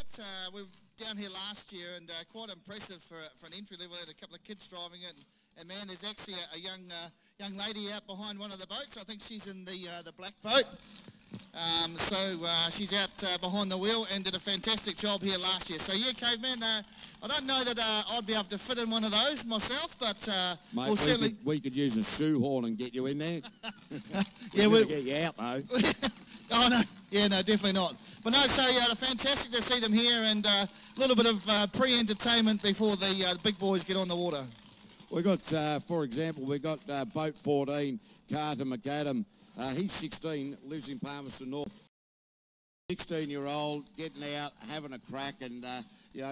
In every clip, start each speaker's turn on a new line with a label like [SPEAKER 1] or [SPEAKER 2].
[SPEAKER 1] it. We were down here last year, and quite impressive for an entry level. Had a couple of kids driving it, and man, there's actually a young lady out behind one of the boats. I think she's in the black boat. She's out behind the wheel and did a fantastic job here last year. So yeah, Caveman, I don't know that I'd be able to fit in one of those myself, but
[SPEAKER 2] mate,
[SPEAKER 1] we'll certainly...
[SPEAKER 2] we could use a shoehorn and get you in there.
[SPEAKER 1] Yeah, we'll
[SPEAKER 2] get you out though.
[SPEAKER 1] Oh no, yeah, no, definitely not. But no, so fantastic to see them here, and a little bit of pre-entertainment before the big boys get on the water.
[SPEAKER 2] We got, for example, we got boat 14, Carter McAdam. He's 16, lives in Palmerston North. 16-year-old, getting out, having a crack, and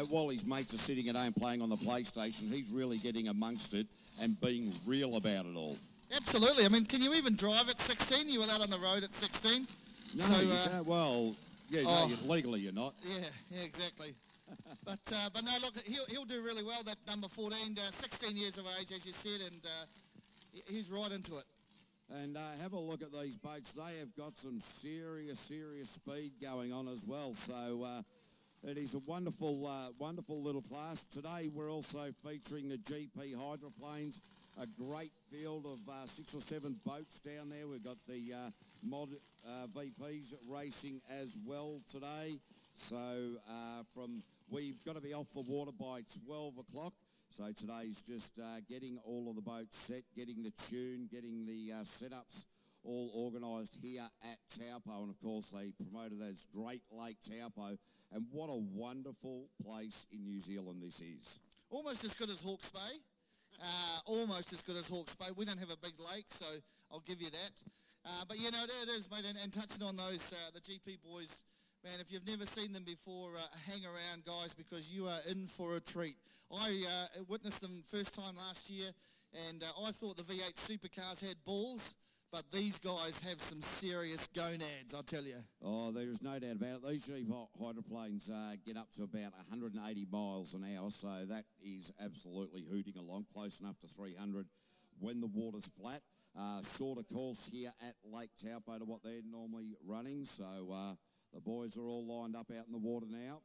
[SPEAKER 2] while his mates are sitting at home playing on the PlayStation, he's really getting amongst it and being real about it all.
[SPEAKER 1] Absolutely. I mean, can you even drive at 16? You were out on the road at 16?
[SPEAKER 2] No, so, you can't. Well, yeah, no, legally you're not.
[SPEAKER 1] Yeah, exactly. but no, look, he'll do really well. That number 14, 16 years of age, as you said, and he's right into it.
[SPEAKER 2] And have a look at these boats. They have got some serious speed going on as well. So it is a wonderful little class. Today we're also featuring the GP hydroplanes, a great field of 6 or 7 boats down there. We've got the mod VPs racing as well today. So we've got to be off the water by 12 o'clock. So today's just getting all of the boats set, getting the tune, getting the setups all organised here at Taupo. And of course they promoted as Great Lake Taupo. And what a wonderful place in New Zealand this is.
[SPEAKER 1] Almost as good as Hawke's Bay. Almost as good as Hawke's Bay. We don't have a big lake, so I'll give you that. But it is, mate. And touching on those, the GP boys, man, if you've never seen them before, hang around, guys, because you are in for a treat. I witnessed them first time last year, and I thought the V8 supercars had balls, but these guys have some serious gonads, I'll tell you.
[SPEAKER 2] Oh, there's no doubt about it. These hydroplanes get up to about 180 miles an hour, so that is absolutely hooting along, close enough to 300 when the water's flat. Shorter course here at Lake Taupo to what they're normally running, so the boys are all lined up out in the water now.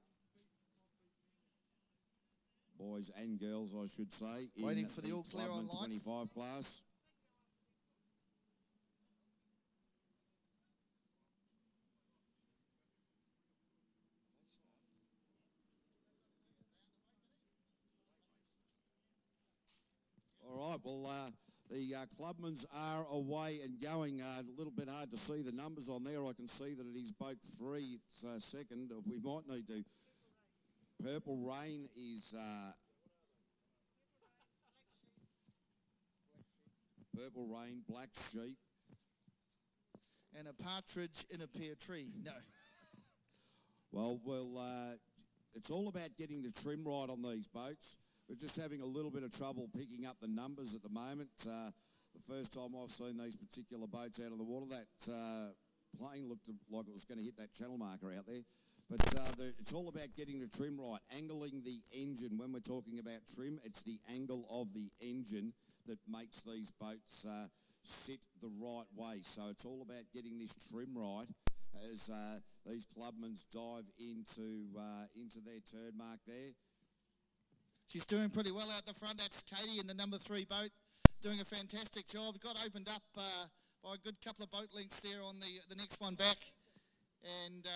[SPEAKER 2] Boys and girls, I should say.
[SPEAKER 1] Waiting for the all clear on lights.
[SPEAKER 2] 25 class. All right, well, the clubmans are away and going. A little bit hard to see the numbers on there. I can see that it is boat 3. It's second. We might need to... Purple Rain is Purple Rain, Black Sheep.
[SPEAKER 1] And a partridge in a pear tree. No.
[SPEAKER 2] Well, it's all about getting the trim right on these boats. We're just having a little bit of trouble picking up the numbers at the moment. The first time I've seen these particular boats out of the water, that plane looked like it was going to hit that channel marker out there. But it's all about getting the trim right, angling the engine. When we're talking about trim, it's the angle of the engine that makes these boats sit the right way. So it's all about getting this trim right as these clubmen dive into their turn mark there.
[SPEAKER 1] She's doing pretty well out the front. That's Katie in the number 3 boat, doing a fantastic job. Got opened up by a good couple of boat lengths there on the next one back. And...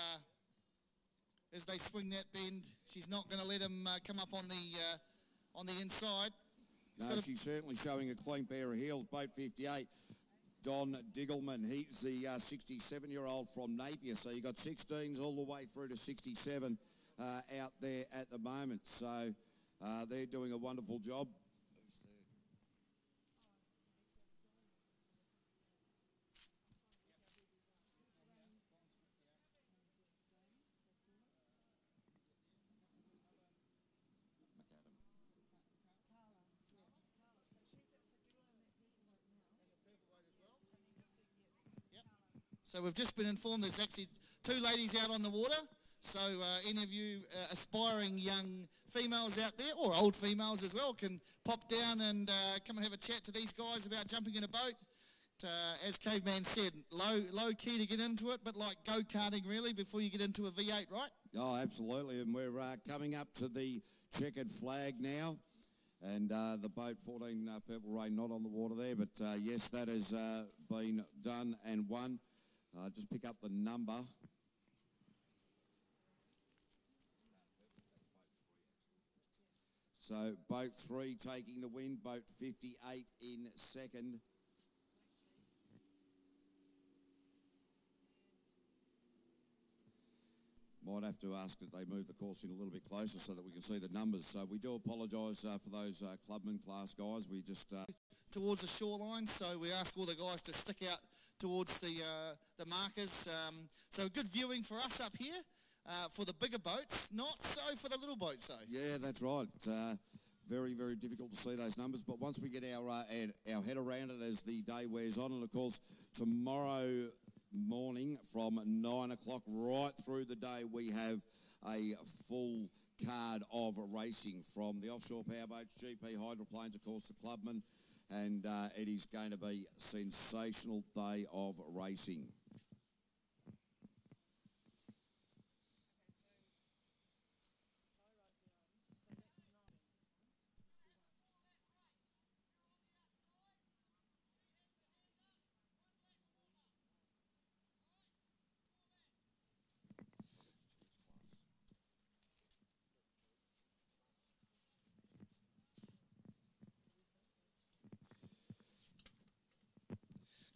[SPEAKER 1] as they swing that bend, she's not going to let him come up on the inside.
[SPEAKER 2] No, she's certainly showing a clean pair of heels. Boat 58, Don Diggleman. He's the 67-year-old from Napier. So you've got 16s all the way through to 67 out there at the moment. So they're doing a wonderful job.
[SPEAKER 1] So we've just been informed there's actually 2 ladies out on the water. So any of you aspiring young females out there, or old females as well, can pop down and come and have a chat to these guys about jumping in a boat. as Caveman said, low key to get into it, but like go-karting really before you get into a V8, right?
[SPEAKER 2] Oh, absolutely. And we're coming up to the checkered flag now. And the boat, 14 Purple Rain, not on the water there. But yes, that has been done and won. Just pick up the number. So boat 3 taking the win, boat 58 in second. Might have to ask that they move the course in a little bit closer so that we can see the numbers. So we do apologise for those clubman class guys. We just...
[SPEAKER 1] towards the shoreline, so we ask all the guys to stick out towards the markers. So good viewing for us up here. For the bigger boats, not so for the little boats, though.
[SPEAKER 2] Yeah, that's right. Very, very difficult to see those numbers. But once we get our head around it as the day wears on, and of course, tomorrow morning from 9 o'clock right through the day, we have a full card of racing from the offshore powerboats, GP hydroplanes, of course, the clubmen, and it is going to be a sensational day of racing.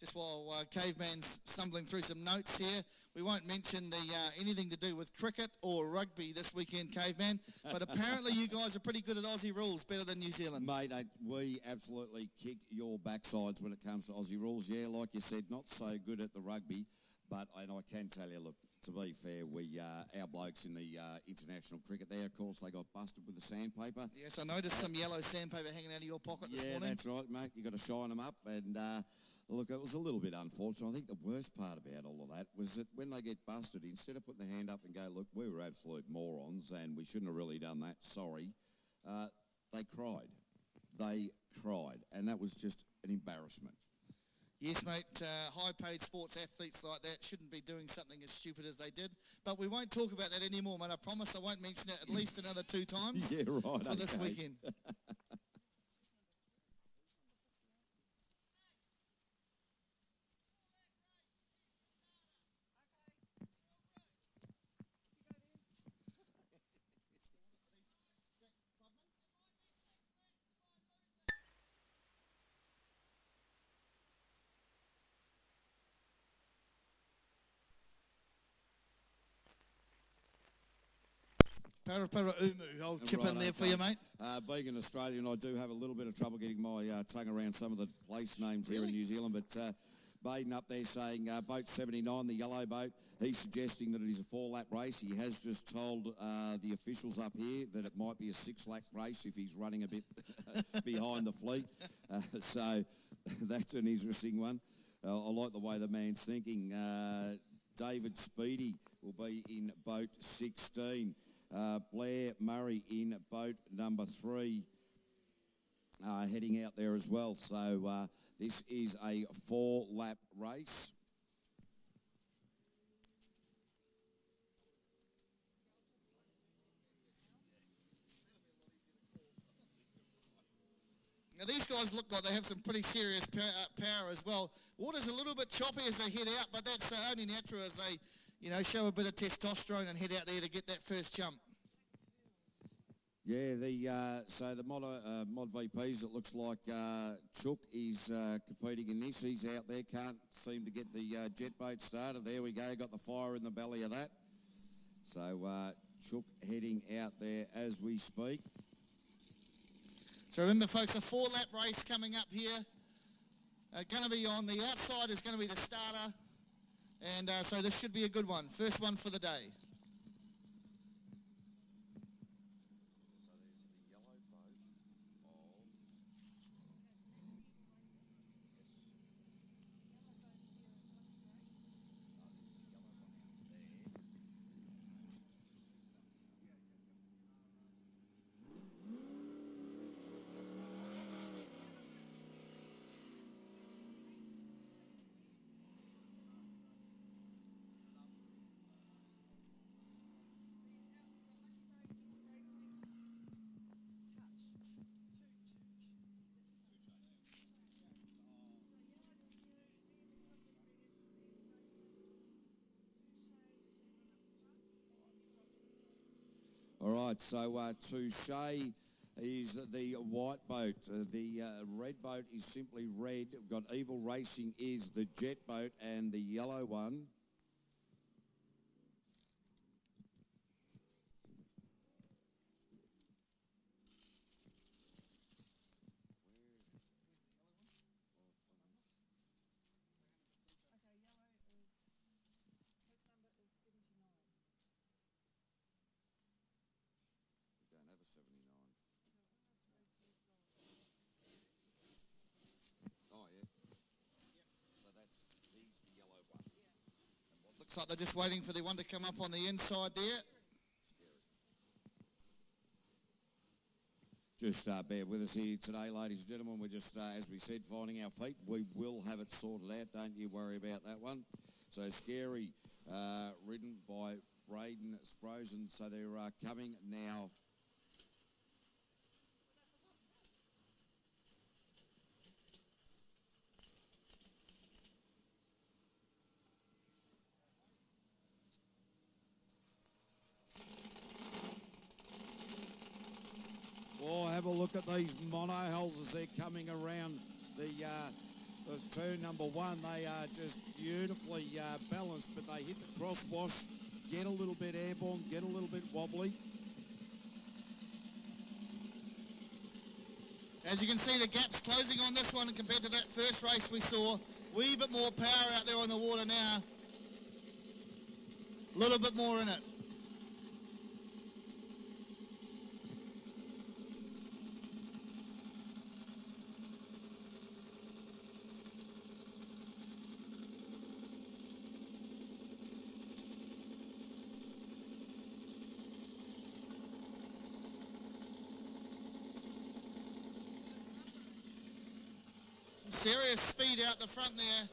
[SPEAKER 1] Just while Caveman's stumbling through some notes here, we won't mention anything to do with cricket or rugby this weekend, Caveman, but apparently you guys are pretty good at Aussie rules, better than New Zealand.
[SPEAKER 2] Mate, we absolutely kick your backsides when it comes to Aussie rules. Yeah, like you said, not so good at the rugby, and I can tell you, look, to be fair, our blokes in the international cricket there, of course, they got busted with the sandpaper.
[SPEAKER 1] Yes, I noticed some yellow sandpaper hanging out of your pocket this morning.
[SPEAKER 2] Yeah, that's right, mate. You got to shine them up, and look, it was a little bit unfortunate. I think the worst part about all of that was that when they get busted, instead of putting their hand up and go, look, we were absolute morons and we shouldn't have really done that, sorry, they cried. They cried, and that was just an embarrassment.
[SPEAKER 1] Yes, mate, high-paid sports athletes like that shouldn't be doing something as stupid as they did. But we won't talk about that anymore, mate. I promise I won't mention it at least another 2 times
[SPEAKER 2] yeah, right,
[SPEAKER 1] for this weekend. Para umu, I'll chip in there for you, mate.
[SPEAKER 2] Being an Australian, I do have a little bit of trouble getting my tongue around some of the place names here in New Zealand, but Baden up there saying boat 79, the yellow boat, he's suggesting that it is a 4-lap race. He has just told the officials up here that it might be a 6-lap race if he's running a bit behind the fleet. So that's an interesting one. I like the way the man's thinking. David Speedy will be in boat 16. Blair Murray in boat number 3, heading out there as well. So this is a 4-lap race.
[SPEAKER 1] Now these guys look like they have some pretty serious power as well. Water's a little bit choppy as they head out, but that's only natural as they, show a bit of testosterone and head out there to get that first jump.
[SPEAKER 2] Yeah, so the Mod VPs, it looks like Chook is competing in this. He's out there, can't seem to get the jet boat started. There we go, got the fire in the belly of that. So Chook heading out there as we speak.
[SPEAKER 1] So remember, folks, a 4-lap race coming up here. Going to be on the outside is going to be the starter. And so this should be a good one. First one for the day.
[SPEAKER 2] All right, so Touche is the white boat. The red boat is simply red. We've got Evil Racing is the jet boat, and the yellow one.
[SPEAKER 1] Looks like they're just waiting for the one to come up on the inside there.
[SPEAKER 2] Just bear with us here today, ladies and gentlemen. We're just, as we said, finding our feet. We will have it sorted out. Don't you worry about that one. So Scary, ridden by Braden Sprosen. So they're coming now. Oh, have a look at these monohulls as they're coming around the turn number one. They are just beautifully balanced, but they hit the crosswash, get a little bit airborne, get a little bit wobbly.
[SPEAKER 1] As you can see, the gap's closing on this one compared to that first race we saw. Wee bit more power out there on the water now. A little bit more in it. Serious speed out the front there.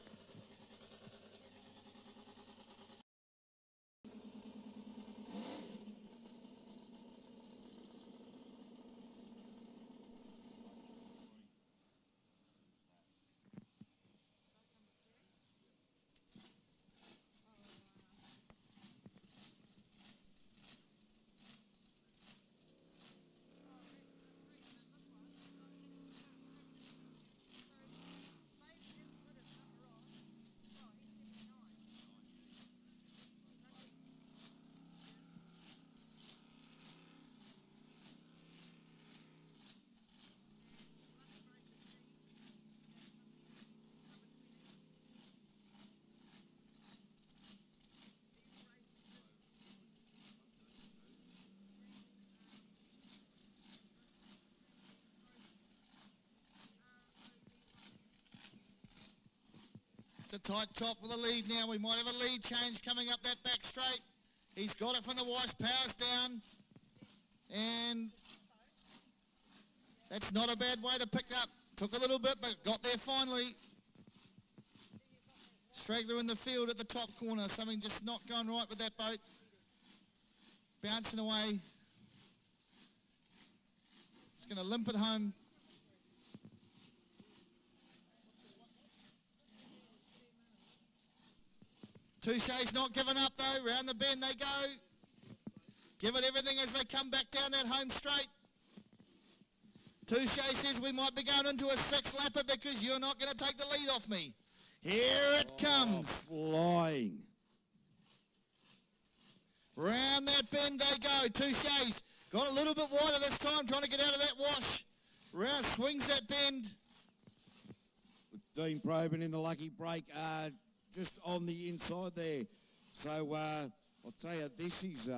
[SPEAKER 1] It's a tight top for the lead now. We might have a lead change coming up that back straight. He's got it from the wash, powers down. And that's not a bad way to pick up. Took a little bit, but got there finally. Straggler in the field at the top corner. Something just not going right with that boat. Bouncing away. It's going to limp it home. Touche's not giving up though. Round the bend they go. Give it everything as they come back down that home straight. Touche says we might be going into a six lapper because you're not going to take the lead off me. Here it comes.
[SPEAKER 2] Flying.
[SPEAKER 1] Round that bend they go. Touche's got a little bit wider this time, trying to get out of that wash. Round swings that bend.
[SPEAKER 2] Dean Probin in the lucky break. Just on the inside there. So I'll tell you, this is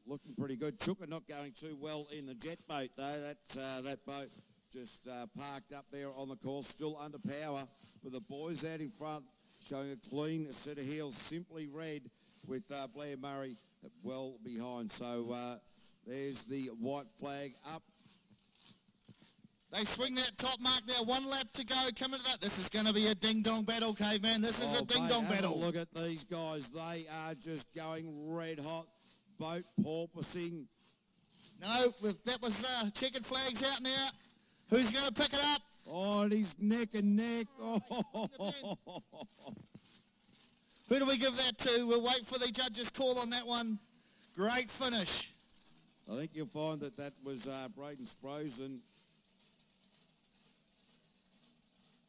[SPEAKER 2] looking pretty good. Chuka not going too well in the jet boat though. That boat just parked up there on the course, still under power. But the boys out in front showing a clean set of heels, simply red with Blair Murray well behind. So there's the white flag up.
[SPEAKER 1] They swing that top mark there. 1 lap to go. Coming to that. This is going to be a ding-dong battle, Caveman. This is a ding-dong battle.
[SPEAKER 2] Look at these guys. They are just going red hot. Boat porpoising.
[SPEAKER 1] No, that was checkered flags out now. Who's going to pick it up?
[SPEAKER 2] Oh, and he's neck and neck. Oh.
[SPEAKER 1] Who do we give that to? We'll wait for the judge's call on that one. Great finish.
[SPEAKER 2] I think you'll find that that was Braden Sprosen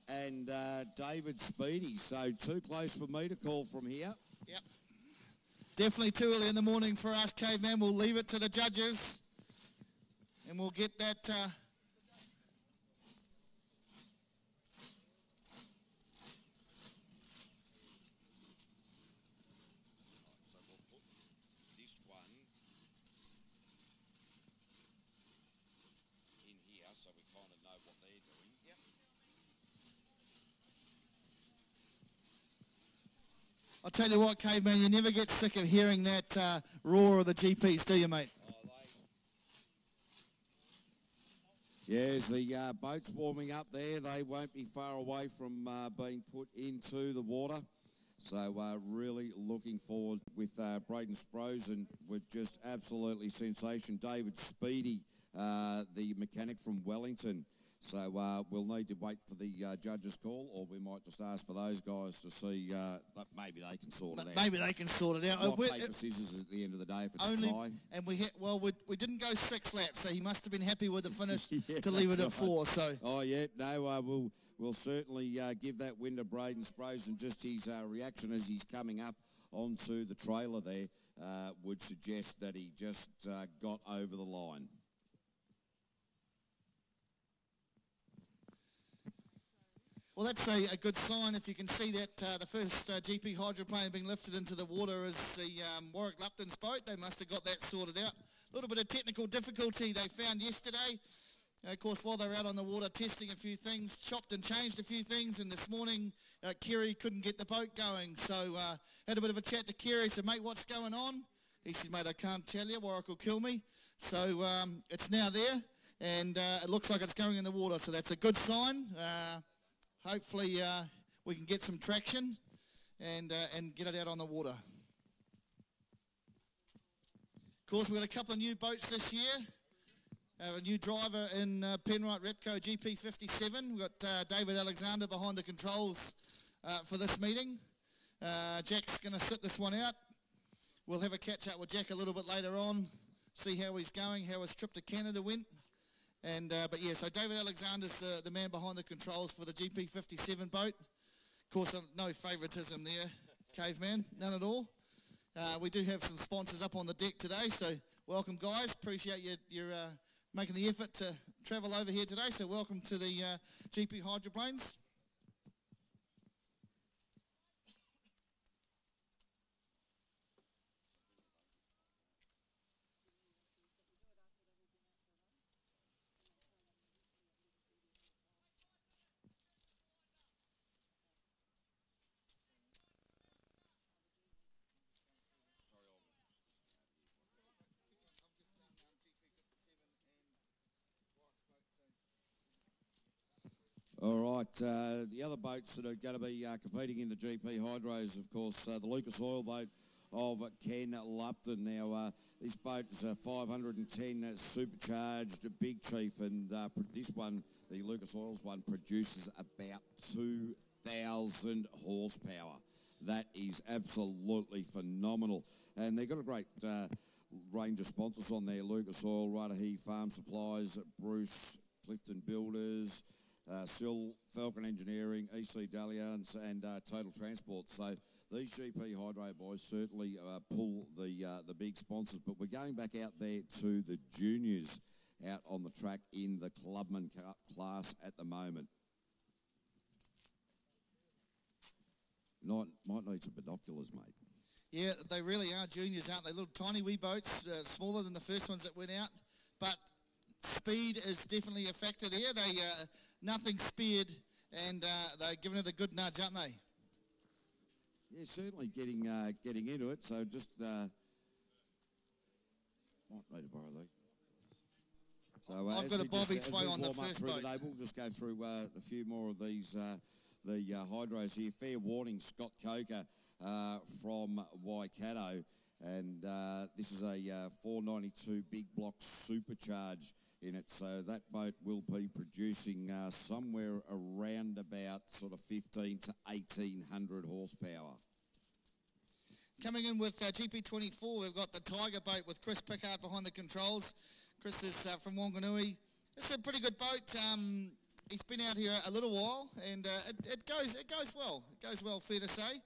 [SPEAKER 2] and David Speedy. So too close for me to call from here.
[SPEAKER 1] Yep. Definitely too early in the morning for us, Caveman. We'll leave it to the judges and we'll get that... I'll tell you what, Caveman, you never get sick of hearing that roar of the GPs, do you, mate?
[SPEAKER 2] Yes, the boat's warming up there. They won't be far away from being put into the water. So really looking forward with Braden Sprosen with just absolutely sensation. David Speedy, the mechanic from Wellington. So we'll need to wait for the judge's call, or we might just ask for those guys to see, maybe they can sort it out.
[SPEAKER 1] Maybe they can sort it out.
[SPEAKER 2] Rock, paper, scissors at the end of the day if it's tie.
[SPEAKER 1] And we didn't go 6 laps, so he must have been happy with the finish to leave it at 4. So.
[SPEAKER 2] Oh, yeah, no, we'll certainly give that win to Braden Sprosen. Just his reaction as he's coming up onto the trailer there would suggest that he just got over the line.
[SPEAKER 1] Well, that's a good sign. If you can see that the first GP hydroplane being lifted into the water is the Warwick Lupton's boat. They must have got that sorted out. A little bit of technical difficulty they found yesterday. Of course, while they were out on the water testing a few things, chopped and changed a few things, and this morning Kerry couldn't get the boat going. So had a bit of a chat to Kerry, said, mate, what's going on? He said, mate, I can't tell you. Warwick will kill me. So it's now there, and it looks like it's going in the water. So that's a good sign. Hopefully we can get some traction and get it out on the water. Of course, we've got a couple of new boats this year. A new driver in Penrite Repco GP57. We've got David Alexander behind the controls for this meeting. Jack's going to sit this one out. We'll have a catch-up with Jack a little bit later on, see how he's going, how his trip to Canada went. But yeah, so David Alexander's the man behind the controls for the GP57 boat. Of course, no favouritism there, Caveman, none at all. We do have some sponsors up on the deck today, so welcome, guys. Appreciate you making the effort to travel over here today. So welcome to the GP hydroplanes.
[SPEAKER 2] All right, the other boats that are going to be competing in the GP Hydros, of course, the Lucas Oil boat of Ken Lupton. Now, this boat is a 510 supercharged Big Chief, and this one, the Lucas Oils one, produces about 2,000 horsepower. That is absolutely phenomenal. And they've got a great range of sponsors on there. Lucas Oil, Rightahy Farm Supplies, Bruce, Clifton Builders, Sill, Falcon Engineering, EC Dalliance, and Total Transport. So these GP Hydro boys certainly pull the big sponsors. But we're going back out there to the juniors out on the track in the clubman class at the moment. Might need some binoculars, mate.
[SPEAKER 1] Yeah, they really are juniors, aren't they? Little tiny wee boats, smaller than the first ones that went out. But speed is definitely a factor there. They nothing speared, and they're giving it a good nudge, aren't they?
[SPEAKER 2] Yeah, certainly getting into it. So just might need to borrow these. So
[SPEAKER 1] I've got a Bobby sway on the first boat.
[SPEAKER 2] Today, we'll just go through a few more of these the hydros here. Fair warning, Scott Coker from Waikato, and this is a 492 big block supercharge in it, so that boat will be producing somewhere around about sort of 15 to 1800 horsepower.
[SPEAKER 1] Coming in with GP24, we've got the Tiger boat with Chris Pickard behind the controls. Chris is from Wanganui. This is a pretty good boat. He's been out here a little while, and it goes well. It goes well, fair to say.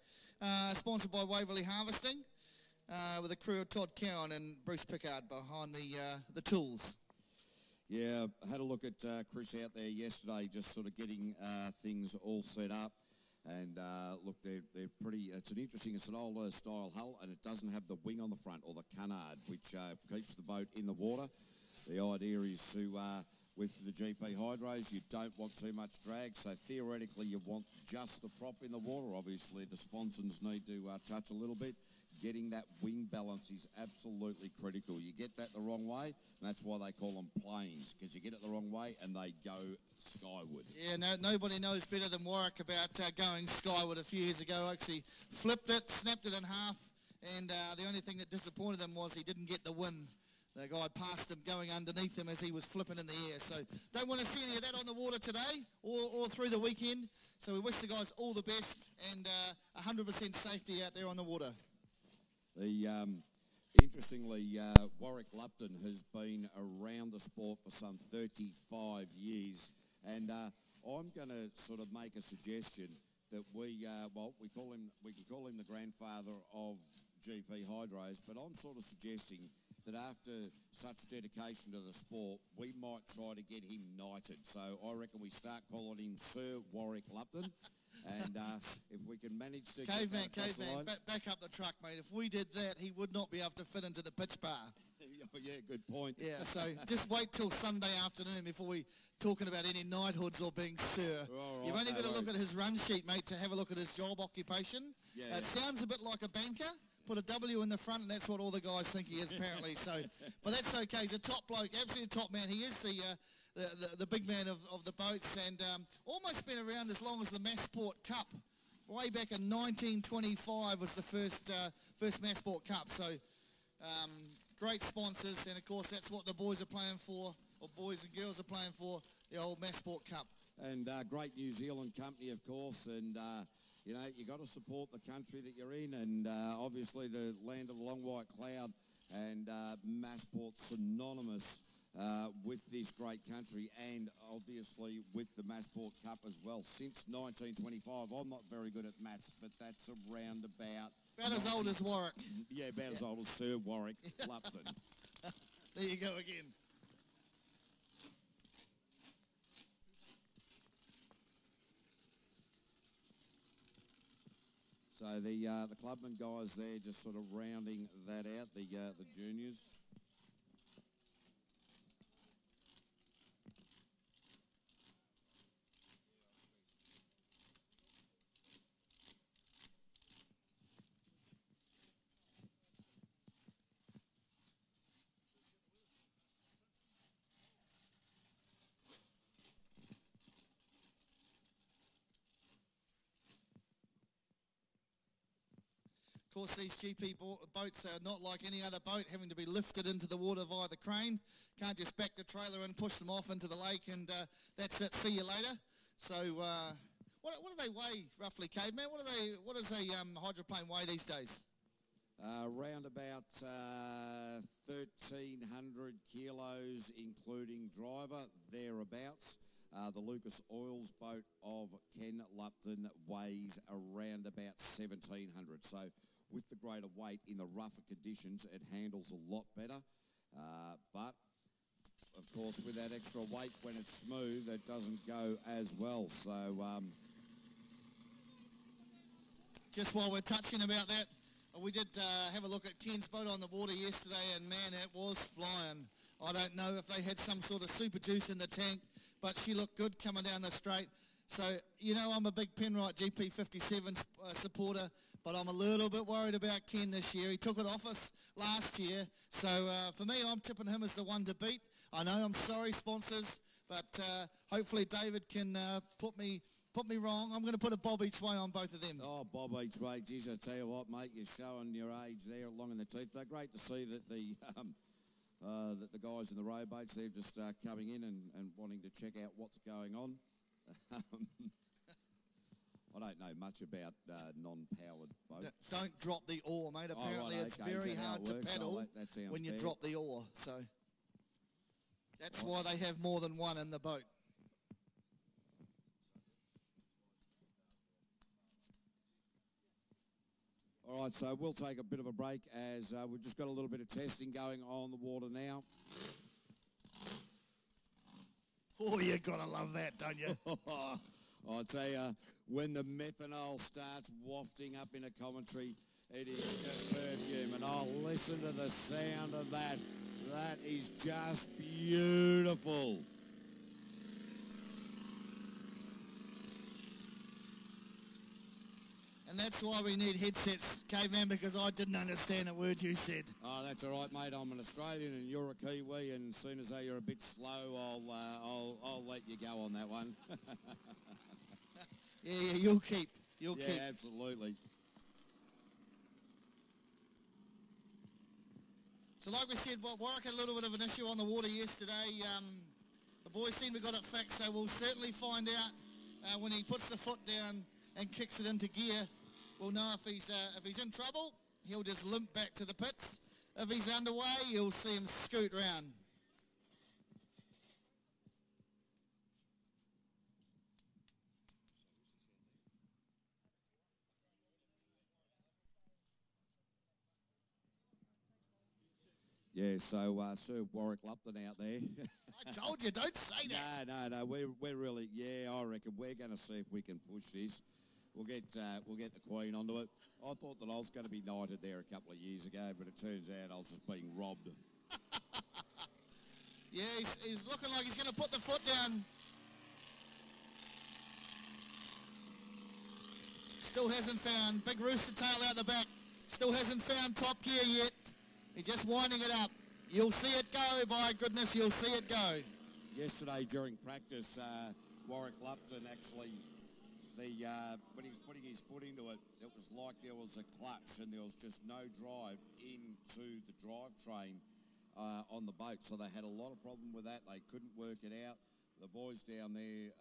[SPEAKER 1] Sponsored by Waverley Harvesting, with a crew of Todd Cowan and Bruce Pickard behind the tools.
[SPEAKER 2] Yeah, I had a look at Chris out there yesterday, just sort of getting things all set up. And look, they're pretty, it's an older style hull, and it doesn't have the wing on the front, or the canard, which keeps the boat in the water. The idea is to, with the GP hydros, you don't want too much drag, so theoretically you want just the prop in the water. Obviously the sponsons need to touch a little bit. Getting that wing balance is absolutely critical. You get that the wrong way, and that's why they call them planes, because you get it the wrong way and they go skyward.
[SPEAKER 1] Yeah, nobody knows better than Warwick about going skyward. A few years ago, actually flipped it, snapped it in half, and the only thing that disappointed him was he didn't get the win. The guy passed him going underneath him as he was flipping in the air. So don't want to see any of that on the water today or through the weekend. So we wish the guys all the best and 100% safety out there on the water.
[SPEAKER 2] Interestingly, Warwick Lupton has been around the sport for some 35 years, and I'm going to sort of make a suggestion that we can call him the grandfather of GP hydros, but I'm sort of suggesting that after such dedication to the sport, we might try to get him knighted. So I reckon we start calling him Sir Warwick Lupton. And if we can manage to
[SPEAKER 1] Caveman, back up the truck, mate. If we did that, he would not be able to fit into the pitch bar.
[SPEAKER 2] Yeah, good point.
[SPEAKER 1] Yeah, so just wait till Sunday afternoon before we talking about any knighthoods or being sir. Right, you've only got to look at his run sheet, mate, to have a look at his job occupation. Yeah, it sounds a bit like a banker. Put a W in the front, and that's what all the guys think he is, apparently. So, but that's okay. He's a top bloke, absolute top man. He is the big man of the boats, and almost been around as long as the Massport Cup. Way back in 1925 was the first Massport Cup. So great sponsors, and of course that's what the boys are playing for, or boys and girls are playing for, the old Massport Cup.
[SPEAKER 2] And great New Zealand company, of course, and you know, you got to support the country that you're in, and obviously the land of the long white cloud, and Massport's synonymous with this great country, and obviously with the Massport Cup as well. Since 1925, I'm not very good at maths, but that's around about
[SPEAKER 1] as old as Warwick.
[SPEAKER 2] Yeah, about as old as Sir Warwick Lupton.
[SPEAKER 1] There you go again.
[SPEAKER 2] So the clubman guys there just sort of rounding that out, the juniors.
[SPEAKER 1] Of course, these GP boats are not like any other boat, having to be lifted into the water via the crane. Can't just back the trailer and push them off into the lake and that's it, see you later. So what do they weigh roughly, Caveman? What does a hydroplane weigh these days?
[SPEAKER 2] Around about 1,300 kilos, including driver, thereabouts. The Lucas Oils boat of Ken Lupton weighs around about 1,700. So with the greater weight in the rougher conditions, it handles a lot better. But, of course, with that extra weight, when it's smooth, it doesn't go as well. So,
[SPEAKER 1] just while we're touching about that, we did have a look at Ken's boat on the water yesterday, and, man, it was flying. I don't know if they had some sort of super juice in the tank, but she looked good coming down the straight. So, you know, I'm a big Penrite GP57 supporter, but I'm a little bit worried about Ken this year. He took it off us last year. So, for me, I'm tipping him as the one to beat. I know, I'm sorry, sponsors, but hopefully David can put me wrong. I'm going to put a bob each way on both of them.
[SPEAKER 2] Oh, bob each way. Geez, I tell you what, mate, you're showing your age there along in the teeth. They're great to see that the guys in the rowboats, they're just coming in and wanting to check out what's going on. I don't know much about non-powered boats.
[SPEAKER 1] Don't drop the oar, mate. Apparently it's very hard to paddle when you drop the oar. So that's why they have more than one in the boat.
[SPEAKER 2] All right, so we'll take a bit of a break as we've just got a little bit of testing going on the water now.
[SPEAKER 1] Oh, you gotta love that, don't you?
[SPEAKER 2] I'll tell you, when the methanol starts wafting up in a commentary, it is just perfume. And I'll listen to the sound of that. That is just beautiful.
[SPEAKER 1] And that's why we need headsets, Caveman, because I didn't understand a word you said.
[SPEAKER 2] Oh, that's all right, mate. I'm an Australian and you're a Kiwi, and as soon as you're a bit slow, I'll let you go on that one.
[SPEAKER 1] Yeah, you'll keep. You'll keep.
[SPEAKER 2] Yeah, absolutely.
[SPEAKER 1] So like we said, Warwick had a little bit of an issue on the water yesterday. The boys seem to got it fixed, so we'll certainly find out when he puts the foot down and kicks it into gear. We'll know if he's in trouble. He'll just limp back to the pits. If he's underway, you'll see him scoot round.
[SPEAKER 2] Yeah, so Sir Warwick Lupton out there.
[SPEAKER 1] I told you, don't say that.
[SPEAKER 2] No, we're really, yeah, I reckon we're going to see if we can push this. We'll get the Queen onto it. I thought that I was going to be knighted there a couple of years ago, but it turns out I was just being robbed.
[SPEAKER 1] Yeah, he's looking like he's going to put the foot down. Still hasn't found big rooster tail out the back. Still hasn't found top gear yet. He's just winding it up. You'll see it go, by goodness, you'll see it go.
[SPEAKER 2] Yesterday during practice, Warwick Lupton actually, when he was putting his foot into it, it was like there was a clutch and there was just no drive into the drivetrain on the boat. So they had a lot of problem with that. They couldn't work it out. The boys down there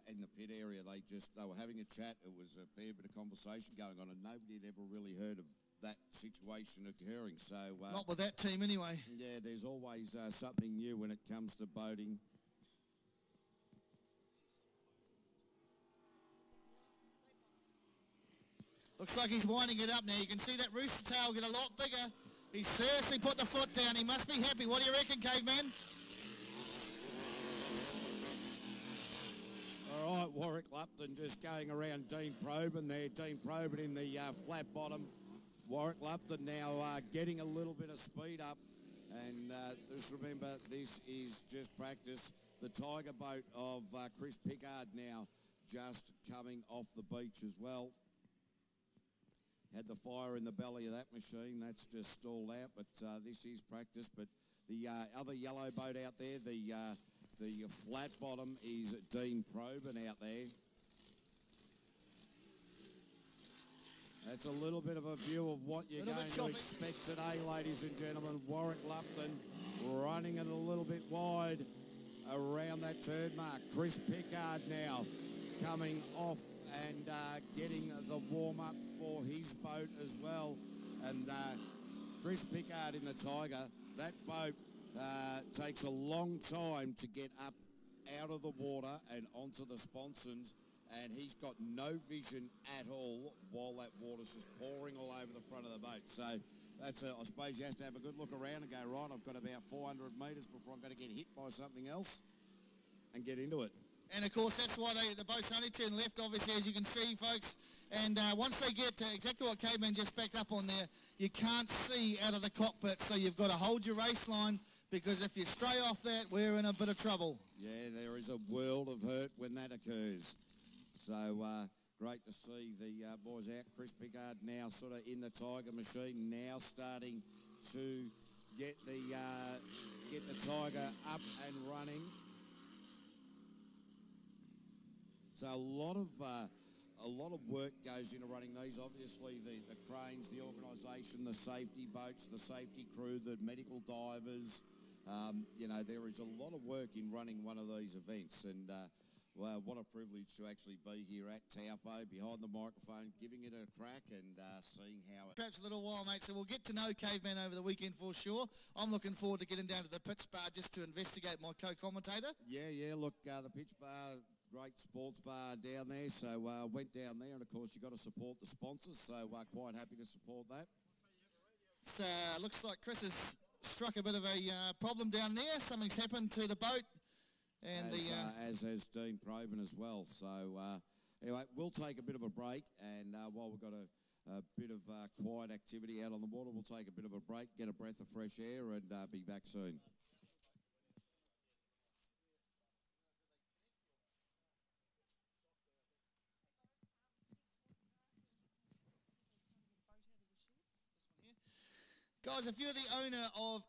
[SPEAKER 2] in the pit area, they were having a chat. It was a fair bit of conversation going on, and nobody had ever really heard of that situation occurring. So
[SPEAKER 1] not with that team anyway.
[SPEAKER 2] Yeah, there's always something new when it comes to boating.
[SPEAKER 1] Looks like he's winding it up now. You can see that rooster tail get a lot bigger. He's seriously put the foot down. He must be happy. What do you reckon, Caveman?
[SPEAKER 2] All right, Warwick Lupton just going around Dean Probin there. Dean Probin in the flat bottom. Warwick Lupton now getting a little bit of speed up. And just remember, this is just practice. The Tiger boat of Chris Pickard now just coming off the beach as well. Had the fire in the belly of that machine. That's just stalled out, but this is practice. But the other yellow boat out there, the flat bottom, is Dean Probin out there. That's a little bit of a view of what you're going to expect today, ladies and gentlemen. Warwick Lupton running it a little bit wide around that turn mark. Chris Pickard now coming off and getting the warm-up for his boat as well. And Chris Pickard in the Tiger, that boat takes a long time to get up out of the water and onto the sponsons, and he's got no vision at all while that water's just pouring all over the front of the boat. So that's I suppose you have to have a good look around and go, right, I've got about 400 metres before I'm going to get hit by something else and get into it.
[SPEAKER 1] And, of course, that's why the boats only turn left, obviously, as you can see, folks. And once they get to exactly what Caveman just backed up on there, you can't see out of the cockpit, so you've got to hold your race line, because if you stray off that, we're in a bit of trouble.
[SPEAKER 2] Yeah, there is a world of hurt when that occurs. So great to see the boys out. Chris Pickard now sort of in the Tiger machine, now starting to get the Tiger up and running. So a lot of work goes into running these. Obviously, the cranes, the organisation, the safety boats, the safety crew, the medical divers. You know, there is a lot of work in running one of these events, and Well, what a privilege to actually be here at Taupo, behind the microphone, giving it a crack and seeing how it...
[SPEAKER 1] Perhaps a little while, mate, so we'll get to know Caveman over the weekend for sure. I'm looking forward to getting down to the pitch bar just to investigate my co-commentator.
[SPEAKER 2] Yeah, look, the pitch bar, great sports bar down there, so went down there, and of course you've got to support the sponsors, so quite happy to support that.
[SPEAKER 1] So looks like Chris has struck a bit of a problem down there. Something's happened to the boat. And
[SPEAKER 2] as has Dean Probin as well. So anyway, we'll take a bit of a break, and while we've got a bit of quiet activity out on the water, we'll take a bit of a break, get a breath of fresh air, and be back soon.
[SPEAKER 1] Guys, if you're the owner of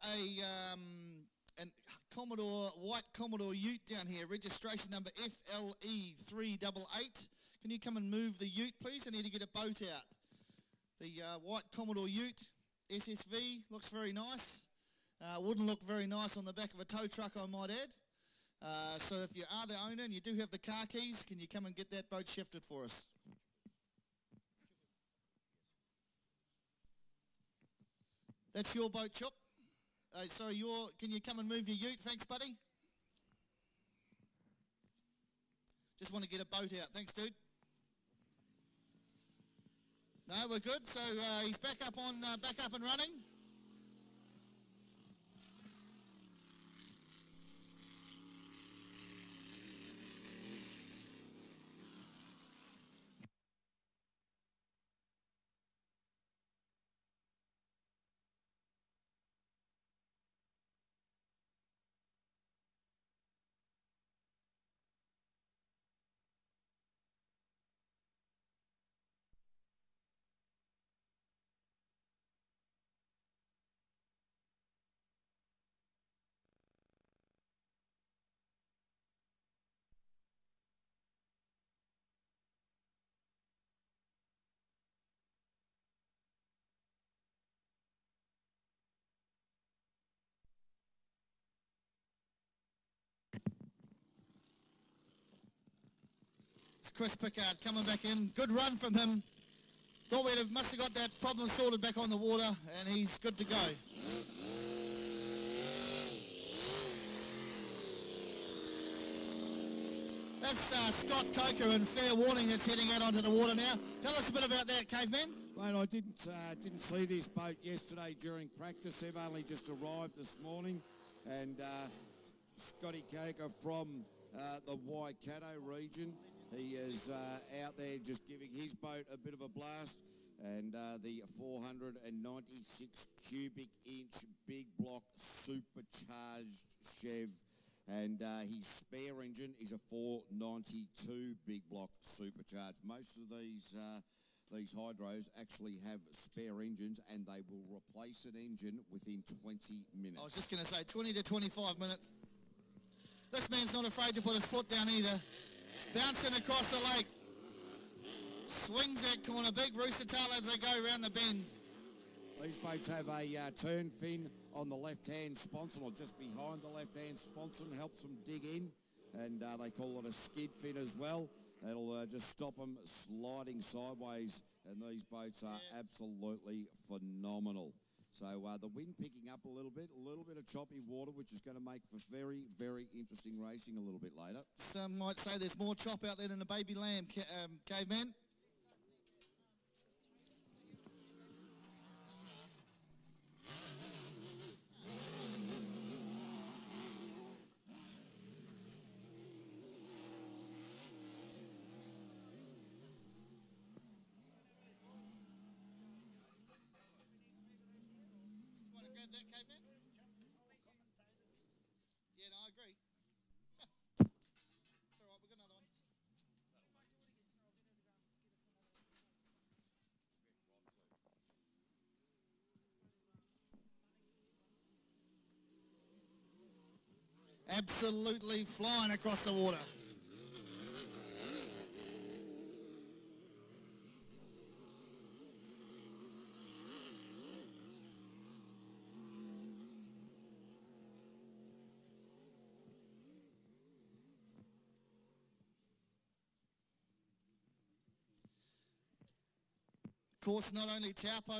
[SPEAKER 1] white Commodore ute down here, registration number FLE388. Can you come and move the ute, please? I need to get a boat out. The white Commodore ute, SSV, looks very nice. Wouldn't look very nice on the back of a tow truck, I might add. So if you are the owner and you do have the car keys, can you come and get that boat shifted for us? That's your boat, Chop. Can you come and move your ute? Thanks, buddy. Just want to get a boat out. Thanks, dude. No, we're good. So he's back up and running. It's Chris Pickard coming back in. Good run from him. Thought must have got that problem sorted back on the water, and he's good to go. That's Scott Coker and Fair Warning that's heading out onto the water now. Tell us a bit about that, Caveman.
[SPEAKER 2] Mate, I didn't see this boat yesterday during practice. They've only just arrived this morning, and Scotty Coker from the Waikato region. He is out there just giving his boat a bit of a blast, and the 496 cubic inch big block supercharged Chev, and his spare engine is a 492 big block supercharged. Most of these hydros actually have spare engines, and they will replace an engine within 20 minutes.
[SPEAKER 1] I was just going to say 20 to 25 minutes. This man's not afraid to put his foot down either. Bouncing across the lake. Swings that corner. Big rooster tail as they go around the bend.
[SPEAKER 2] These boats have a turn fin on the left-hand sponson, or just behind the left-hand sponson, helps them dig in, and they call it a skid fin as well. It'll just stop them sliding sideways, and these boats are absolutely phenomenal. So the wind picking up a little bit of choppy water, which is going to make for very, very interesting racing a little bit later.
[SPEAKER 1] Some might say there's more chop out there than a baby lamb, Caveman. That Caveman? Yeah, no, I agree. It's all right, we've got another one. Absolutely flying across the water. course, not only Taupo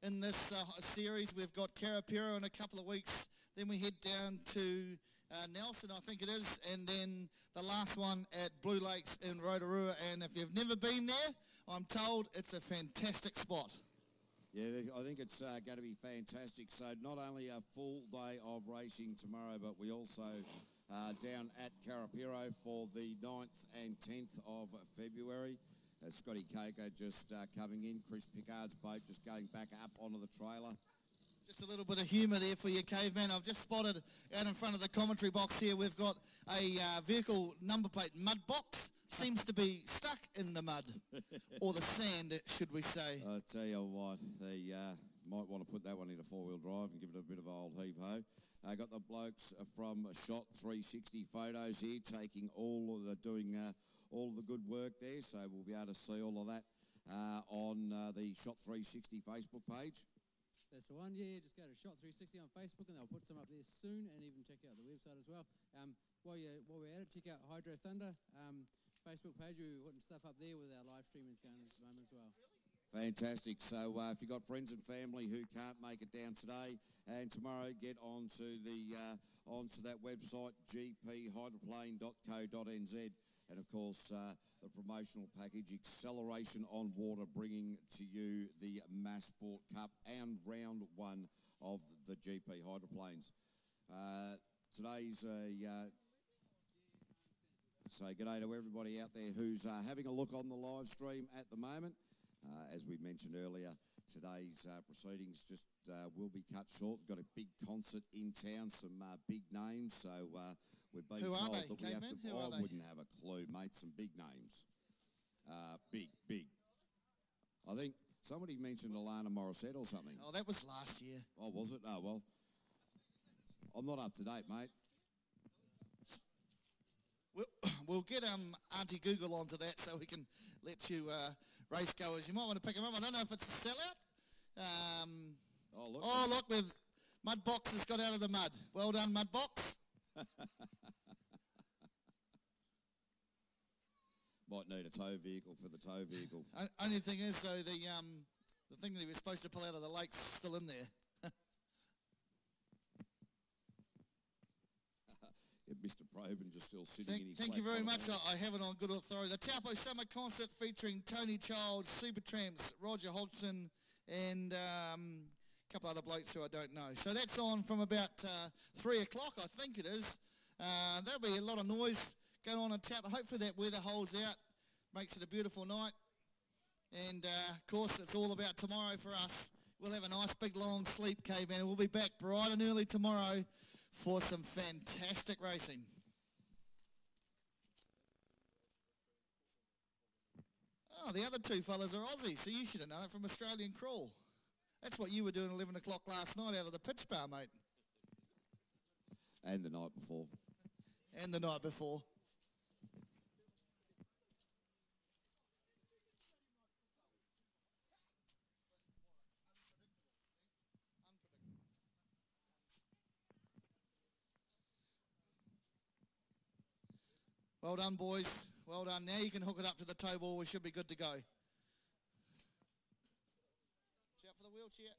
[SPEAKER 1] in this series, we've got Karapiro in a couple of weeks. Then we head down to Nelson, I think it is, and then the last one at Blue Lakes in Rotorua. And if you've never been there, I'm told it's a fantastic spot.
[SPEAKER 2] Yeah, I think it's going to be fantastic. So not only a full day of racing tomorrow, but we also down at Karapiro for the 9th and 10th of February. Scotty Coco just coming in. Chris Pickard's boat just going back up onto the trailer.
[SPEAKER 1] Just a little bit of humour there for you, Caveman. I've just spotted out in front of the commentary box here, we've got a vehicle number plate mud box. Seems to be stuck in the mud, or the sand, should we say.
[SPEAKER 2] I tell you what, they might want to put that one into four-wheel drive and give it a bit of old heave-ho. I got the blokes from Shot 360 Photos here, taking doing all of the good work there, so we'll be able to see all of that on the Shot 360 Facebook page.
[SPEAKER 3] That's the one, yeah. Just go to Shot 360 on Facebook and they'll put some up there soon, and even check out the website as well. While we're at it, check out Hydro Thunder Facebook page. We're putting stuff up there with our live streaming going at the moment as well.
[SPEAKER 2] Fantastic. So if you've got friends and family who can't make it down today and tomorrow, get onto that website, gphydroplane.co.nz. And, of course, the promotional package, Acceleration on Water, bringing to you the Massport Cup and round one of the GP Hydroplanes. Today's so g'day to everybody out there who's having a look on the live stream at the moment. As we mentioned earlier, today's proceedings just will be cut short. We've got a big concert in town, some big names, so we've been
[SPEAKER 1] Who
[SPEAKER 2] told
[SPEAKER 1] are they,
[SPEAKER 2] that we have to...
[SPEAKER 1] Who are
[SPEAKER 2] I
[SPEAKER 1] they?
[SPEAKER 2] wouldn't have a clue, mate. Some big names. Big. I think somebody mentioned Alana Morissette or something.
[SPEAKER 1] Oh, that was last year.
[SPEAKER 2] Oh, was it? Oh, well. I'm not up to date, mate.
[SPEAKER 1] We'll get Auntie Google onto that so we can let you race goers. You might want to pick them up. I don't know if it's a sellout.
[SPEAKER 2] Oh,
[SPEAKER 1] look, Mudbox has got out of the mud. Well done, Mudbox.
[SPEAKER 2] Might need a tow vehicle for the tow vehicle.
[SPEAKER 1] Only thing is, though, the thing that he was supposed to pull out of the lake's still in there.
[SPEAKER 2] Mr. Probin just still sitting in his...
[SPEAKER 1] Thank you very much. I have it on good authority. The Taupo Summer Concert featuring Tony Child, Supertramps, Roger Hodgson, and a couple other blokes who I don't know. So that's on from about 3 o'clock, I think it is. There'll be a lot of noise going on in Taupo. Hopefully that weather holds out, makes it a beautiful night. And, of course, it's all about tomorrow for us. We'll have a nice big long sleep, Caveman. We'll be back bright and early tomorrow for some fantastic racing. Oh, the other two fellas are Aussies, so you should have known it from Australian Crawl. That's what you were doing at 11 o'clock last night out of the pitch bar, mate.
[SPEAKER 2] And the night before.
[SPEAKER 1] And the night before. Well done, boys. Well done. Now you can hook it up to the tow ball. We should be good to go. Watch out for the wheelchair.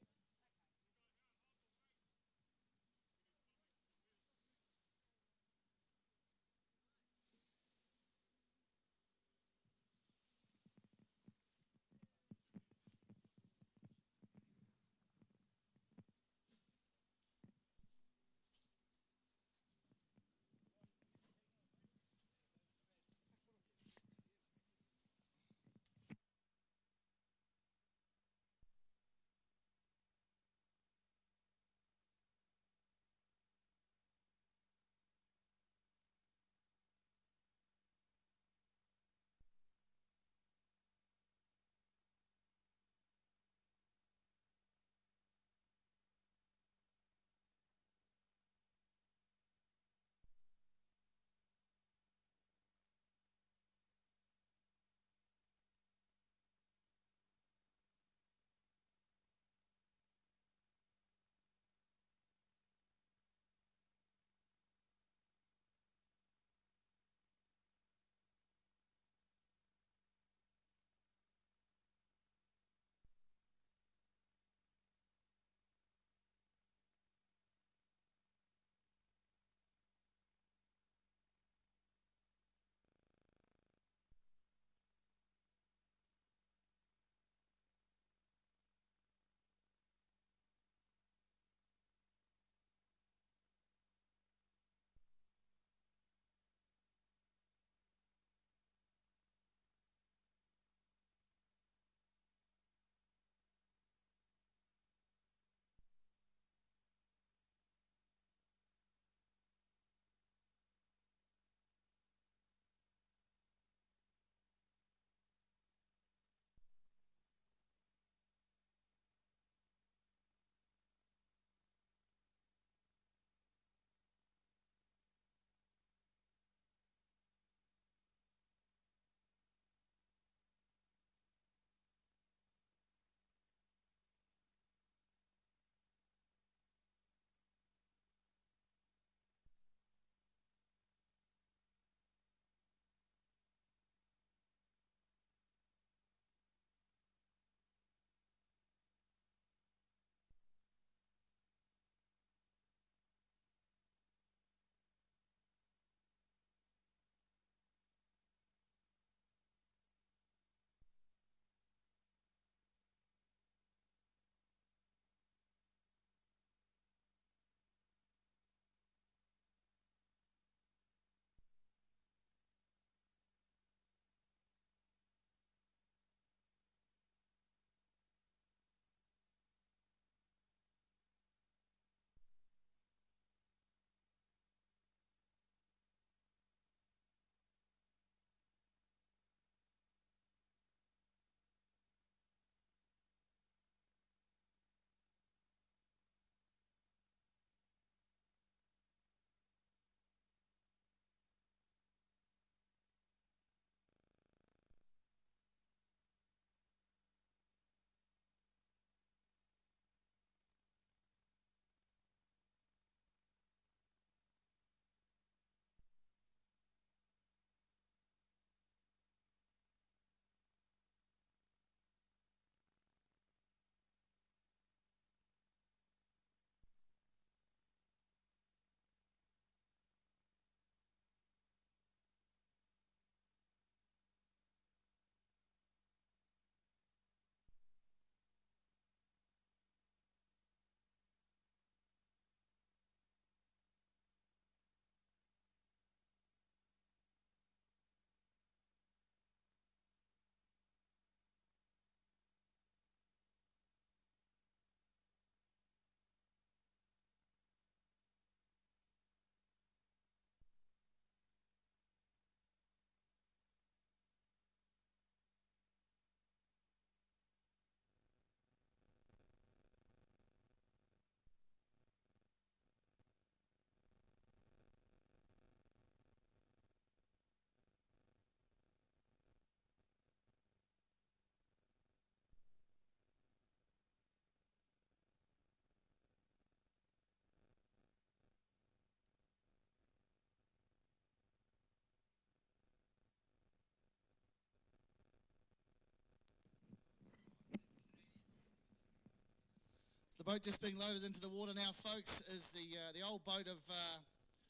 [SPEAKER 1] The boat just being loaded into the water now, folks, is the old boat of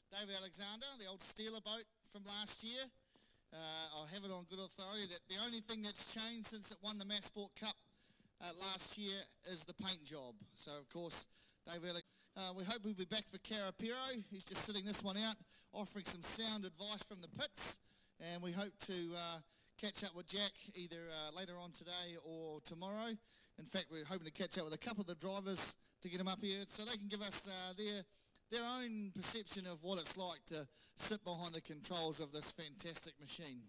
[SPEAKER 1] David Alexander, the old Steeler boat from last year. I'll have it on good authority that the only thing that's changed since it won the Mass Sport Cup last year is the paint job. So, of course, David we hope we'll be back for Carapiro. He's just sitting this one out, offering some sound advice from the pits. And we hope to catch up with Jack either later on today or tomorrow. In fact, we're hoping to catch up with a couple of the drivers to get them up here so they can give us their own perception of what it's like to sit behind the controls of this fantastic machine.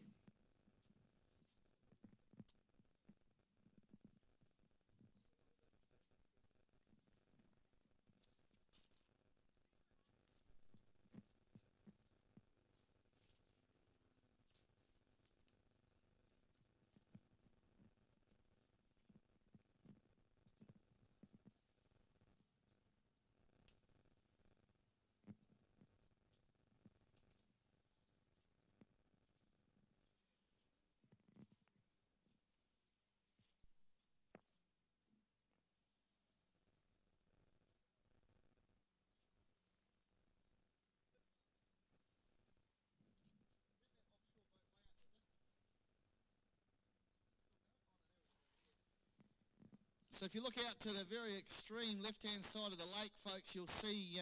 [SPEAKER 1] So if you look out to the very extreme left-hand side of the lake, folks, you'll see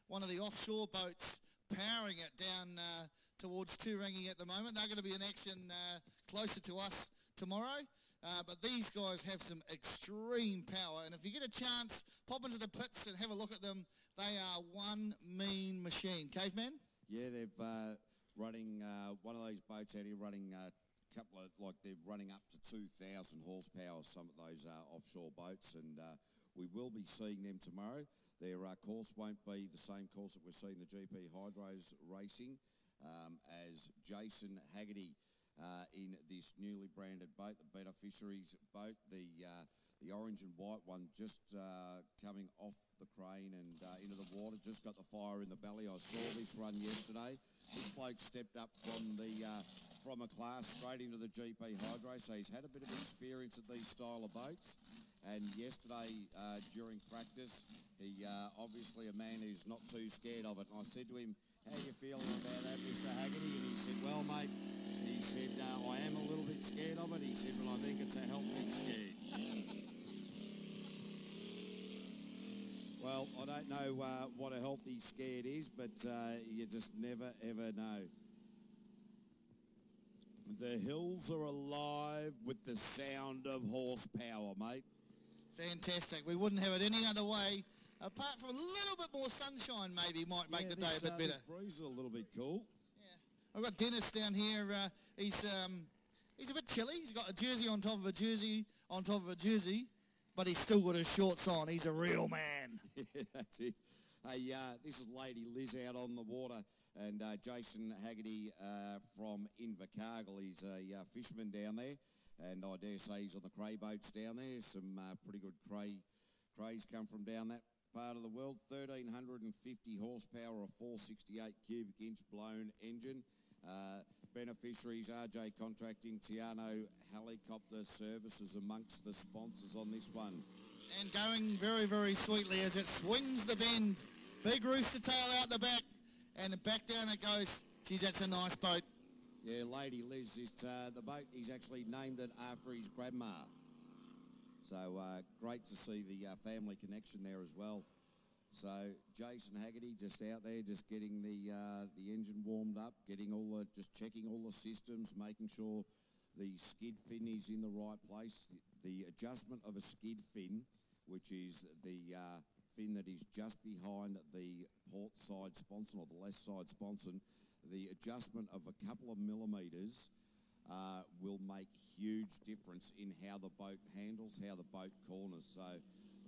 [SPEAKER 1] one of the offshore boats powering it down towards Turangi at the moment. They're going to be in action closer to us tomorrow. But these guys have some extreme power. And if you get a chance, pop into the pits and have a look at them. They are one mean machine. Caveman?
[SPEAKER 2] Yeah, they've running one of those boats out here running couple of, like they're running up to 2,000 horsepower, some of those offshore boats, and we will be seeing them tomorrow. Their course won't be the same course that we're seeing the GP Hydros racing, as Jason Haggerty in this newly branded boat, the Beneficiaries boat, the orange and white one just coming off the crane and into the water, just got the fire in the belly. I saw this run yesterday. This bloke stepped up from a class straight into the GP Hydro, so he's had a bit of experience at these style of boats. And yesterday during practice, he obviously a man who's not too scared of it. And I said to him, "How are you feeling about that, Mr. Haggerty?" And he said, "Well, mate," he said, "I am a little bit scared of it." He said, "But I think it's a healthy scared." Well, I don't know what a healthy scared is, but you just never, ever know. The hills are alive with the sound of horsepower, mate.
[SPEAKER 1] Fantastic. We wouldn't have it any other way. Apart from a little bit more sunshine, maybe might make the day a bit better.
[SPEAKER 2] This breeze is a little bit cool.
[SPEAKER 1] Yeah, I've got Dennis down here. He's a bit chilly. He's got a jersey on top of a jersey on top of a jersey, but he's still got his shorts on. He's a real man.
[SPEAKER 2] Yeah, that's it. Hey, this is Lady Liz out on the water, and Jason Haggerty from Invercargill. He's a fisherman down there, and I dare say he's on the cray boats down there. Some pretty good crays come from down that part of the world. 1,350 horsepower, a 468 cubic inch blown engine. Beneficiaries, RJ Contracting, Tiano Helicopter Services amongst the sponsors on this one.
[SPEAKER 1] And going very, very sweetly as it swings the bend. Big rooster tail out the back, and back down it goes. Geez, that's a nice boat.
[SPEAKER 2] Yeah, Lady Liz, the boat, he's actually named it after his grandma. So great to see the family connection there as well. So Jason Haggerty just out there, just getting the engine warmed up, just checking all the systems, making sure the skid fin is in the right place. The adjustment of a skid fin, which is the fin that is just behind the port side sponson or the left side sponson, the adjustment of a couple of millimetres will make huge difference in how the boat handles, how the boat corners. So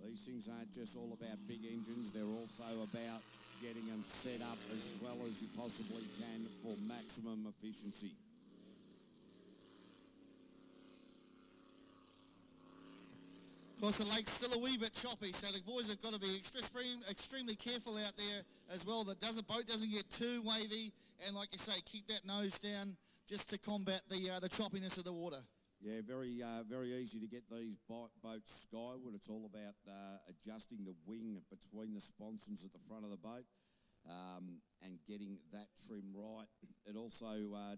[SPEAKER 2] these things aren't just all about big engines, they're also about getting them set up as well as you possibly can for maximum efficiency.
[SPEAKER 1] Of course, the lake's still a wee bit choppy, so the boys have got to be extremely careful out there as well that the boat doesn't get too wavy, and like you say, keep that nose down just to combat the choppiness of the water.
[SPEAKER 2] Yeah, very easy to get these boats skyward. It's all about adjusting the wing between the sponsons at the front of the boat and getting that trim right. It also,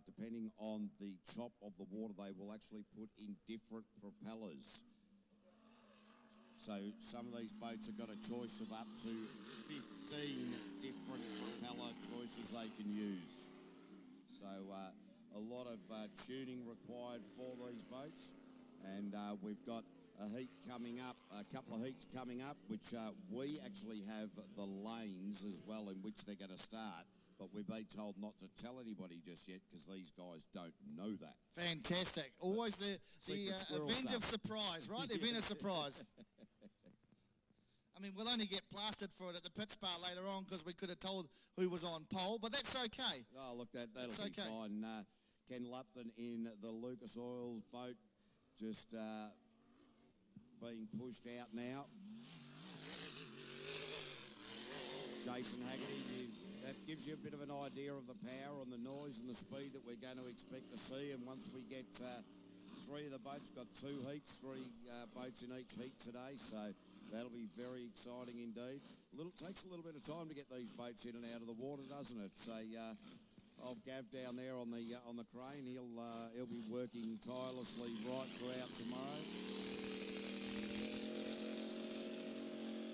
[SPEAKER 2] depending on the chop of the water, they will actually put in different propellers. So some of these boats have got a choice of up to 15 different propeller choices they can use. So a lot of tuning required for these boats, and we've got a heat coming up, a couple of heats coming up, which we actually have the lanes as well in which they're going to start, but we've been told not to tell anybody just yet because these guys don't know that.
[SPEAKER 1] Fantastic. Always the event of surprise, right? The event of surprise. I mean, we'll only get plastered for it at the pit spa later on because we could have told who was on pole, but that's okay.
[SPEAKER 2] Oh, look, that'll be fine. Ken Lupton in the Lucas Oils boat just being pushed out now. Jason Haggerty, that gives you a bit of an idea of the power and the noise and the speed that we're going to expect to see. And once we get three of the boats, got two heats, three boats in each heat today, so that'll be very exciting indeed. Takes a little bit of time to get these boats in and out of the water, doesn't it? So old Gav down there on the crane, he'll be working tirelessly right throughout tomorrow.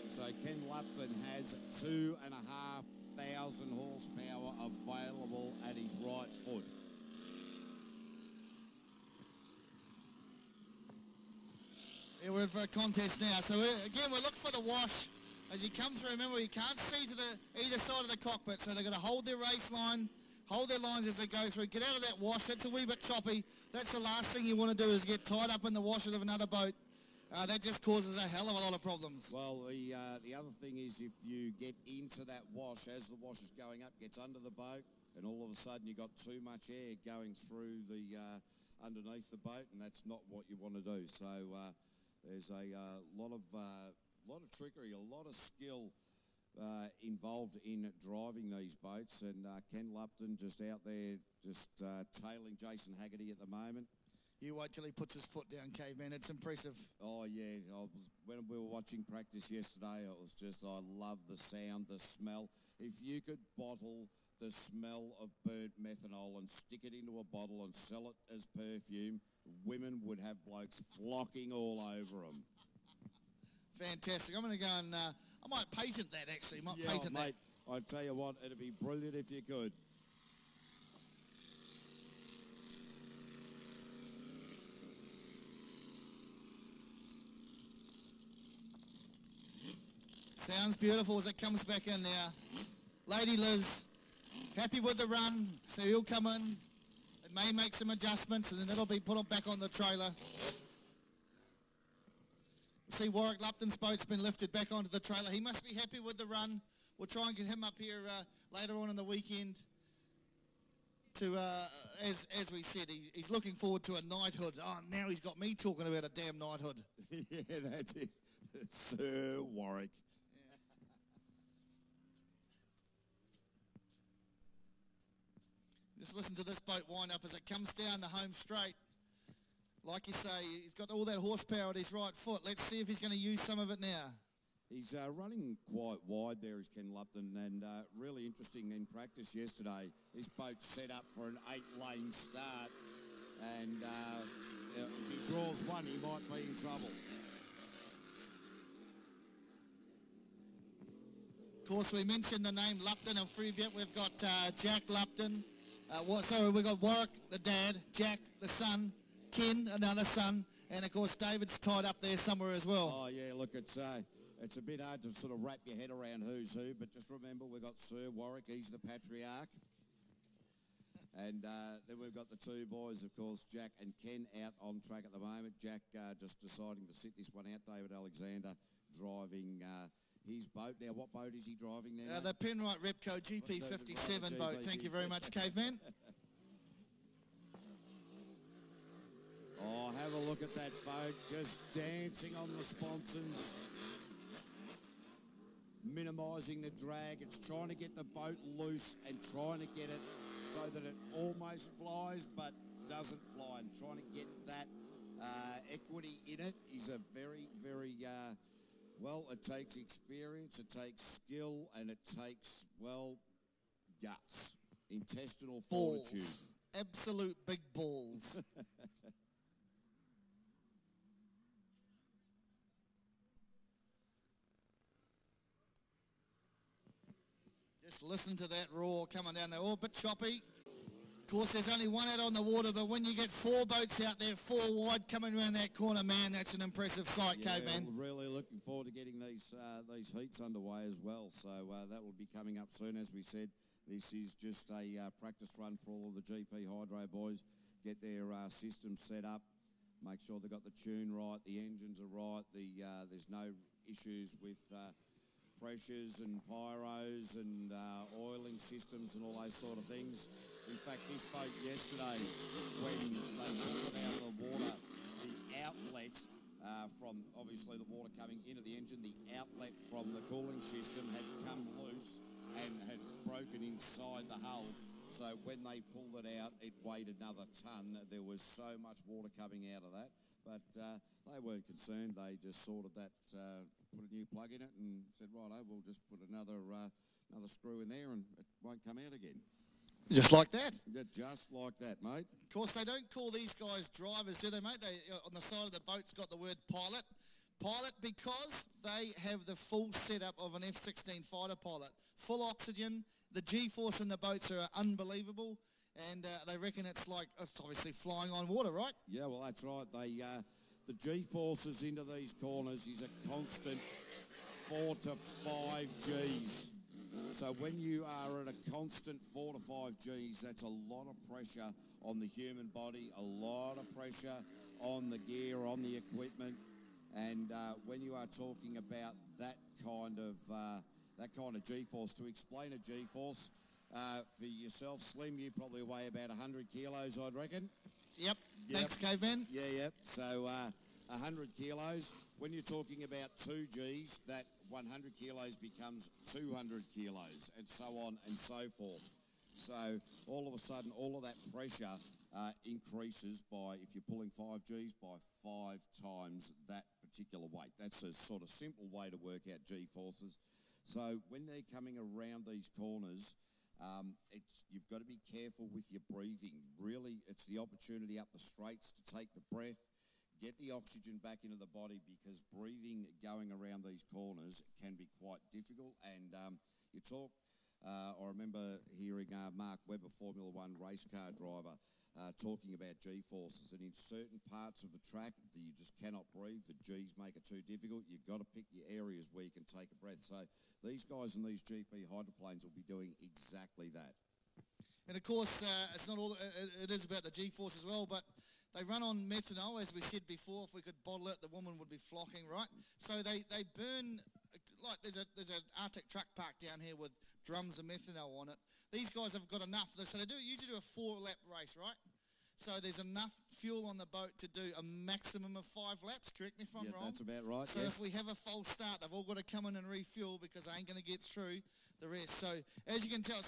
[SPEAKER 2] So Ken Lupton has 2,500 horsepower available at his right foot.
[SPEAKER 1] Yeah, we're for a contest now. So again, we're looking for the wash. As you come through, remember, you can't see to either side of the cockpit, so they're going to hold their race line, hold their lines as they go through. Get out of that wash. That's a wee bit choppy. That's the last thing you want to do is get tied up in the washes of another boat. That just causes a hell of a lot of problems.
[SPEAKER 2] Well, the other thing is if you get into that wash, as the wash is going up, gets under the boat, and all of a sudden you've got too much air going through the underneath the boat, and that's not what you want to do. So there's a lot of trickery, a lot of skill involved in driving these boats, and Ken Lupton just out there just tailing Jason Haggerty at the moment.
[SPEAKER 1] You wait till he puts his foot down, Caveman. It's impressive.
[SPEAKER 2] Oh, yeah. When we were watching practice yesterday, it was just, I love the sound, the smell. If you could bottle the smell of burnt methanol and stick it into a bottle and sell it as perfume, women would have blokes flocking all over them.
[SPEAKER 1] Fantastic. I'm going to go and I might patent that, actually. Patent
[SPEAKER 2] mate, I tell you what, it'd be brilliant if you could.
[SPEAKER 1] Sounds beautiful as it comes back in now. Lady Liz, happy with the run, so he'll come in. It may make some adjustments, and then it'll be put back on the trailer. See, Warwick Lupton's boat's been lifted back onto the trailer. He must be happy with the run. We'll try and get him up here later on in the weekend. To as we said, he's looking forward to a knighthood. Oh, now he's got me talking about a damn knighthood.
[SPEAKER 2] Yeah, that's it. Sir Warwick.
[SPEAKER 1] Just listen to this boat wind up as it comes down the home straight. Like you say, he's got all that horsepower at his right foot. Let's see if he's going to use some of it now.
[SPEAKER 2] He's running quite wide there, is Ken Lupton, and really interesting in practice yesterday. This boat's set up for an 8-lane start, and if he draws one, he might be in trouble.
[SPEAKER 1] Of course, we mentioned the name Lupton and Freebet. We've got Jack Lupton. We've got Warwick, the dad, Jack, the son, Ken, another son, and of course David's tied up there somewhere as well.
[SPEAKER 2] Oh yeah, look, it's a bit hard to sort of wrap your head around who's who, but just remember we've got Sir Warwick, he's the patriarch. And then we've got the two boys, of course, Jack and Ken, out on track at the moment. Jack just deciding to sit this one out. David Alexander driving his boat. Now, what boat is he driving there?
[SPEAKER 1] The Penrite Repco GP57 boat. Thank you very much, Caveman.
[SPEAKER 2] Oh, have a look at that boat, just dancing on the sponsons, minimising the drag. It's trying to get the boat loose and trying to get it so that it almost flies but doesn't fly, and trying to get that equity in it. He's a very, very, well, it takes experience, it takes skill, and it takes, well, guts, intestinal fortitude.
[SPEAKER 1] Balls. Absolute big balls. Just listen to that roar coming down there. Oh, a bit choppy. Of course, there's only one out on the water, but when you get 4 boats out there, 4 wide coming around that corner, man, that's an impressive sight, Caveman.
[SPEAKER 2] Really looking forward to getting these heats underway as well. So that will be coming up soon. As we said, this is just a practice run for all of the GP Hydro boys. Get their systems set up, make sure they've got the tune right, the engines are right, there's no issues with pressures and pyros and oiling systems and all those sort of things. In fact, this boat yesterday, when they pulled it out of the water, the outlet from obviously the water coming into the engine, the outlet from the cooling system had come loose and had broken inside the hull. So when they pulled it out, it weighed another tonne. There was so much water coming out of that. But they weren't concerned. They just sorted that, put a new plug in it and said, righto, we'll just put another screw in there and it won't come out again.
[SPEAKER 1] Just like that?
[SPEAKER 2] Yeah, just like that, mate.
[SPEAKER 1] Of course, they don't call these guys drivers, do they, mate? They on the side of the boat's got the word pilot. Pilot because they have the full setup of an F-16 fighter pilot. Full oxygen. The G-force in the boats are unbelievable. And they reckon it's obviously flying on water, right? Yeah,
[SPEAKER 2] well, that's right. The G-forces into these corners is a constant 4 to 5 Gs. So when you are at a constant 4 to 5 Gs, that's a lot of pressure on the human body, a lot of pressure on the gear, on the equipment. And when you are talking about that kind of G-force, to explain a G-force, for yourself, Slim, you probably weigh about 100 kilos, I'd reckon.
[SPEAKER 1] Yep. Thanks, Caveman.
[SPEAKER 2] Yeah. So 100 kilos. When you're talking about 2 Gs, that 100 kilos becomes 200 kilos, and so on and so forth. So all of a sudden, all of that pressure increases by, if you're pulling 5 Gs, by 5 times that particular weight. That's a sort of simple way to work out G-forces. So when they're coming around these corners, you've got to be careful with your breathing. Really, it's the opportunity up the straights to take the breath, get the oxygen back into the body, because breathing going around these corners can be quite difficult. And you talk, I remember hearing Mark Webber, Formula One race car driver, talking about G-forces, and in certain parts of the track you just cannot breathe. The G's make it too difficult. You've got to pick your areas where you can take a breath. So these guys in these GP hydroplanes will be doing exactly that.
[SPEAKER 1] And of course, it's not all. It is about the G-force as well, but they run on methanol, as we said before. If we could bottle it, the woman would be flocking, right? So they burn, like there's an Arctic truck park down here with drums of methanol on it. These guys have got enough. So they usually do a 4-lap race, right? So there's enough fuel on the boat to do a maximum of 5 laps. Correct me if I'm wrong.
[SPEAKER 2] That's about right.
[SPEAKER 1] So
[SPEAKER 2] yes.
[SPEAKER 1] if we have a false start, they've all got to come in and refuel, because they ain't going to get through the rest. So as you can tell,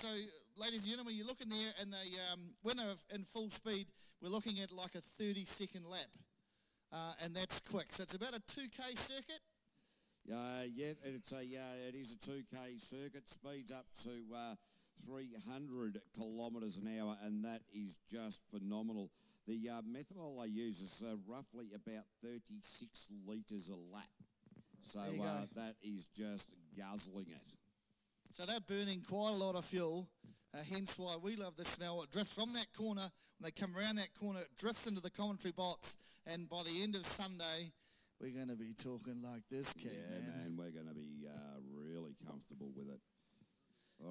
[SPEAKER 1] ladies and gentlemen, you look in there, and they when they're in full speed, we're looking at like a 30-second lap, and that's quick. So it's about a 2K circuit. It is a 2K circuit. Speeds up to 300 kilometres an hour, and that is just phenomenal. The methanol they use is roughly about 36 litres a lap. So that is just guzzling it. So they're burning quite a lot of fuel, hence why we love the smell. It drifts from that corner. When they come around that corner, it drifts into the commentary box, and by the end of Sunday, we're going to be talking like this, Caveman.
[SPEAKER 2] We're going to be really comfortable with it.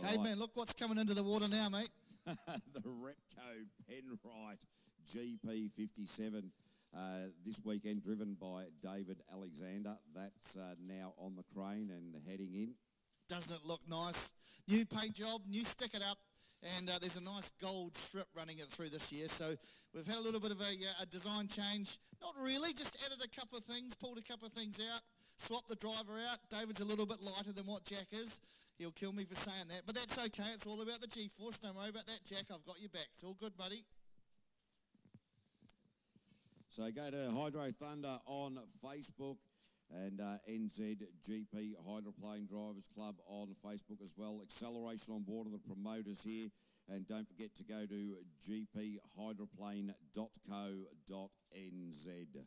[SPEAKER 1] Caveman, look what's coming into the water now, mate.
[SPEAKER 2] The Repco Penrite GP57 this weekend, driven by David Alexander. That's now on the crane and heading in.
[SPEAKER 1] Doesn't it look nice? New paint job, new stick it up, and there's a nice gold strip running it through this year. So we've had a little bit of a design change. Not really, just added a couple of things, pulled a couple of things out, swapped the driver out. David's a little bit lighter than what Jack is. He'll kill me for saying that, but that's okay. It's all about the G-force. Don't worry about that, Jack. I've got your back. It's all good, buddy.
[SPEAKER 2] So go to Hydro Thunder on Facebook and NZGP Hydroplane Drivers Club on Facebook as well. Acceleration on board of the promoters here. And don't forget to go to gphydroplane.co.nz.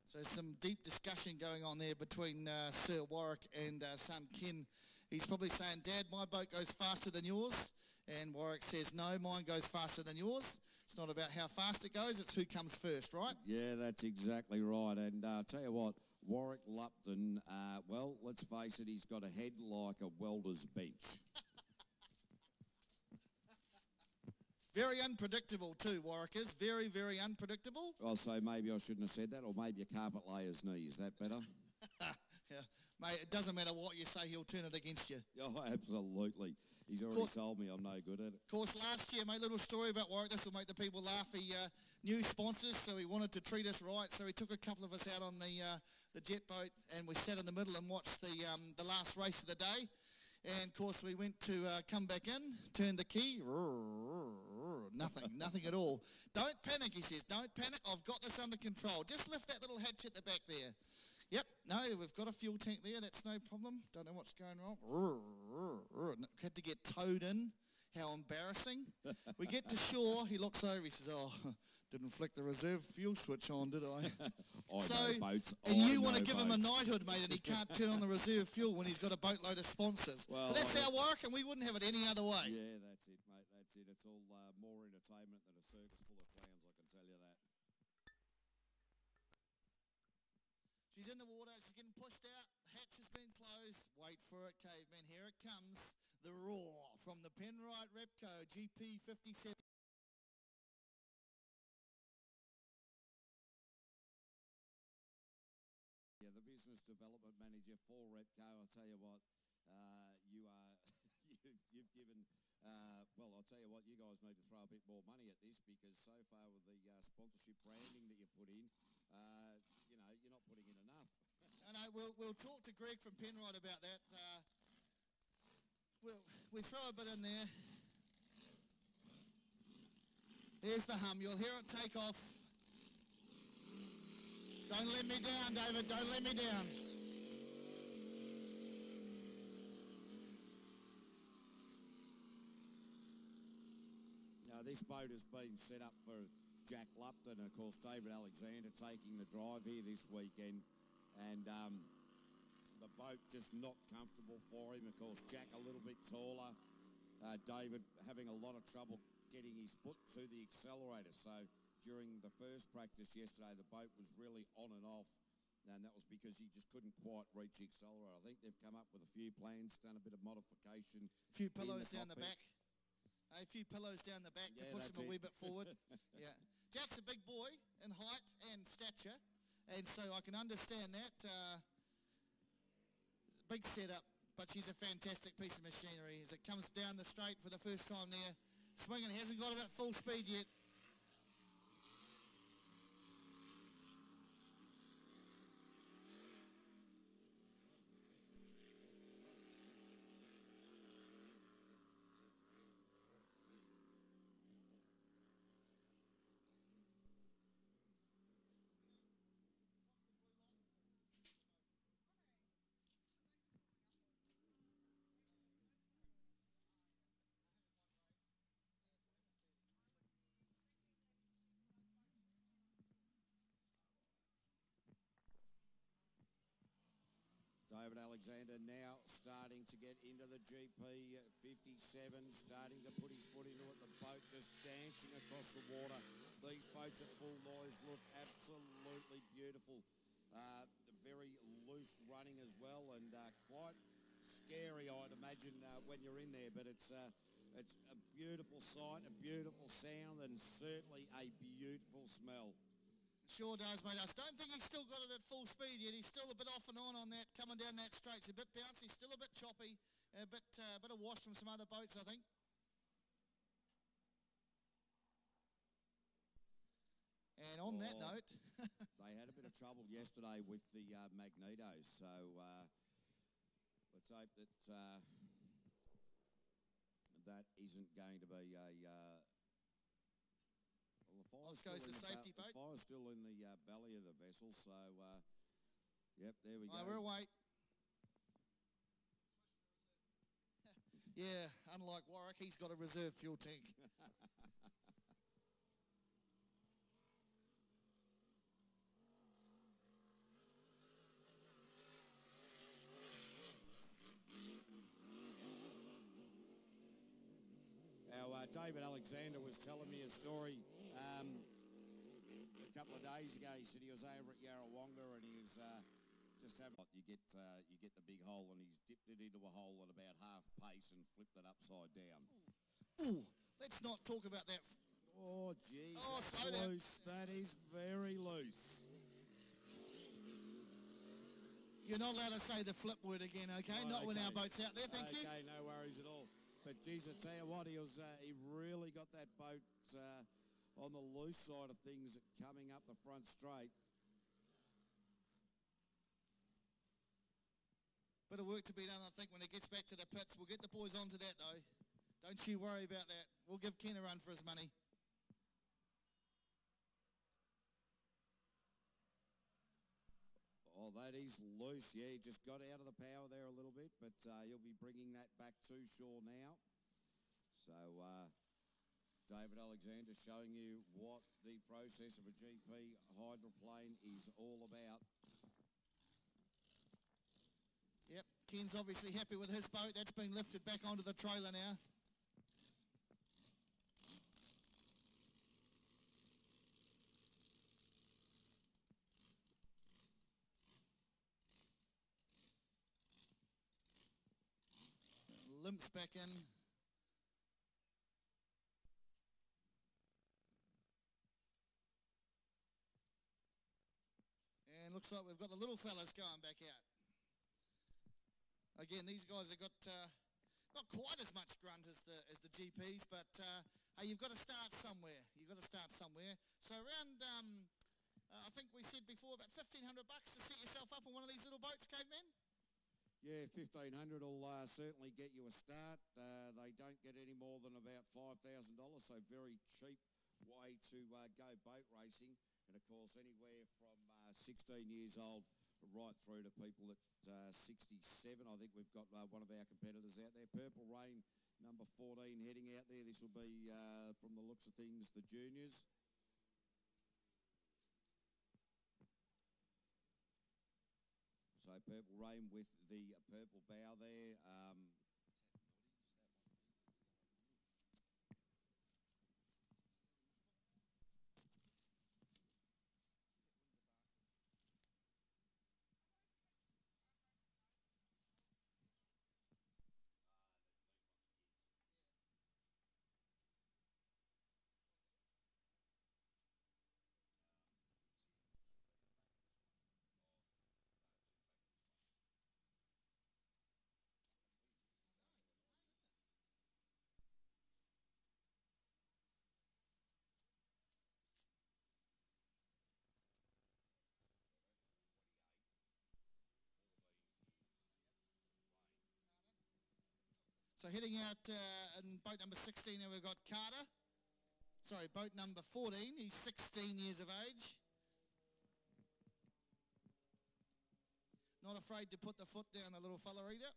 [SPEAKER 1] So some deep discussion going on there between Sir Warwick and son Ken. He's probably saying, Dad, my boat goes faster than yours. And Warwick says, no, mine goes faster than yours. It's not about how fast it goes, it's who comes first, right?
[SPEAKER 2] Yeah, that's exactly right. And I'll tell you what, Warwick Lupton, well, let's face it, he's got a head like a welder's bench.
[SPEAKER 1] Very unpredictable too, Warwick is. Very, very unpredictable.
[SPEAKER 2] I'll say maybe I shouldn't have said that, or maybe a carpet layer's knee. Is that better?
[SPEAKER 1] Yeah. Mate, it doesn't matter what you say, he'll turn it against you.
[SPEAKER 2] Oh, absolutely. He's already told me I'm no good at it.
[SPEAKER 1] Of course, last year, mate, little story about Warwick. This will make the people laugh. He knew sponsors, so he wanted to treat us right. So he took a couple of us out on the jet boat, and we sat in the middle and watched the last race of the day. And, of course, we went to come back in, turned the key. Nothing at all. Don't panic, he says. Don't panic. I've got this under control. Just lift that little hatch at the back there. Yep, no, we've got a fuel tank there. That's no problem. Don't know what's going wrong. Had to get towed in. How embarrassing. We get to shore. He looks over. He says, oh, didn't flick the reserve fuel switch on, did I? And you want to give him a knighthood, mate, and he can't turn on the reserve fuel when he's got a boatload of sponsors. Well, but that's our work, and we wouldn't have it any other way.
[SPEAKER 2] Yeah, that's it, mate. That's it. It's all more entertainment than a circus full of clowns, I can tell you that.
[SPEAKER 1] She's in the water, she's getting pushed out, hatch has been closed. Wait for it, caveman, here it comes. The roar from the Penrite Repco GP 57.
[SPEAKER 2] Yeah, the business development manager for Repco, I'll tell you what, you are, you've given, well, I'll tell you what, you guys need to throw a bit more money at this, because so far with the sponsorship branding that you put in, you know, you're not putting in enough.
[SPEAKER 1] I know, we'll talk to Greg from Penrite about that. We throw a bit in there. There's the hum. You'll hear it take off. Don't let me down, David. Don't let me down.
[SPEAKER 2] Now, this boat has been set up for Jack Lupton, and of course David Alexander taking the drive here this weekend, and the boat just not comfortable for him. Of course, Jack a little bit taller, David having a lot of trouble getting his foot to the accelerator. So during the first practice yesterday, the boat was really on and off, and that was because he just couldn't quite reach the accelerator. I think they've come up with a few plans, done a bit of modification.
[SPEAKER 1] A few pillows down the back. A few pillows down the back to push him a wee bit forward. Yeah, Jack's a big boy in height and stature, and so I can understand that. It's a big setup, but she's a fantastic piece of machinery as it comes down the straight for the first time there. Swinging, hasn't got it at full speed yet.
[SPEAKER 2] David Alexander now starting to get into the GP 57, starting to put his foot into it. The boat just dancing across the water. These boats at full noise look absolutely beautiful. Very loose running as well, and quite scary, I'd imagine, when you're in there. But it's a beautiful sight, a beautiful sound, and certainly a beautiful smell.
[SPEAKER 1] Sure does, mate. I don't think he's still got it at full speed yet. He's still a bit off and on that, coming down that straight. It's a bit bouncy, still a bit choppy, a bit of wash from some other boats, I think. And on that note...
[SPEAKER 2] They had a bit of trouble yesterday with the magnetos, so let's hope that that isn't going to be a... well, the fire's
[SPEAKER 1] Off goes the safety boat.
[SPEAKER 2] The fire's still in the belly of the vessel, so yep, there we go.
[SPEAKER 1] We're away. Yeah, unlike Warwick, he's got a reserve fuel tank.
[SPEAKER 2] Our David Alexander was telling me a story a couple of days ago. He said he was over at Yarrawonga and he was just having... You get the big hole, and he's dipped it into a hole at about half pace and flipped it upside down.
[SPEAKER 1] Ooh, let's not talk about that.
[SPEAKER 2] Oh, geez,
[SPEAKER 1] slow
[SPEAKER 2] that's
[SPEAKER 1] down.
[SPEAKER 2] loose. That is very loose.
[SPEAKER 1] You're not allowed to say the flip word again, okay?
[SPEAKER 2] Oh,
[SPEAKER 1] Not when
[SPEAKER 2] okay.
[SPEAKER 1] our boat's out there, thank you.
[SPEAKER 2] Okay, no worries at all. But, geez, I tell you what, he really got that boat on the loose side of things coming up the front straight.
[SPEAKER 1] Bit of work to be done, I think, when it gets back to the pits. We'll get the boys onto that, though. Don't you worry about that. We'll give Ken a run for his money.
[SPEAKER 2] Oh, that is loose. Yeah, he just got out of the power there a little bit, but he'll be bringing that back to shore now. So, David Alexander showing you what the process of a GP hydroplane is all about.
[SPEAKER 1] Yep, Ken's obviously happy with his boat. That's been lifted back onto the trailer now. Limps back in. And looks like we've got the little fellas going back out. Again, these guys have got not quite as much grunt as the GPs, but hey, you've got to start somewhere. You've got to start somewhere. So around, I think we said before, about $1,500 to set yourself up on one of these little boats, Caveman?
[SPEAKER 2] Yeah, $1,500 will certainly get you a start. They don't get any more than about $5,000, so very cheap way to go boat racing. And, of course, anywhere from 16 years old right through to people at 67. I think we've got one of our competitors out there. Purple Rain, number 14, heading out there. This will be, from the looks of things, the juniors. So Purple Rain with the purple bow there.
[SPEAKER 1] So heading out in boat number 16, and we've got Carter. Sorry, boat number 14. He's 16 years of age. Not afraid to put the foot down, the little fella either.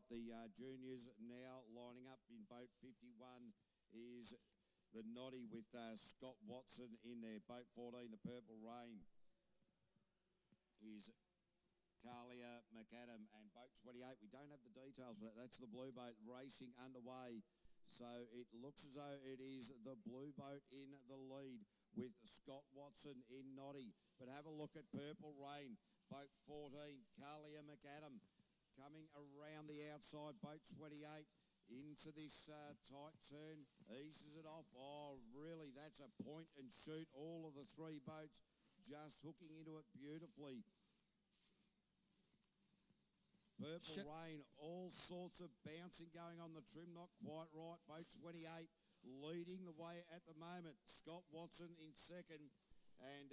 [SPEAKER 2] right, the juniors now lining up in boat 51 is the Noddy with Scott Watson in there. Boat 14, the Purple Rain, is Carlia McAdam, and boat 28, we don't have the details for that. That's the blue boat racing underway. So it looks as though it is the blue boat in the lead with Scott Watson in Noddy. But have a look at Purple Rain, boat 14, Carlia McAdam, coming around the outside, boat 28, into this tight turn, eases it off. Oh, really, that's a point and shoot. All of the three boats just hooking into it beautifully. Purple Rain, all sorts of bouncing going on the trim, not quite right. Boat 28 leading the way at the moment. Scott Watson in second and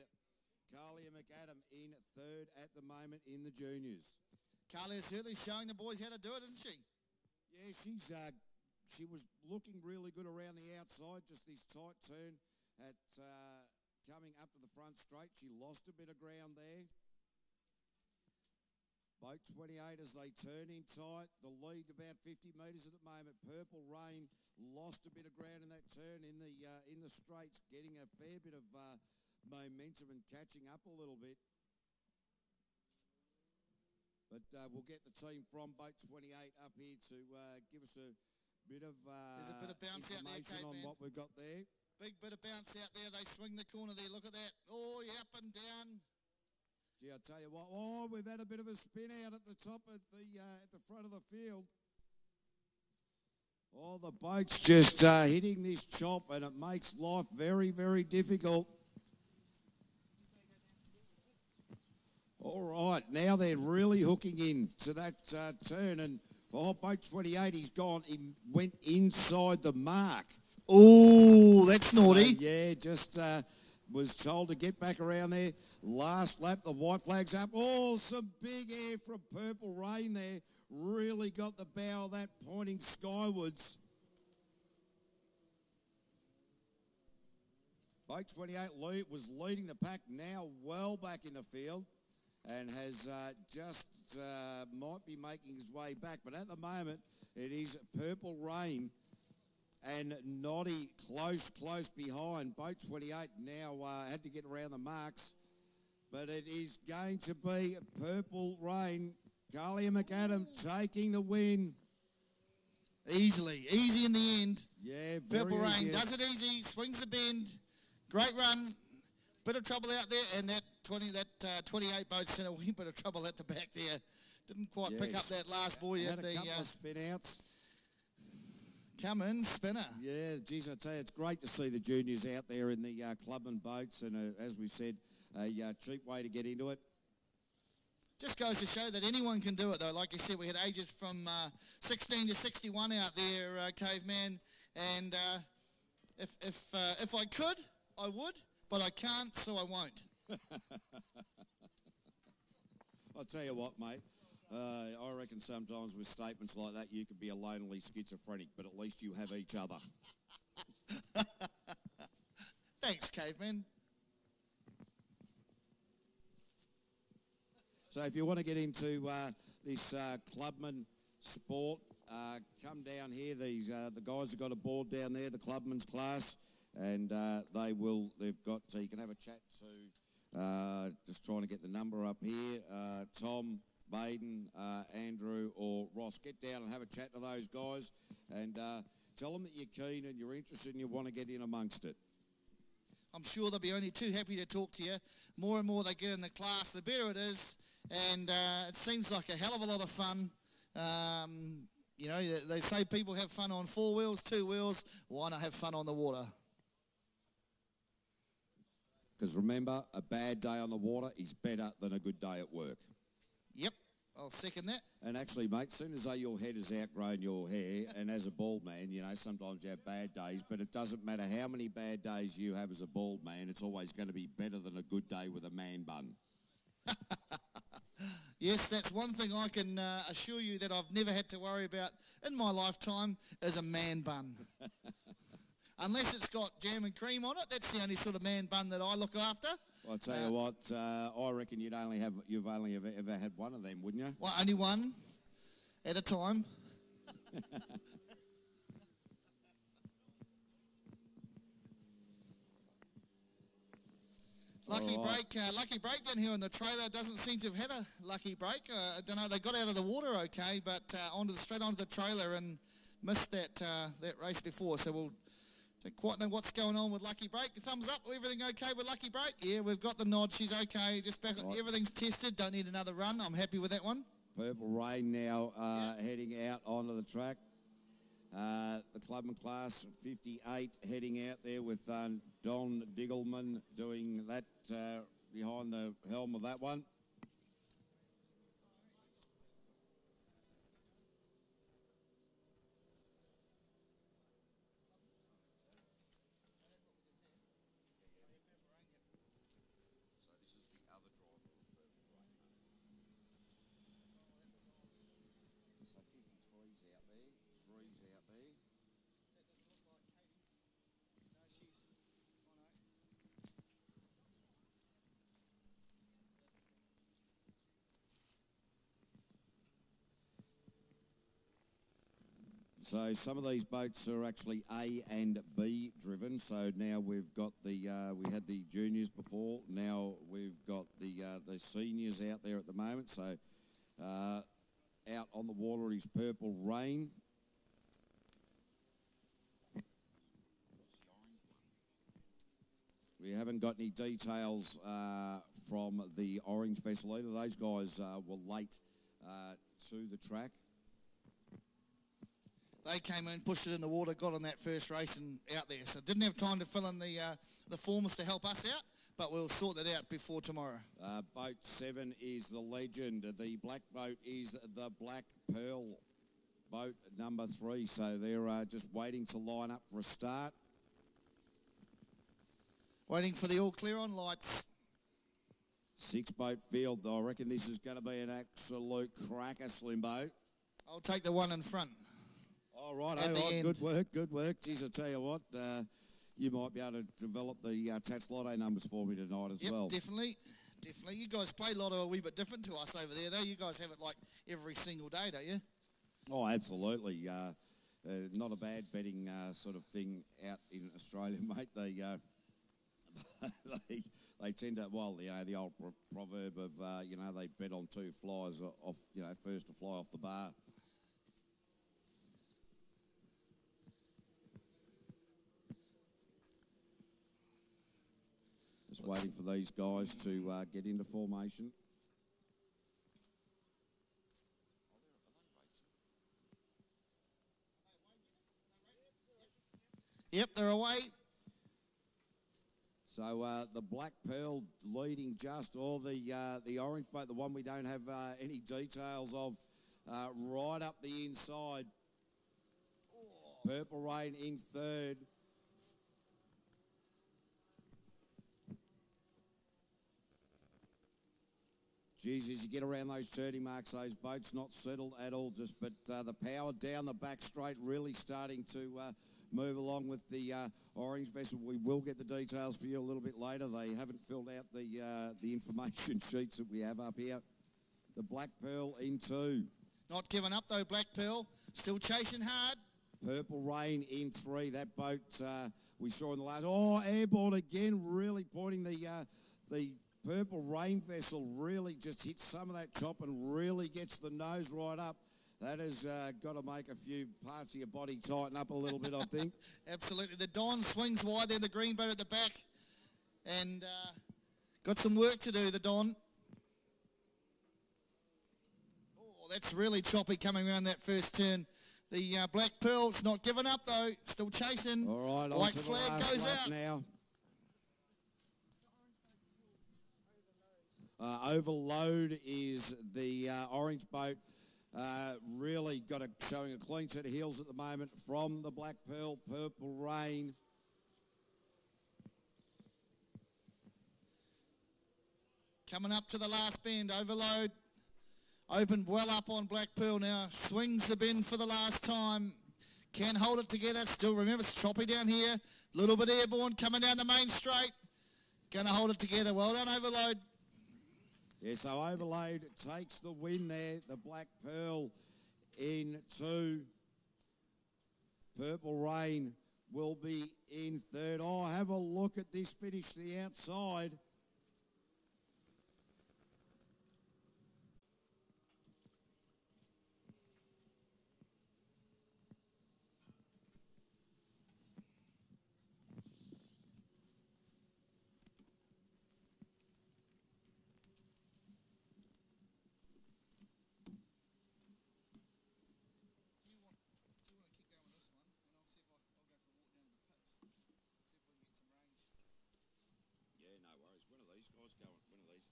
[SPEAKER 2] Carlia McAdam in third at the moment in the juniors.
[SPEAKER 1] Carlia's certainly showing the boys how to do it, isn't she?
[SPEAKER 2] Yeah, she was looking really good around the outside, just this tight turn at coming up to the front straight. She lost a bit of ground there. Boat 28 as they turn in tight. The lead about 50 metres at the moment. Purple Rain lost a bit of ground in that turn in the straights, getting a fair bit of momentum and catching up a little bit. But we'll get the team from boat 28 up here to give us a bit of
[SPEAKER 1] There's a bit of bounce out there,
[SPEAKER 2] information on what we've got there.
[SPEAKER 1] Big bit of bounce out there. They swing the corner there. Look at that. Oh, yeah, up and down.
[SPEAKER 2] Gee, I tell you what. Oh, we've had a bit of a spin out at the top at the front of the field. Oh, the boat's just hitting this chop, and it makes life very, very difficult. All right, now they're really hooking in to that turn, and boat 28, he went inside the mark.
[SPEAKER 1] Oh, that's naughty.
[SPEAKER 2] So, yeah, just was told to get back around there. Last lap, the white flag's up. Oh, some big air from Purple Rain there. Really got the bow of that pointing skywards. Boat 28 was leading the pack, now well back in the field, and has just might be making his way back. But at the moment, it is Purple Rain and Noddy close behind. Boat 28 now had to get around the marks. But it is going to be Purple Rain. Carlia McAdam taking the win.
[SPEAKER 1] Easily. Easy in the end.
[SPEAKER 2] Yeah, very
[SPEAKER 1] Purple Rain
[SPEAKER 2] easy.
[SPEAKER 1] does it easy, swings the bend. Great run. Bit of trouble out there, and that 28 boat's in a wee bit of trouble at the back there. Didn't quite pick up that last buoy
[SPEAKER 2] Had
[SPEAKER 1] at
[SPEAKER 2] a
[SPEAKER 1] the
[SPEAKER 2] couple of spin-outs.
[SPEAKER 1] come in spinner.
[SPEAKER 2] Yeah, geez, I tell you, it's great to see the juniors out there in the clubman boats, and as we've said, a cheap way to get into it.
[SPEAKER 1] Just goes to show that anyone can do it, though. Like you said, we had ages from 16 to 61 out there, Caveman. And if I could, I would, but I can't, so I won't.
[SPEAKER 2] I'll tell you what, mate. I reckon sometimes with statements like that, you could be a lonely schizophrenic, but at least you have each other.
[SPEAKER 1] Thanks, Caveman.
[SPEAKER 2] So if you want to get into this clubman sport, come down here. The guys have got a board down there, the clubman's class, and they've got, so you can have a chat to, just trying to get the number up here, Tom, Baden, Andrew or Ross. Get down and have a chat to those guys and tell them that you're keen and you're interested and you want to get in amongst it.
[SPEAKER 1] I'm sure they'll be only too happy to talk to you. More and more they get in the class, the better it is. And it seems like a hell of a lot of fun. You know, they say people have fun on 4 wheels, 2 wheels. Why not have fun on the water?
[SPEAKER 2] Because remember, a bad day on the water is better than a good day at work.
[SPEAKER 1] Yep, I'll second that.
[SPEAKER 2] And actually, mate, as soon as your head has outgrown your hair, and as a bald man, you know, sometimes you have bad days, but it doesn't matter how many bad days you have as a bald man, it's always going to be better than a good day with a man bun.
[SPEAKER 1] Yes, that's one thing I can assure you that I've never had to worry about in my lifetime is a man bun. Unless it's got jam and cream on it, that's the only sort of man bun that I look after.
[SPEAKER 2] Well, I'll tell you what, I reckon you've only ever had one of them, wouldn't you?
[SPEAKER 1] Well, only one at a time. Lucky break down here in the trailer. Doesn't seem to have had a lucky break. I don't know. They got out of the water okay, but straight onto the trailer and missed that race before. So we'll don't quite know what's going on with Lucky Break. Thumbs up. Everything okay with Lucky Break? Yeah, we've got the nod. She's okay. Just back. Right. Everything's tested. Don't need another run. I'm happy with that one.
[SPEAKER 2] Purple Rain now heading out onto the track. The Clubman class 58 heading out there with Don Diggleman doing that behind the helm of that one. So some of these boats are actually A and B driven. So now we've got we had the juniors before. Now we've got the seniors out there at the moment. So out on the water is Purple Rain. We haven't got any details from the Orange vessel either. Those guys were late to the track.
[SPEAKER 1] They came in, pushed it in the water, got on that first race and out there. So didn't have time to fill in the forms to help us out, but we'll sort that out before tomorrow.
[SPEAKER 2] Boat 7 is the Legend. The black boat is the Black Pearl, boat number 3. So they're just waiting to line up for a start.
[SPEAKER 1] Waiting for the all clear on lights.
[SPEAKER 2] 6-boat field. I reckon this is going to be an absolute cracker, Slimbo.
[SPEAKER 1] I'll take the one in front.
[SPEAKER 2] All right, good work. Geez, I tell you what, you might be able to develop the Tats Lotto numbers for me tonight as well.
[SPEAKER 1] Definitely. You guys play Lotto a wee bit different to us over there, though. You guys have it like every single day, don't you?
[SPEAKER 2] Oh, absolutely. Not a bad betting sort of thing out in Australia, mate. They tend to, the old proverb of, they bet on 2 flies off, first to fly off the bar. Just waiting for these guys to get into formation.
[SPEAKER 1] Yep, they're away.
[SPEAKER 2] So the Black Pearl leading just, or the orange boat, the one we don't have any details of, right up the inside. Purple Rain in third. Geez, as you get around those 30 marks, those boats not settled at all, but the power down the back straight really starting to move along with the orange vessel. We will get the details for you a little bit later. They haven't filled out the information sheets that we have up here. The Black Pearl in 2.
[SPEAKER 1] Not giving up though, Black Pearl. Still chasing hard.
[SPEAKER 2] Purple Rain in 3. That boat we saw in the last. Airborne again, really pointing the Purple Rain vessel really just hits some of that chop and really gets the nose right up. That has got to make a few parts of your body tighten up a little bit, I think.
[SPEAKER 1] Absolutely. The Don swings wide there, the green boat at the back. And got some work to do, the Don. Oh, that's really choppy coming around that first turn. The Black Pearl's not giving up, though. Still chasing.
[SPEAKER 2] All right,
[SPEAKER 1] white flag goes out.
[SPEAKER 2] Now. Overload is the orange boat. Really showing a clean set of heels at the moment from the Black Pearl. Purple Rain.
[SPEAKER 1] Coming up to the last bend. Overload. Opened well up on Black Pearl now. Swings the bend for the last time. Can hold it together. Still, remember, it's choppy down here. A little bit airborne coming down the main straight. Going to hold it together. Well done, Overload.
[SPEAKER 2] Yeah, so Overload takes the win there. The Black Pearl in 2. Purple Rain will be in third. Oh, have a look at this finish to the outside.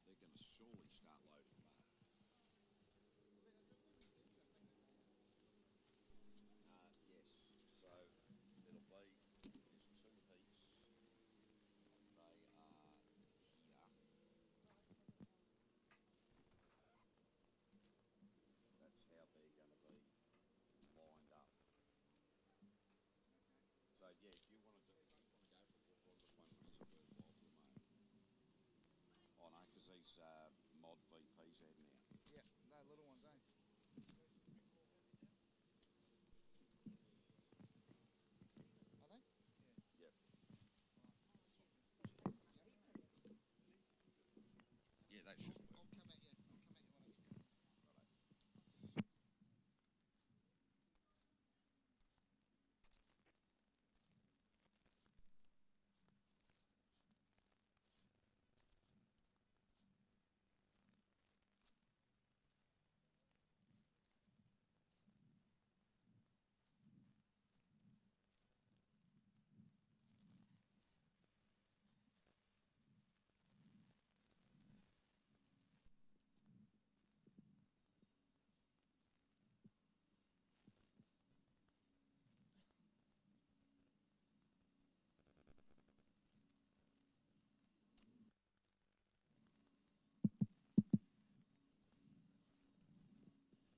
[SPEAKER 2] They're going to surely start loading them up. Yes, so it'll be, there's 2 heats. They are here. That's how they're going to be lined up. So yeah, if you want to go for the longest one, it is a worthwhile for the moment. Oh no, because these mod VPs out now.
[SPEAKER 1] Yeah, no little ones, eh? Are they?
[SPEAKER 2] Yep. Yeah, that should work.
[SPEAKER 1] I'll come at you. I'll come at you when I get there.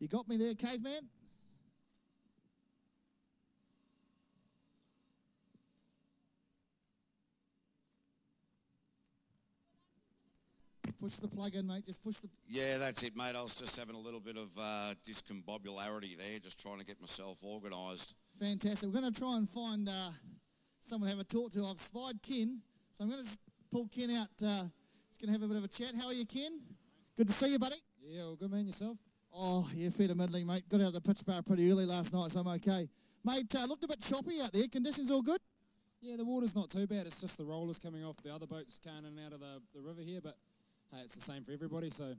[SPEAKER 1] You got me there, caveman? Push the plug in, mate. Just push the...
[SPEAKER 2] Yeah, that's it, mate. I was just having a little bit of discombobulation there, just trying to get myself organised.
[SPEAKER 1] Fantastic. We're going to try and find someone to have a talk to. I've spied Ken, so I'm going to pull Ken out. He's going to have a bit of a chat. How are you, Ken? Good to see you, buddy.
[SPEAKER 4] Yeah, all good, man. Yourself?
[SPEAKER 1] Oh, yeah, fair to middling, mate. Got out of the pitch bar pretty early last night, so I'm okay. Mate, looked a bit choppy out there. Conditions all good?
[SPEAKER 4] Yeah, the water's not too bad. It's just the rollers coming off the other boats going in and out of the river here, but hey, it's the same for everybody, so...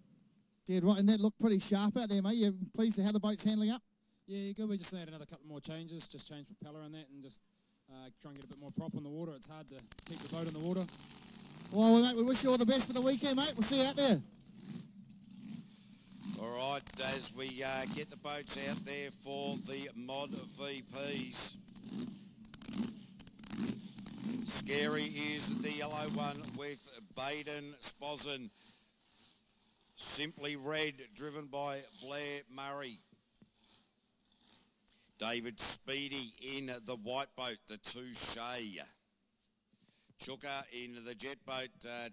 [SPEAKER 1] Dead right, and that looked pretty sharp out there, mate. You pleased with how the boat's handling up?
[SPEAKER 4] Yeah, good. We just need another couple more changes, just change propeller and that, and just try and get a bit more prop on the water. It's hard to keep the boat in the water.
[SPEAKER 1] Well, mate, we wish you all the best for the weekend, mate. We'll see you out there.
[SPEAKER 2] All right, as we get the boats out there for the mod VPs. Scary is the yellow one with Baden Sposen. Simply Red, driven by Blair Murray. David Speedy in the white boat, the Touche. Chuka in the jet boat, they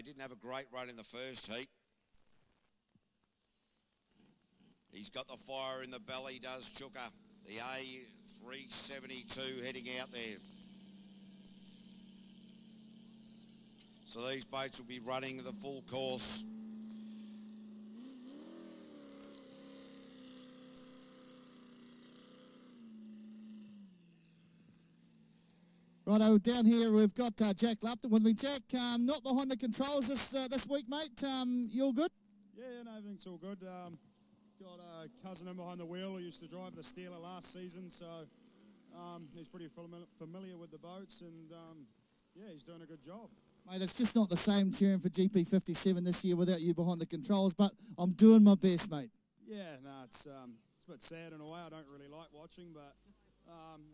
[SPEAKER 2] didn't have a great run in the first heat. He's got the fire in the belly, does Chuka. The A372 heading out there. So these boats will be running the full course.
[SPEAKER 1] Righto, down here we've got Jack Lupton with me. Jack, not behind the controls this week, mate. You all good?
[SPEAKER 5] Yeah, no, everything's all good. Got a cousin in behind the wheel who used to drive the Steeler last season, so he's pretty familiar with the boats, and yeah, he's doing a good job.
[SPEAKER 1] Mate, it's just not the same cheering for GP57 this year without you behind the controls, but I'm doing my best, mate.
[SPEAKER 5] Yeah, no, it's a bit sad in a way. I don't really like watching, but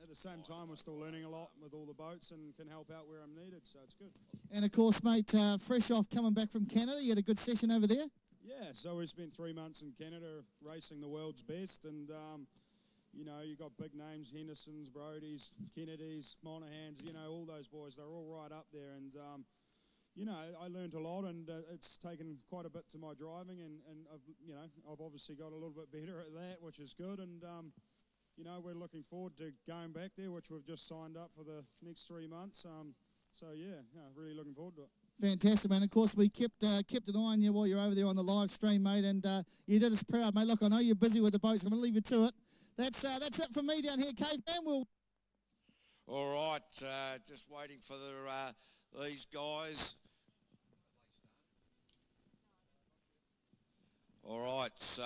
[SPEAKER 5] at the same time, we're still learning a lot with all the boats and can help out where I'm needed, so it's good.
[SPEAKER 1] And of course, mate, fresh off coming back from Canada, you had a good session over there?
[SPEAKER 5] Yeah, so we spent 3 months in Canada racing the world's best, and you know, you got big names, Hendersons, Brodies, Kennedys, Monahans, you know, all those boys, they're all right up there, and you know, I learned a lot, and it's taken quite a bit to my driving, and I've obviously got a little bit better at that, which is good, and you know, we're looking forward to going back there, which we've just signed up for the next 3 months. So, yeah, really looking forward to it.
[SPEAKER 1] Fantastic, man. Of course, we kept an eye on you while you're over there on the live stream, mate, and you did us proud, mate. Look, I know you're busy with the boats. I'm going to leave you to it. That's it from me down here, Caveman.
[SPEAKER 2] All right, just waiting for these guys. All right, so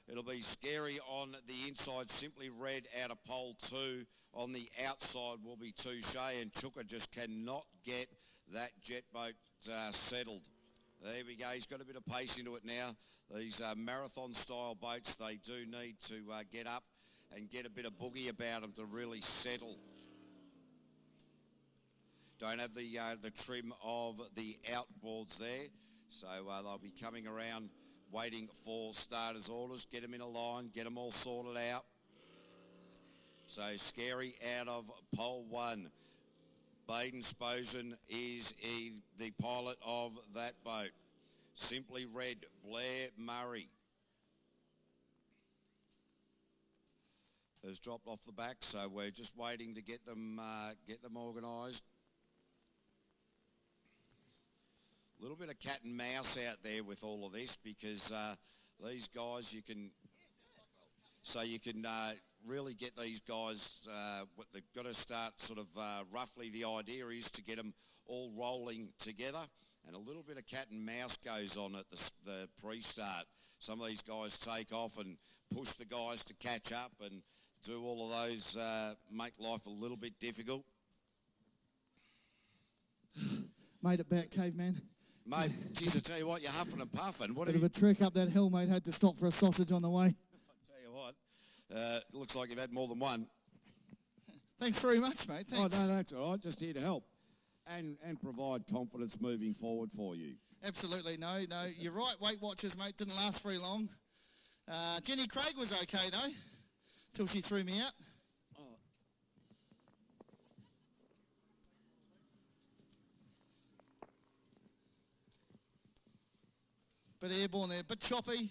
[SPEAKER 2] it'll be Scary on the inside, Simply Red out of pole 2. On the outside will be Touche, and Chuka just cannot get that jet boat settled. There we go. He's got a bit of pace into it now. These marathon-style boats, they do need to get up and get a bit of boogie about them to really settle. Don't have the trim of the outboards there, so they'll be coming around waiting for starters' orders. Get them in a line, get them all sorted out. So Scary out of pole 1. Baden Sposen is the pilot of that boat. Simply Red, Blair Murray has dropped off the back, so we're just waiting to get them organised. A little bit of cat and mouse out there with all of this, because these guys you can really get these guys. What they've got to start sort of roughly, the idea is to get them all rolling together, and a little bit of cat and mouse goes on at the pre-start. Some of these guys take off and push the guys to catch up and do all of those, make life a little bit difficult.
[SPEAKER 1] Made it back, Caveman.
[SPEAKER 2] Mate, geez, I tell you what, you're huffing and puffing.
[SPEAKER 1] Bit of a trek up that hill, mate. Had to stop for a sausage on the way.
[SPEAKER 2] I tell you what, looks like you've had more than one.
[SPEAKER 1] Thanks very much, mate. Thanks.
[SPEAKER 2] Oh, no, that's all right. Just here to help and provide confidence moving forward for you.
[SPEAKER 1] Absolutely. No, you're right. Weight Watchers, mate, didn't last very long. Jenny Craig was okay, though, till she threw me out. Bit airborne there, bit choppy.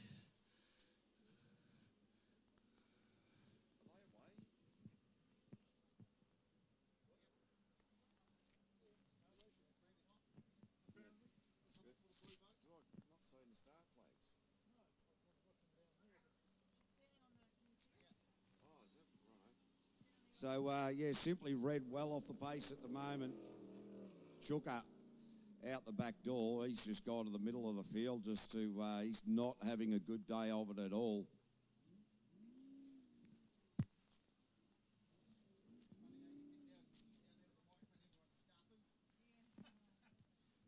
[SPEAKER 2] So, yeah, Simply Red well off the pace at the moment. Chuka out the back door. He's just gone to the middle of the field just to, he's not having a good day of it at all.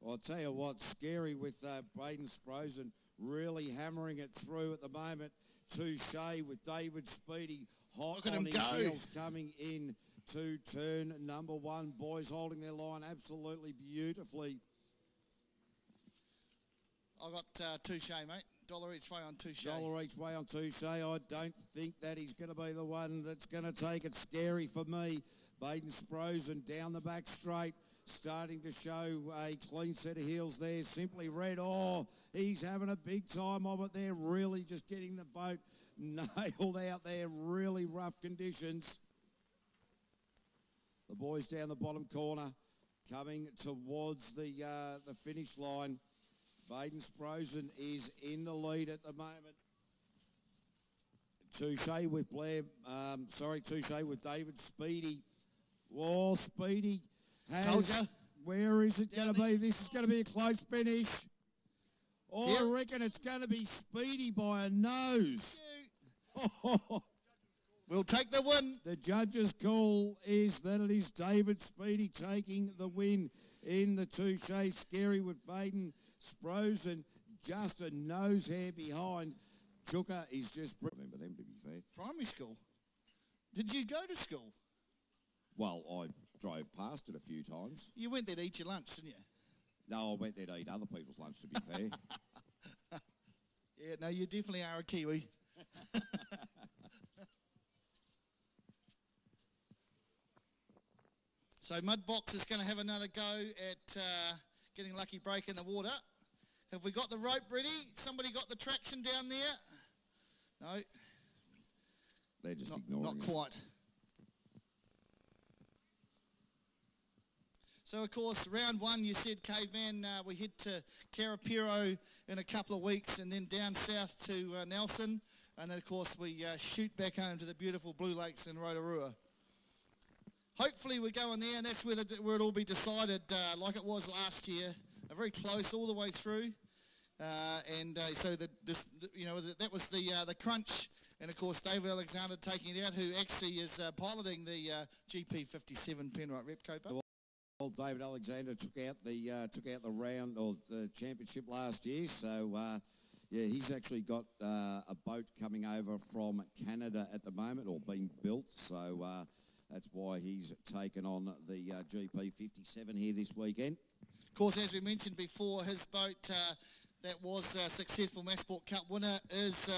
[SPEAKER 2] I'll tell you what, Scary with Baden Sprosen really hammering it through at the moment. Touche with David Speedy hot on his heels coming in to turn number 1. Boys holding their line absolutely beautifully.
[SPEAKER 1] I got Touche, mate. $1 each way on Touche.
[SPEAKER 2] $1 each way on Touche. I don't think that he's going to be the one that's going to take it. Scary for me. Baden Sprosen down the back straight, starting to show a clean set of heels there. Simply Red. Oh, he's having a big time of it there. Really just getting the boat nailed out there. Really rough conditions. The boys down the bottom corner coming towards the finish line. Baden Sprosen is in the lead at the moment. Touche with Touche with David Speedy. Whoa, Speedy has... Where is it going to be? This is going to be a close finish. Oh, yep. I reckon it's going to be Speedy by a nose.
[SPEAKER 1] We'll take the win.
[SPEAKER 2] The judge's call is that it is David Speedy taking the win in the Touche. Scary with Baden Sprosen just a nose hair behind. Chuka is just... Remember them, to be fair.
[SPEAKER 1] Primary school. Did you go to school?
[SPEAKER 2] Well, I drove past it a few times.
[SPEAKER 1] You went there to eat your lunch, didn't you?
[SPEAKER 2] No, I went there to eat other people's lunch, to be fair.
[SPEAKER 1] Yeah, no, you definitely are a Kiwi. So Mudbox is going to have another go at getting Lucky Break in the water. Have we got the rope ready? Somebody got the traction down there? No.
[SPEAKER 2] They're just ignoring us.
[SPEAKER 1] Not quite. So, of course, round one, you said, Caveman, we head to Karapiro in a couple of weeks and then down south to Nelson. And then, of course, we shoot back home to the beautiful Blue Lakes in Rotorua. Hopefully we go in there, and that's where it'll all be decided, like it was last year, very close all the way through. So that was the crunch. And, of course, David Alexander taking it out, who actually is piloting the GP 57 Penrite Rep Copa.
[SPEAKER 2] Well, David Alexander took out the round or the championship last year, so he's actually got a boat coming over from Canada at the moment, or being built. So that's why he's taken on the GP 57 here this weekend.
[SPEAKER 1] Of course, as we mentioned before, his boat that was a successful Massport Cup winner is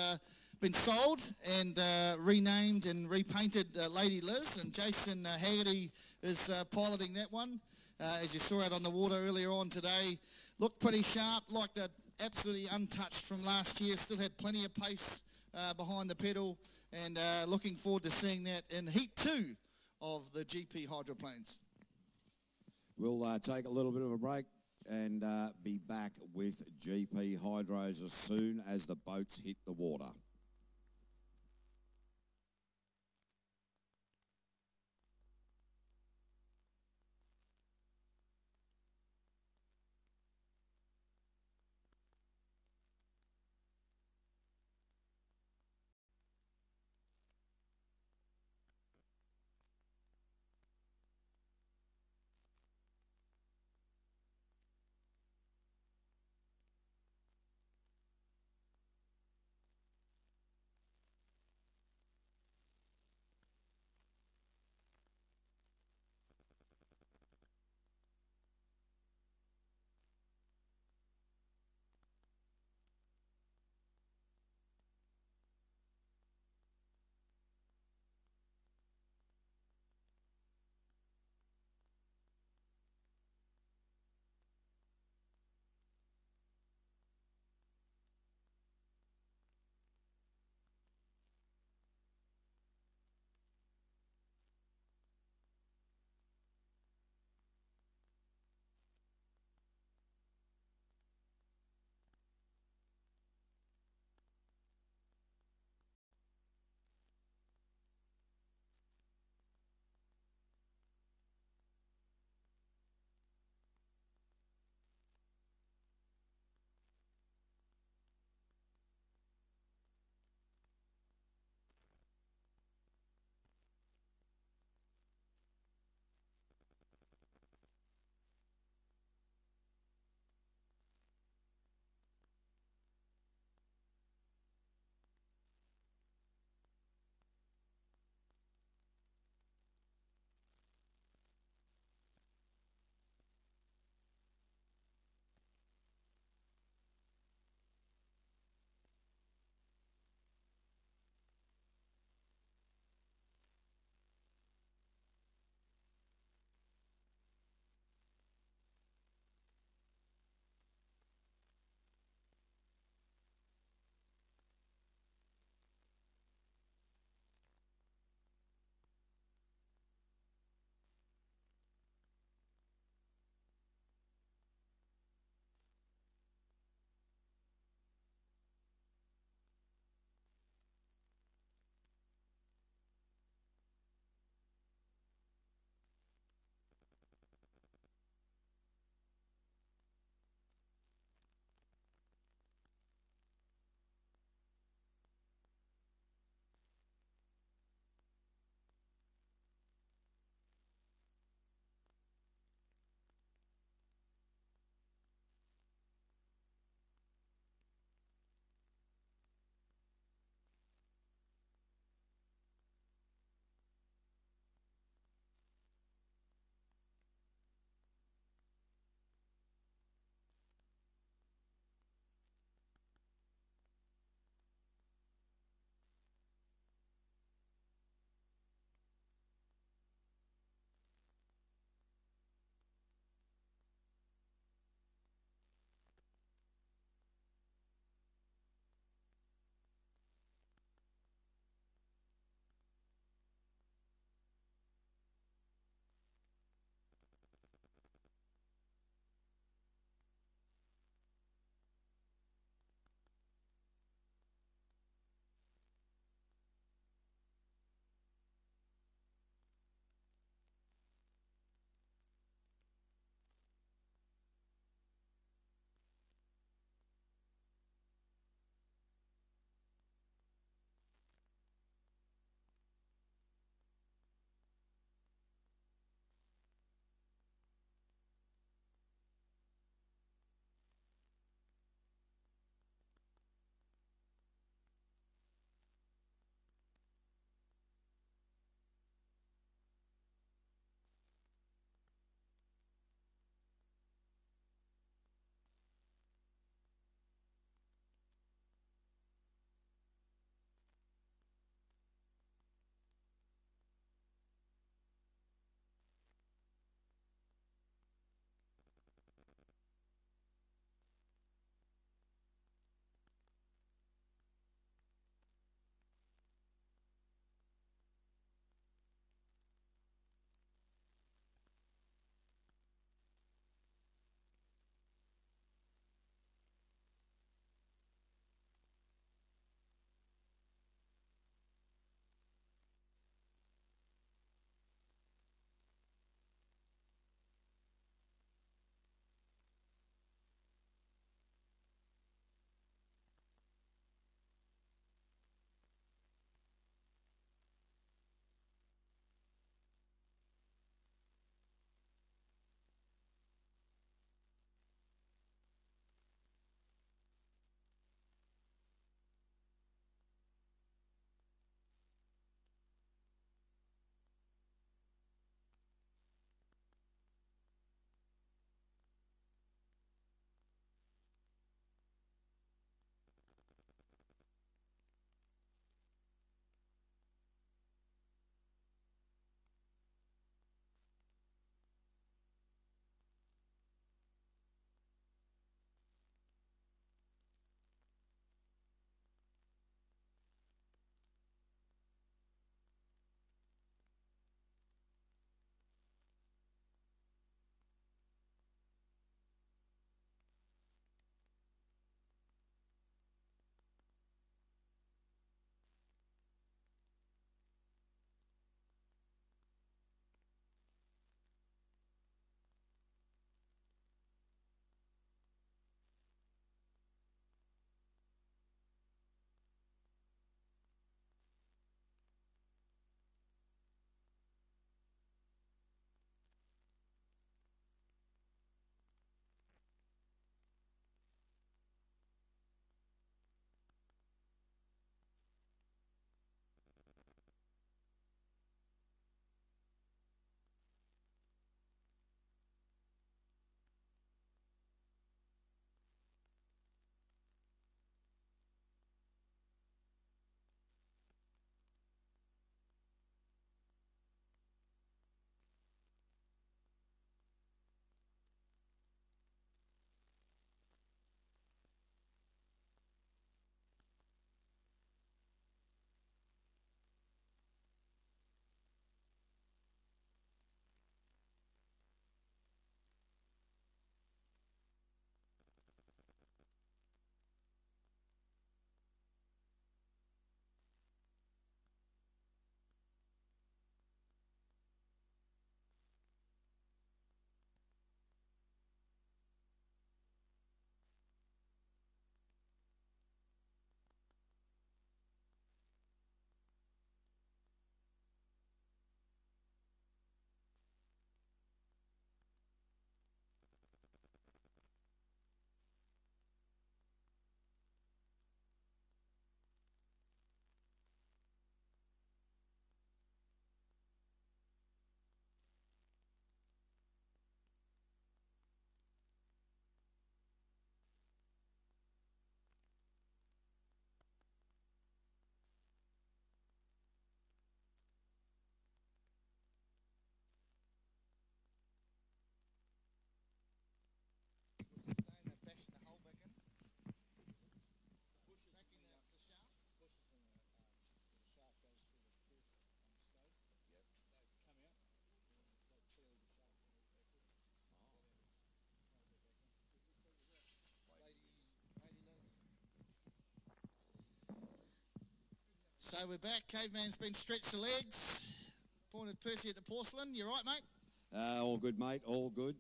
[SPEAKER 1] been sold and renamed and repainted Lady Liz, and Jason Haggerty is piloting that one. As you saw out on the water earlier on today, looked pretty sharp, like the absolutely untouched from last year. Still had plenty of pace behind the pedal, and looking forward to seeing that in Heat 2 of the GP hydroplanes.
[SPEAKER 2] We'll take a little bit of a break and be back with GP hydros as soon as the boats hit the water.
[SPEAKER 1] So we're back. Caveman's been stretched the legs. Pointed Percy at the porcelain. You right, mate?
[SPEAKER 2] All good, mate. All good.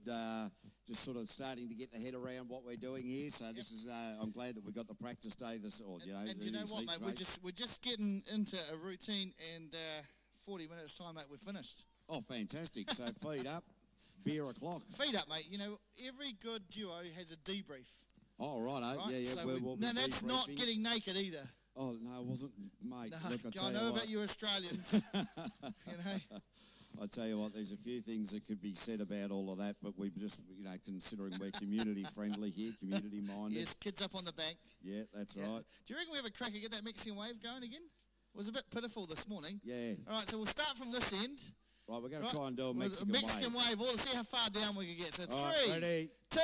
[SPEAKER 2] Just sort of starting to get the head around what we're doing here. So this is. I'm glad that we got the practice day.
[SPEAKER 1] And you know what, mate? We're just getting into a routine, and 40 minutes time, mate, we're finished.
[SPEAKER 2] Oh, fantastic! So feet up, beer o'clock.
[SPEAKER 1] Feet up, mate. You know, every good duo has a debrief.
[SPEAKER 2] Oh, right,
[SPEAKER 1] Right?
[SPEAKER 2] yeah.
[SPEAKER 1] So
[SPEAKER 2] we'll be
[SPEAKER 1] no, that's not
[SPEAKER 2] debriefing.
[SPEAKER 1] getting naked either.
[SPEAKER 2] Oh no, it wasn't, mate.
[SPEAKER 1] No,
[SPEAKER 2] Look,
[SPEAKER 1] I know about you Australians. You know.
[SPEAKER 2] I tell you what, there's a few things that could be said about all of that, but we're just, considering we're community friendly here, community minded.
[SPEAKER 1] Yes, kids up on the bank.
[SPEAKER 2] Yeah, that's right.
[SPEAKER 1] Do you reckon we have a crack at get that Mexican wave going again? It was a bit pitiful this morning.
[SPEAKER 2] Yeah.
[SPEAKER 1] All right, so we'll start from this end.
[SPEAKER 2] Right, we're going to try and do a Mexican
[SPEAKER 1] wave. We'll see how far down we can get. So
[SPEAKER 2] all
[SPEAKER 1] 3,
[SPEAKER 2] right, ready,
[SPEAKER 1] 2,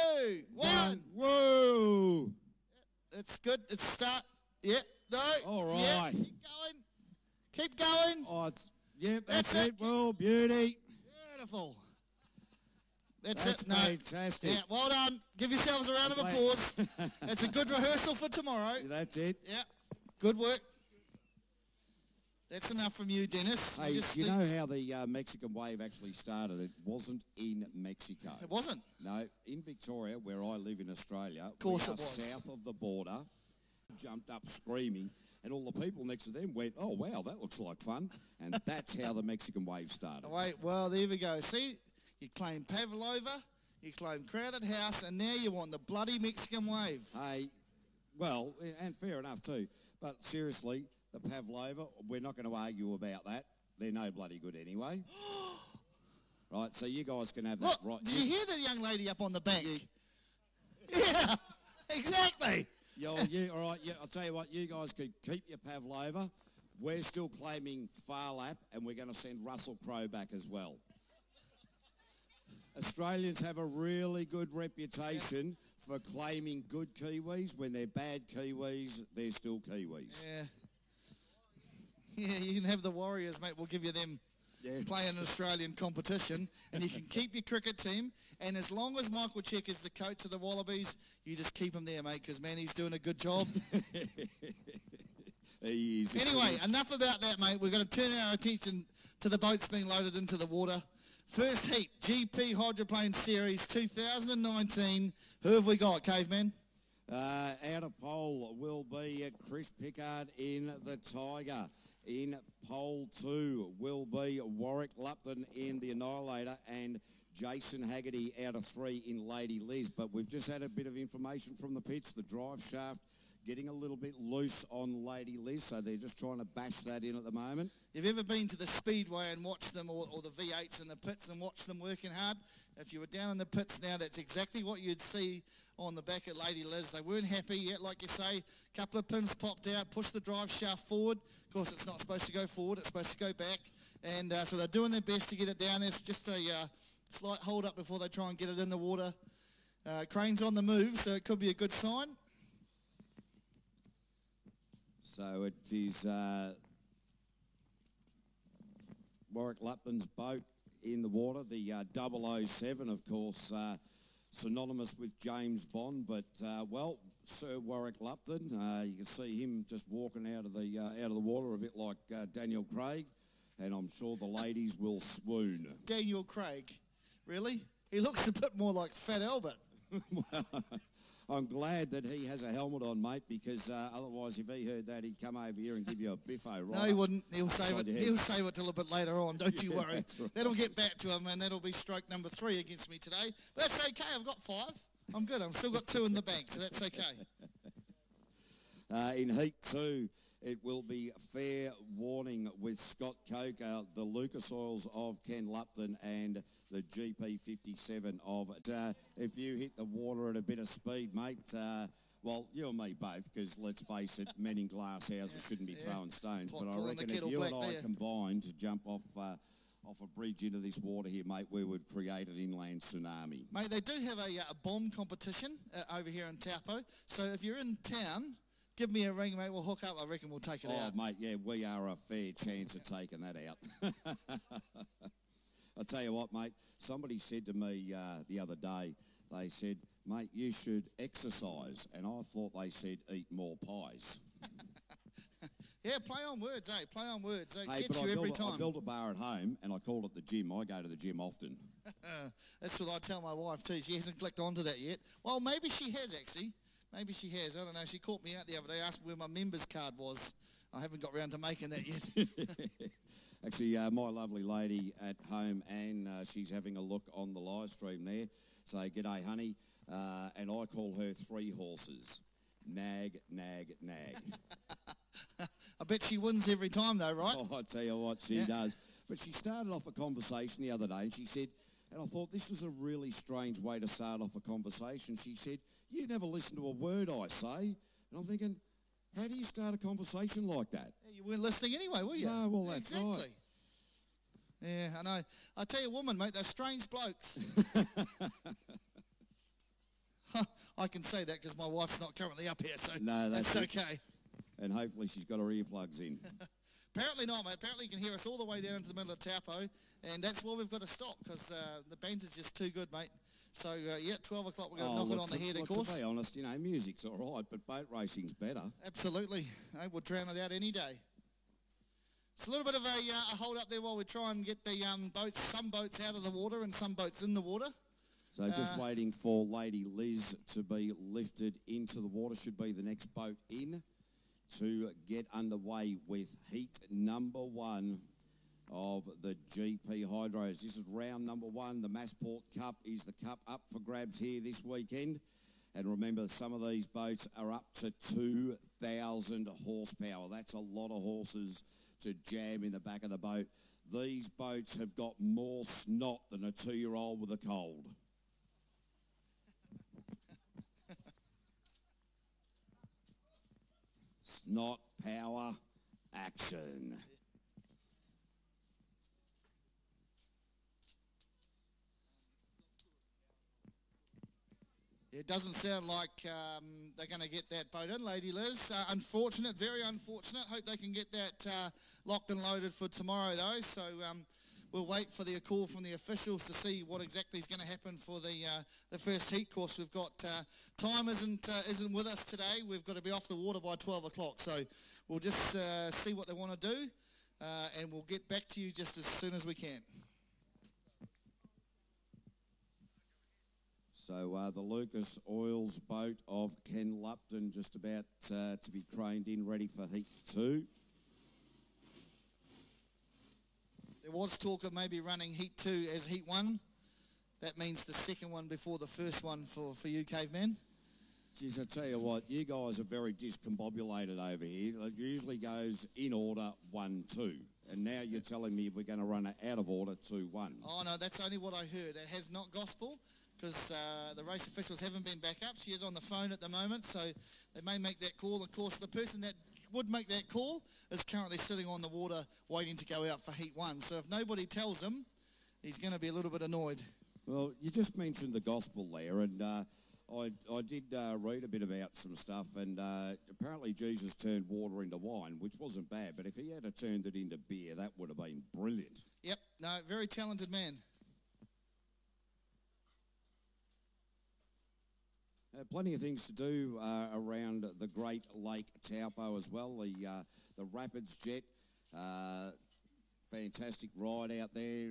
[SPEAKER 1] 1.
[SPEAKER 2] Whoa!
[SPEAKER 1] It's good. It's start. Yep. No.
[SPEAKER 2] All right.
[SPEAKER 1] Yep. Keep going. Keep going.
[SPEAKER 2] Oh, that's it. Well, beauty.
[SPEAKER 1] Beautiful. That's it.
[SPEAKER 2] No. Fantastic.
[SPEAKER 1] Yeah, well done. Give yourselves a round of applause. It's a good rehearsal for tomorrow.
[SPEAKER 2] That's it.
[SPEAKER 1] Yeah. Good work. That's enough from you, Dennis.
[SPEAKER 2] Hey, you know how the Mexican wave actually started? It wasn't in Mexico.
[SPEAKER 1] It wasn't?
[SPEAKER 2] No, in Victoria, where I live in Australia.
[SPEAKER 1] Of course
[SPEAKER 2] we
[SPEAKER 1] it was.
[SPEAKER 2] South of the border, jumped up screaming, and all the people next to them went, oh, wow, that looks like fun. And that's how the Mexican wave started.
[SPEAKER 1] Wait, well, there we go. See, you claim Pavlova, you claim Crowded House, and now you want the bloody Mexican wave.
[SPEAKER 2] Hey, well, and fair enough too. But seriously, the Pavlova, we're not going to argue about that. They're no bloody good anyway. Right, so you guys can have that.
[SPEAKER 1] Look,
[SPEAKER 2] Right.
[SPEAKER 1] Did you hear the young lady up on the bank? Yeah, exactly.
[SPEAKER 2] All right, I'll tell you what, you guys could keep your Pavlova. We're still claiming Far Lap, and we're going to send Russell Crowe back as well. Australians have a really good reputation for claiming good Kiwis. When they're bad Kiwis, they're still Kiwis.
[SPEAKER 1] Yeah. Yeah, you can have the Warriors, mate. We'll give you them playing an Australian competition, and you can keep your cricket team. And as long as Michael Check is the coach of the Wallabies, you just keep him there, mate, because, man, he's doing a good job.
[SPEAKER 2] He is.
[SPEAKER 1] Anyway, enough about that, mate. We're going to turn our attention to the boats being loaded into the water. First heat, GP Hydroplane Series 2019. Who have we got, Caveman?
[SPEAKER 2] Out of pole will be Chris Pickard in the Tiger. In pole 2 will be Warwick Lupton in the Annihilator and Jason Haggerty out of 3 in Lady Liz. But we've just had a bit of information from the pits. The drive shaft getting a little bit loose on Lady Liz, so they're just trying to bash that in at the moment.
[SPEAKER 1] You've ever been to the Speedway and watched them, or the V8s in the pits and watched them working hard? If you were down in the pits now, that's exactly what you'd see on the back at Lady Liz. They weren't happy yet, like you say. A couple of pins popped out, pushed the drive shaft forward. Of course, it's not supposed to go forward, it's supposed to go back. And so they're doing their best to get it down. There's just a slight hold up before they try and get it in the water. Crane's on the move, so it could be a good sign.
[SPEAKER 2] So it is Warwick Lupton's boat in the water. The 007, of course, synonymous with James Bond. But, Sir Warwick Lupton, you can see him just walking out of the water a bit like Daniel Craig. And I'm sure the ladies will swoon.
[SPEAKER 1] Daniel Craig? Really? He looks a bit more like Fat Albert.
[SPEAKER 2] I'm glad that he has a helmet on, mate, because otherwise, if he heard that, he'd come over here and give you a biffo, right?
[SPEAKER 1] No, he wouldn't. He'll save it. He'll save it till a bit later on. Don't you worry.
[SPEAKER 2] Right.
[SPEAKER 1] That'll get back to him, and that'll be stroke number 3 against me today. But that's okay. I've got 5. I'm good. I've still got 2 in the bank, so that's okay.
[SPEAKER 2] In Heat 2, it will be fair warning with Scott Coker, the Lucas Oils of Ken Lupton, and the GP57 of if you hit the water at a bit of speed, mate, well, you and me both, because let's face it, men in glass houses shouldn't be throwing stones. But I reckon if you and I combined to jump off a bridge into this water here, mate, we would create an inland tsunami.
[SPEAKER 1] Mate, they do have a bomb competition over here in Taupo. So if you're in town, give me a ring, mate. We'll hook up. I reckon we'll take it out.
[SPEAKER 2] Oh, mate, yeah, we are a fair chance of taking that out. I'll tell you what, mate, somebody said to me the other day, they said, mate, you should exercise. And I thought they said eat more pies.
[SPEAKER 1] Yeah, play on words, eh? Play on words. It
[SPEAKER 2] Hey,
[SPEAKER 1] gets
[SPEAKER 2] but
[SPEAKER 1] you every
[SPEAKER 2] I
[SPEAKER 1] time.
[SPEAKER 2] built a bar at home, and I called it the gym. I go to the gym often.
[SPEAKER 1] That's what I tell my wife too. She hasn't clicked onto that yet. Well, maybe she has actually. Maybe she has. I don't know. She caught me out the other day, asked me where my members card was. I haven't got round to making that yet.
[SPEAKER 2] Actually, my lovely lady at home, Anne, she's having a look on the live stream there. So, g'day, honey. And I call her 3 horses. Nag, nag, nag.
[SPEAKER 1] I bet she wins every time though, right?
[SPEAKER 2] Oh, I tell you what, she does. But she started off a conversation the other day, and she said, and I thought this was a really strange way to start off a conversation. She said, "You never listen to a word I say." And I'm thinking, how do you start a conversation like that?
[SPEAKER 1] Yeah, you weren't listening anyway, were you?
[SPEAKER 2] No, well, that's
[SPEAKER 1] exactly.
[SPEAKER 2] right.
[SPEAKER 1] Yeah, I know. I tell you, woman, mate, they're strange blokes. I can say that because my wife's not currently up here, so
[SPEAKER 2] No, that's
[SPEAKER 1] okay.
[SPEAKER 2] And hopefully she's got her earplugs in.
[SPEAKER 1] Apparently not, mate. Apparently you can hear us all the way down into the middle of Taupo, and that's where we've got to stop because the banter's just too good, mate. So, 12 o'clock, we're going to knock it on the head, of course.
[SPEAKER 2] To be honest, music's all right, but boat racing's better.
[SPEAKER 1] Absolutely. We'll drown it out any day. It's a little bit of a hold up there while we try and get the boats, some boats out of the water and some boats in the water.
[SPEAKER 2] So just waiting for Lady Liz to be lifted into the water. Should be the next boat in to get underway with heat number 1 of the GP Hydros. This is round number 1. The Massport Cup is the cup up for grabs here this weekend. And remember, some of these boats are up to 2,000 horsepower. That's a lot of horses to jam in the back of the boat. These boats have got more snot than a 2-year-old with a cold. Snot, power, action.
[SPEAKER 1] It doesn't sound like they're going to get that boat in, Lady Liz. Unfortunate, very unfortunate. Hope they can get that locked and loaded for tomorrow, though. So we'll wait for the call from the officials to see what exactly is going to happen for the first heat course. We've got time isn't with us today. We've got to be off the water by 12 o'clock. So we'll just see what they want to do, and we'll get back to you just as soon as we can.
[SPEAKER 2] So the Lucas Oils boat of Ken Lupton just about to be craned in, ready for heat 2.
[SPEAKER 1] There was talk of maybe running heat 2 as heat 1. That means the second one before the first one for you, caveman.
[SPEAKER 2] Geez, I tell you what, you guys are very discombobulated over here. It usually goes in order 1-2. And now you're telling me we're going to run it out of order 2-1.
[SPEAKER 1] Oh, no, that's only what I heard. It has not gospel because the race officials haven't been back up. She is on the phone at the moment, so they may make that call. Of course, the person that would make that call is currently sitting on the water waiting to go out for heat 1. So if nobody tells him, he's going to be a little bit annoyed.
[SPEAKER 2] Well, you just mentioned the gospel there, and I did read a bit about some stuff, and apparently Jesus turned water into wine, which wasn't bad, but if he had turned it into beer, that would have been brilliant.
[SPEAKER 1] Yep, no, very talented man.
[SPEAKER 2] Plenty of things to do around the Great Lake Taupo as well. The Rapids Jet, fantastic ride out there.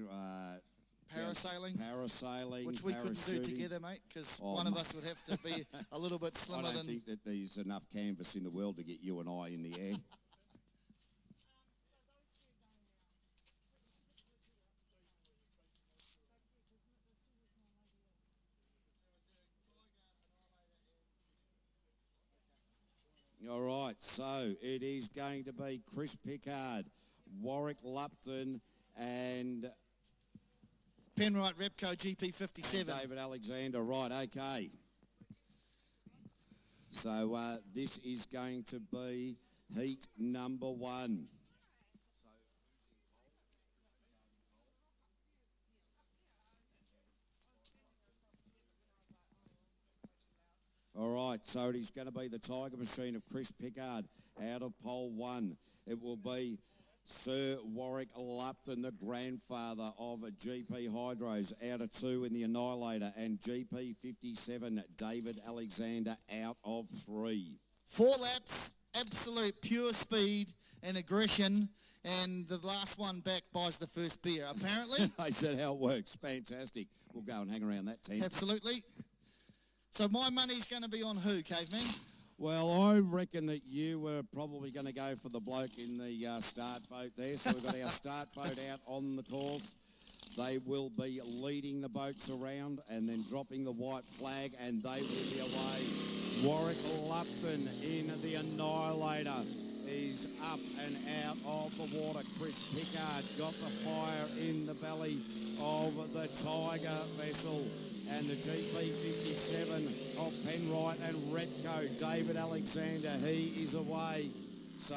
[SPEAKER 1] Parasailing. Which we couldn't do together, mate, because one of us would have to be a little bit slimmer than...
[SPEAKER 2] I don't think that there's enough canvas in the world to get you and I in the air. All right, so it is going to be Chris Pickard, Warwick Lupton, and
[SPEAKER 1] Penrite Repco GP57.
[SPEAKER 2] David Alexander, right, okay. So this is going to be heat number 1. All right, so it is going to be the Tiger Machine of Chris Pickard out of pole 1. It will be Sir Warwick Lupton, the grandfather of GP Hydros, out of 2 in the Annihilator, and GP 57, David Alexander, out of 3.
[SPEAKER 1] 4 laps, absolute pure speed and aggression, and the last one back buys the first beer, apparently.
[SPEAKER 2] I said how it works. Fantastic. We'll go and hang around that tent.
[SPEAKER 1] Absolutely. So my money's going to be on who, Caveman?
[SPEAKER 2] Well, I reckon that you were probably going to go for the bloke in the start boat there. So we've got our start boat out on the course. They will be leading the boats around and then dropping the white flag, and they will be away. Warwick Lupton in the Annihilator is up and out of the water. Chris Pickard got the fire in the belly of the Tiger vessel. And the GP57 of Penrite and Repco, David Alexander, he is away. So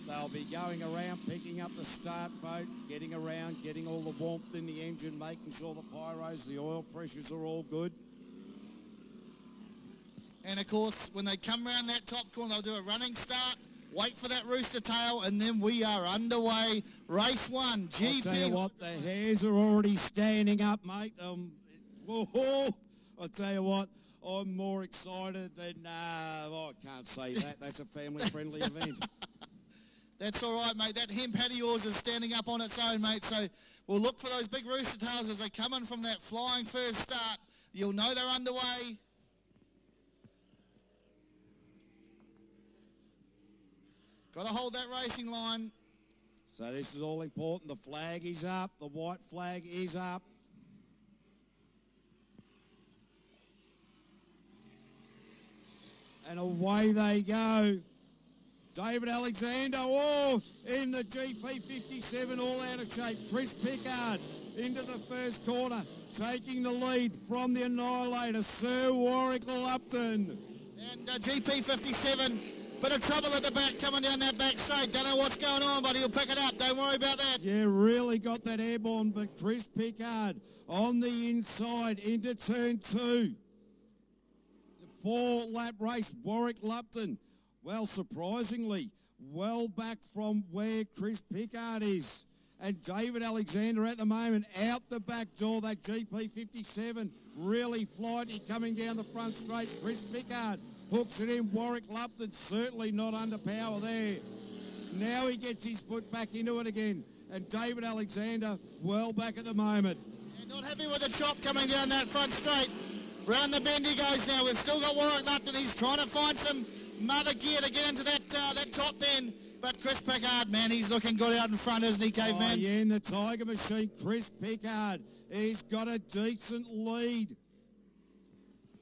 [SPEAKER 2] they'll be going around, picking up the start boat, getting around, getting all the warmth in the engine, making sure the pyros, the oil pressures are all good.
[SPEAKER 1] And of course, when they come around that top corner, they'll do a running start, wait for that rooster tail, and then we are underway. Race 1, GP.
[SPEAKER 2] I'll tell you what, the hairs are already standing up, mate. I'll tell you what, I'm more excited than, I can't say that. That's a family-friendly event.
[SPEAKER 1] That's all right, mate. That hemp hat of yours is standing up on its own, mate. So we'll look for those big rooster tails as they come in from that flying first start. You'll know they're underway. Got to hold that racing line.
[SPEAKER 2] So this is all important. The flag is up. The white flag is up. And away they go. David Alexander, in the GP57, all out of shape. Chris Pickard into the first corner, taking the lead from the Annihilator, Sir Warwick Lupton.
[SPEAKER 1] And GP57, bit of trouble at the back, coming down that back straight. Don't know what's going on, but he'll pick it up. Don't worry about that.
[SPEAKER 2] Yeah, really got that airborne, but Chris Pickard on the inside into turn 2. 4-lap race, Warwick Lupton, well, surprisingly, well back from where Chris Pickard is. And David Alexander at the moment out the back door, that GP57, really flighty coming down the front straight. Chris Pickard hooks it in. Warwick Lupton certainly not under power there. Now he gets his foot back into it again. And David Alexander well back at the moment.
[SPEAKER 1] And not happy with the chop coming down that front straight. Round the bend he goes now. We've still got Warwick Lupton. He's trying to find some mother gear to get into that top bend. But Chris Pickard, man, he's looking good out in front, isn't he, Caveman?
[SPEAKER 2] Oh, yeah, in the Tiger Machine, Chris Pickard, he's got a decent lead.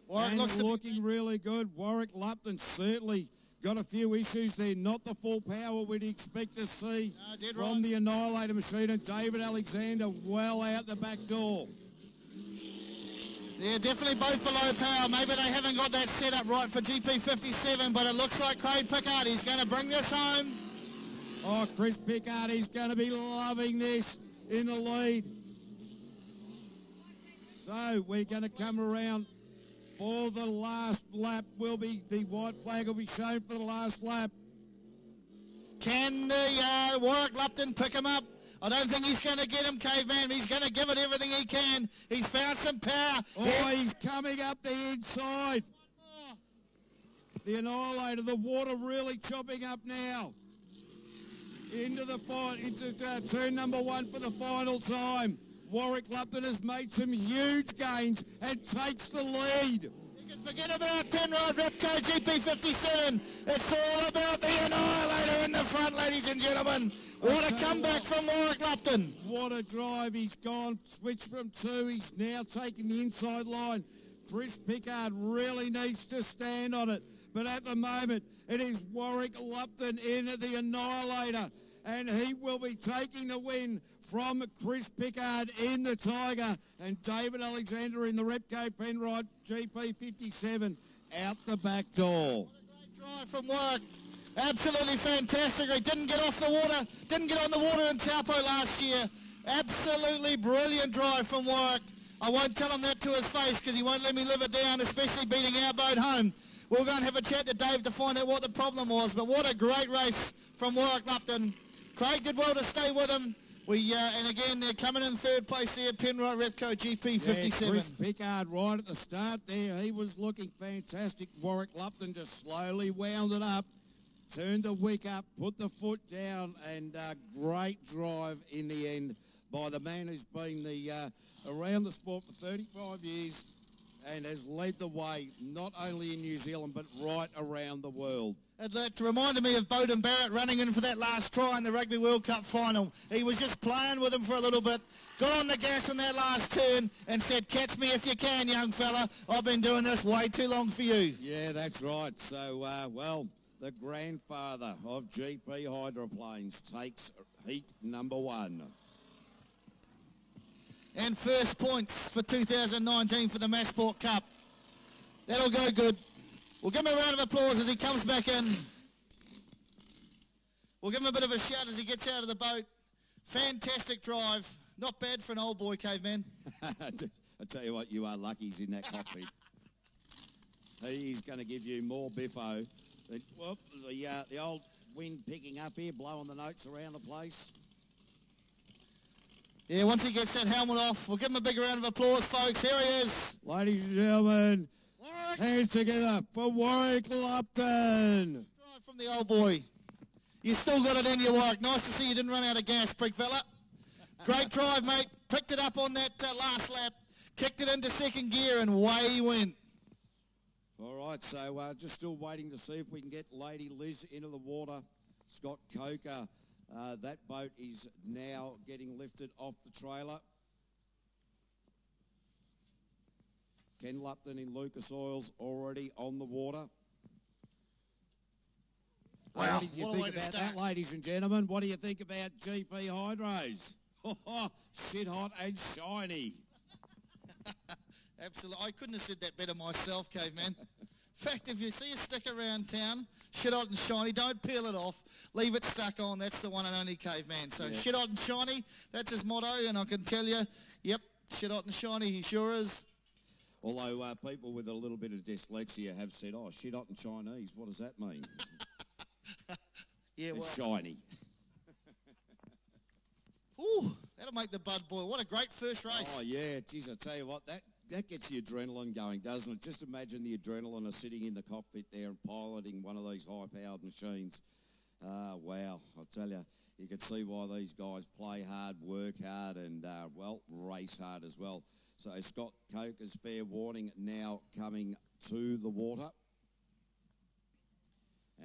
[SPEAKER 1] Warwick
[SPEAKER 2] and looking really good. Warwick Lupton certainly got a few issues there. Not the full power we'd expect to see from the Annihilator Machine. And David Alexander well out the back door.
[SPEAKER 1] Yeah, definitely both below power. Maybe they haven't got that set up right for GP57, but it looks like Craig Pickard, he's going to bring this home.
[SPEAKER 2] Oh, Chris Pickard, he's going to be loving this in the lead. So we're going to come around for the last lap. The white flag will be shown for the last lap.
[SPEAKER 1] Can the Warwick Lupton pick him up? I don't think he's going to get him, Caveman. He's going to give it everything he can. He's found some power.
[SPEAKER 2] Oh, he's coming up the inside. The Annihilator, the water really chopping up now. Into turn number 1 for the final time. Warwick Lupton has made some huge gains and takes the lead.
[SPEAKER 1] You can forget about Penrite Repco GP57. It's all about the Annihilator in the front, ladies and gentlemen. What a comeback from Warwick Lupton.
[SPEAKER 2] What a drive. He's gone, switched from 2. He's now taking the inside line. Chris Pickard really needs to stand on it. But at the moment, it is Warwick Lupton in the Annihilator. And he will be taking the win from Chris Pickard in the Tiger. And David Alexander in the Repco Penrite GP57 out the back door.
[SPEAKER 1] What a great drive from Warwick. Absolutely fantastic. He didn't get off the water, didn't get on the water in Taupo last year. Absolutely brilliant drive from Warwick. I won't tell him that to his face because he won't let me live it down, especially beating our boat home. We'll go and have a chat to Dave to find out what the problem was, but what a great race from Warwick Lupton. Craig did well to stay with him. And again, they're coming in third place there, Penrite Repco GP57.
[SPEAKER 2] Yeah, Chris Pickard right at the start there. He was looking fantastic. Warwick Lupton just slowly wound it up. turned the wick up, put the foot down, and great drive in the end by the man who's been around the sport for 35 years and has led the way not only in New Zealand but right around the world.
[SPEAKER 1] It reminded me of Bowden Barrett running in for that last try in the Rugby World Cup final. He was just playing with him for a little bit, got on the gas in that last turn and said, catch me if you can, young fella. I've been doing this way too long for you.
[SPEAKER 2] Yeah, that's right. So, well, the grandfather of GP hydroplanes takes heat number 1.
[SPEAKER 1] And first points for 2019 for the Massport Cup. That'll go good. We'll give him a round of applause as he comes back in. We'll give him a bit of a shout as he gets out of the boat. Fantastic drive. Not bad for an old boy, caveman.
[SPEAKER 2] I tell you what, you are lucky he's in that cockpit. He's going to give you more biffo. Well, the old wind picking up here, blowing the notes around the place.
[SPEAKER 1] Yeah, once he gets that helmet off, we'll give him a big round of applause, folks. Here he is.
[SPEAKER 2] Ladies and gentlemen,
[SPEAKER 1] Warwick.
[SPEAKER 2] hands together for Warwick Lupton.
[SPEAKER 1] Drive from the old boy. You still got it in you, Warwick. Nice to see you didn't run out of gas, big fella. Great drive, mate. Picked it up on that last lap, kicked it into second gear, and away he went.
[SPEAKER 2] All right, so just still waiting to see if we can get Lady Liz into the water. Scott Coker, that boat is now getting lifted off the trailer. Ken Lupton in Lucas Oils already on the water.
[SPEAKER 1] Wow,
[SPEAKER 2] What did you
[SPEAKER 1] what a
[SPEAKER 2] think
[SPEAKER 1] way to
[SPEAKER 2] about
[SPEAKER 1] start.
[SPEAKER 2] that, ladies and gentlemen? What do you think about GP Hydros? Shit hot and shiny.
[SPEAKER 1] Absolutely. I couldn't have said that better myself, caveman. In fact, if you see a stick around town, shit hot and shiny, don't peel it off. Leave it stuck on. That's the one and only caveman. So shit hot and shiny, that's his motto. And I can tell you, yep, shit hot and shiny, he sure is.
[SPEAKER 2] Although people with a little bit of dyslexia have said, oh, shit hot and Chinese, what does that mean?
[SPEAKER 1] Yeah, well,
[SPEAKER 2] It's shiny.
[SPEAKER 1] ooh, that'll make the blood boil. What a great first race.
[SPEAKER 2] Oh, yeah, geez, I tell you what, that gets the adrenaline going, doesn't it? Just imagine the adrenaline of sitting in the cockpit there and piloting one of these high-powered machines. Wow, I'll tell you, you can see why these guys play hard, work hard, and, well, race hard as well. So Scott Coker's fair warning now coming to the water.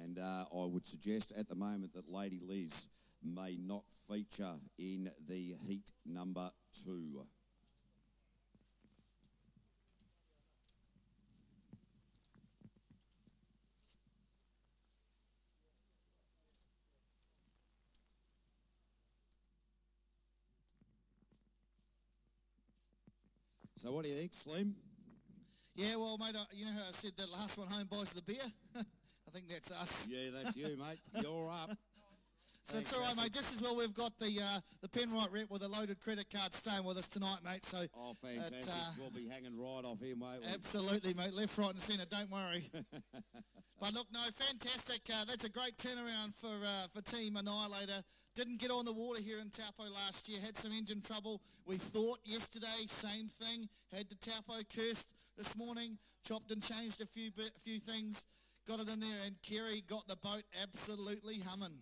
[SPEAKER 2] And I would suggest at the moment that Lady Liz may not feature in the heat number 2. So what do you think, Slim?
[SPEAKER 1] Yeah, well, mate, you know how I said that last one home buys the beer? I think that's us.
[SPEAKER 2] Yeah, that's you, mate. You're up.
[SPEAKER 1] So it's all right, mate. Just as well we've got the Penrite rep with a loaded credit card staying with us tonight, mate. So
[SPEAKER 2] Oh, fantastic. We'll be hanging right off here, mate.
[SPEAKER 1] absolutely, mate. Left, right and centre, don't worry. But look, no, fantastic. That's a great turnaround for Team Annihilator. Didn't get on the water here in Taupo last year. Had some engine trouble. We thought yesterday, same thing. Had the Taupo cursed this morning. Chopped and changed a few things. Got it in there, and Kerry got the boat absolutely humming.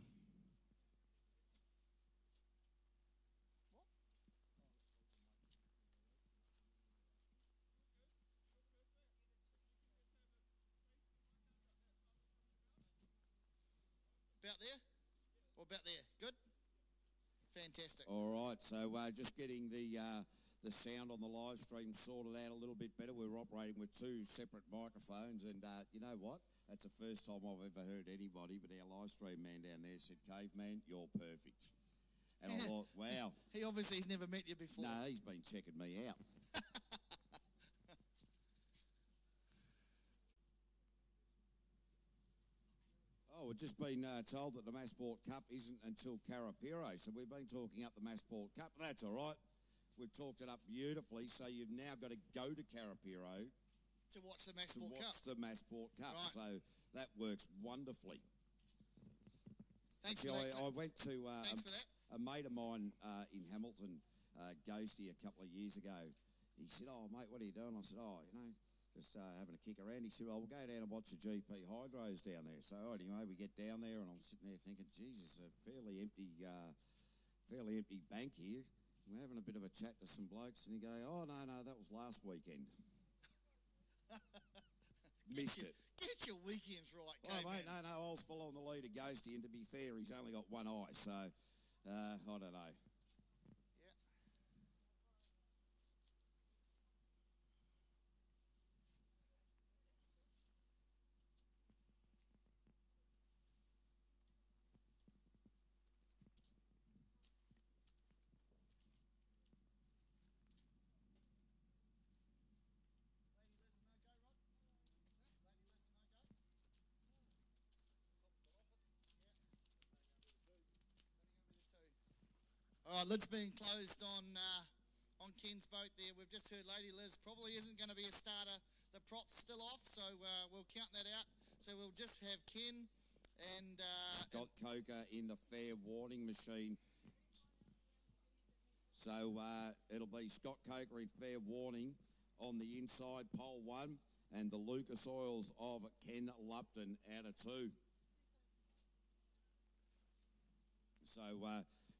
[SPEAKER 1] About there? Or about there? Good? Fantastic.
[SPEAKER 2] All right, so just getting the sound on the live stream sorted out a little bit better. We're operating with 2 separate microphones, and you know what? That's the first time I've ever heard anybody, but our live stream man down there said, Caveman, you're perfect. And I thought, wow.
[SPEAKER 1] He obviously has never met you before.
[SPEAKER 2] No, he's been checking me out. Oh, we've just been told that the Massport Cup isn't until Carapiro, so we've been talking up the Massport Cup. That's all right. We've talked it up beautifully, so you've now got to go to Carapiro
[SPEAKER 1] To watch the Massport Cup.
[SPEAKER 2] the Massport Cup.
[SPEAKER 1] Right.
[SPEAKER 2] So that works wonderfully.
[SPEAKER 1] Thanks
[SPEAKER 2] Actually,
[SPEAKER 1] for that.
[SPEAKER 2] I went to
[SPEAKER 1] Thanks for that.
[SPEAKER 2] a mate of mine in Hamilton, Ghosty, a couple of years ago. He said, oh, mate, what are you doing? I said, oh, you know, just having a kick around. He said, well, we'll go down and watch the GP Hydros down there. So anyway, we get down there and I'm sitting there thinking, Jesus, a fairly empty bank here. We're having a bit of a chat to some blokes and he go, oh, no, that was last weekend. Missed it.
[SPEAKER 1] Get your weekends right,
[SPEAKER 2] Oh, mate, no, I was following the lead of Ghosty, and to be fair, he's only got one eye, so I don't know.
[SPEAKER 1] All right, lid's being closed on Ken's boat there. We've just heard Lady Liz probably isn't going to be a starter. The prop's still off, so we'll count that out. So we'll just have Ken and...
[SPEAKER 2] Scott Coker in the fair warning machine. So it'll be Scott Coker in fair warning on the inside, pole 1, and the Lucas Oils of Ken Lupton out of 2. So...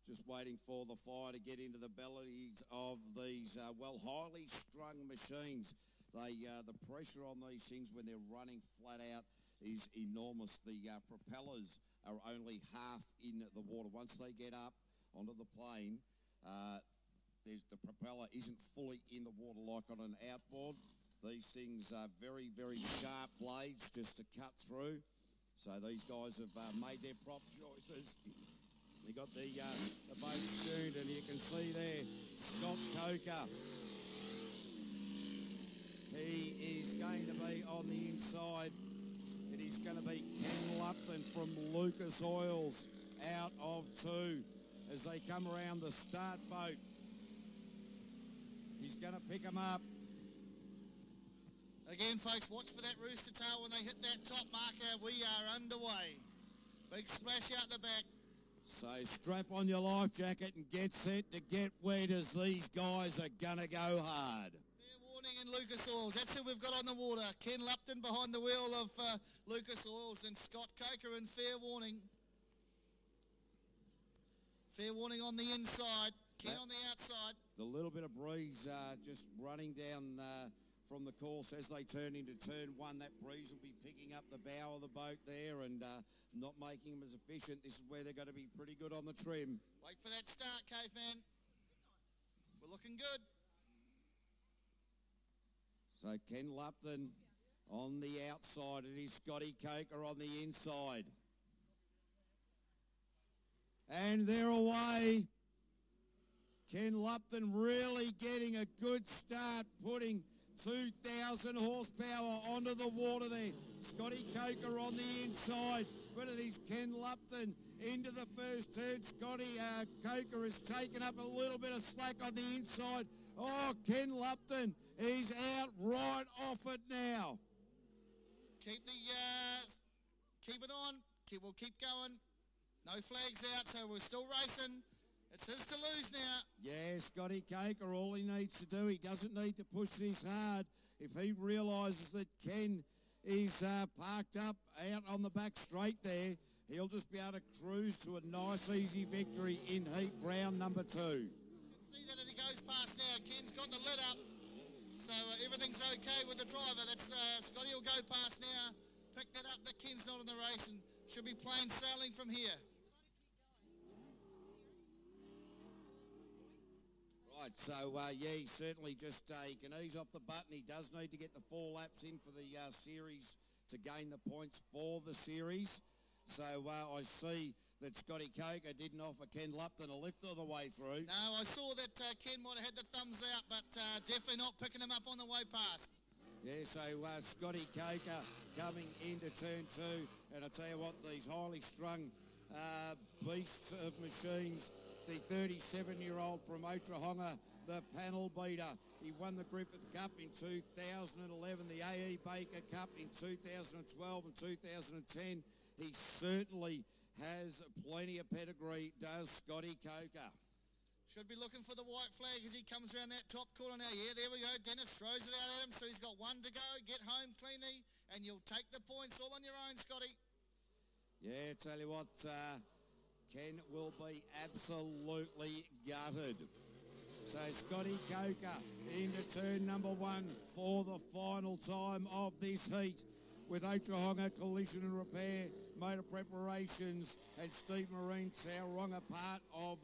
[SPEAKER 2] just waiting for the fire to get into the bellies of these, highly strung machines. The pressure on these things when they're running flat out is enormous. The propellers are only half in the water. Once they get up onto the plane, the propeller isn't fully in the water like on an outboard. These things are very, very sharp blades just to cut through. So these guys have made their prop choices. They got the boat tuned, and you can see there, Scott Coker. He is going to be on the inside. It is going to be Ken Lupton from Lucas Oils out of 2 as they come around the start boat. He's going to pick them up.
[SPEAKER 1] Again, folks, watch for that rooster tail when they hit that top marker. We are underway. Big splash out the back.
[SPEAKER 2] So strap on your life jacket and get set to get wet as these guys are going to go hard.
[SPEAKER 1] Fair warning in Lucas Oils. That's who we've got on the water. Ken Lupton behind the wheel of Lucas Oils and Scott Coker in fair warning. Fair warning on the inside. Ken on the outside.
[SPEAKER 2] The little bit of breeze just running down from the course as they turn into turn 1. That breeze will be picking up the bow of the boat there and not making them as efficient. This is where they're going to be pretty good on the trim.
[SPEAKER 1] Wait for that start, Caveman. We're looking good.
[SPEAKER 2] So Ken Lupton on the outside. It is Scotty Coker on the inside. And they're away. Ken Lupton really getting a good start, putting 2,000 horsepower onto the water there. Scotty Coker on the inside, but it is Ken Lupton into the first turn. Scotty Coker has taken up a little bit of slack on the inside. Oh, Ken Lupton is out right off it now.
[SPEAKER 1] Keep it on. We'll keep going. No flags out, so we're still racing. It's his to lose now.
[SPEAKER 2] Yeah, Scotty Coker, all he needs to do, he doesn't need to push this hard. If he realises that Ken is parked up out on the back straight there, he'll just be able to cruise to a nice, easy victory in heat round number 2.
[SPEAKER 1] See that he goes past now. Ken's got the lid up, so everything's okay with the driver. That's Scotty will go past now. Pick that up that Ken's not in the race and should be plain sailing from here.
[SPEAKER 2] Right, so he certainly just he can ease off the button. He does need to get the 4 laps in for the series to gain the points for the series. So I see that Scotty Coker didn't offer Ken Lupton a lift all the way through.
[SPEAKER 1] No, I saw that Ken might have had the thumbs out, but definitely not picking him up on the way past.
[SPEAKER 2] Yeah, so Scotty Coker coming into turn 2, and I tell you what, these highly strung beasts of machines. The 37-year-old from Otrahonga, the panel beater. He won the Griffith Cup in 2011, the A.E. Baker Cup in 2012 and 2010. He certainly has plenty of pedigree, does Scotty Coker.
[SPEAKER 1] Should be looking for the white flag as he comes around that top corner now. Yeah, there we go. Dennis throws it out at him, so he's got one to go. Get home cleanly, and you'll take the points all on your own, Scotty.
[SPEAKER 2] Yeah, tell you what, Ken will be absolutely gutted. So Scotty Coker into turn number 1 for the final time of this heat with Otrahonga Collision and Repair, Motor Preparations and Steve Marine Tauranga part of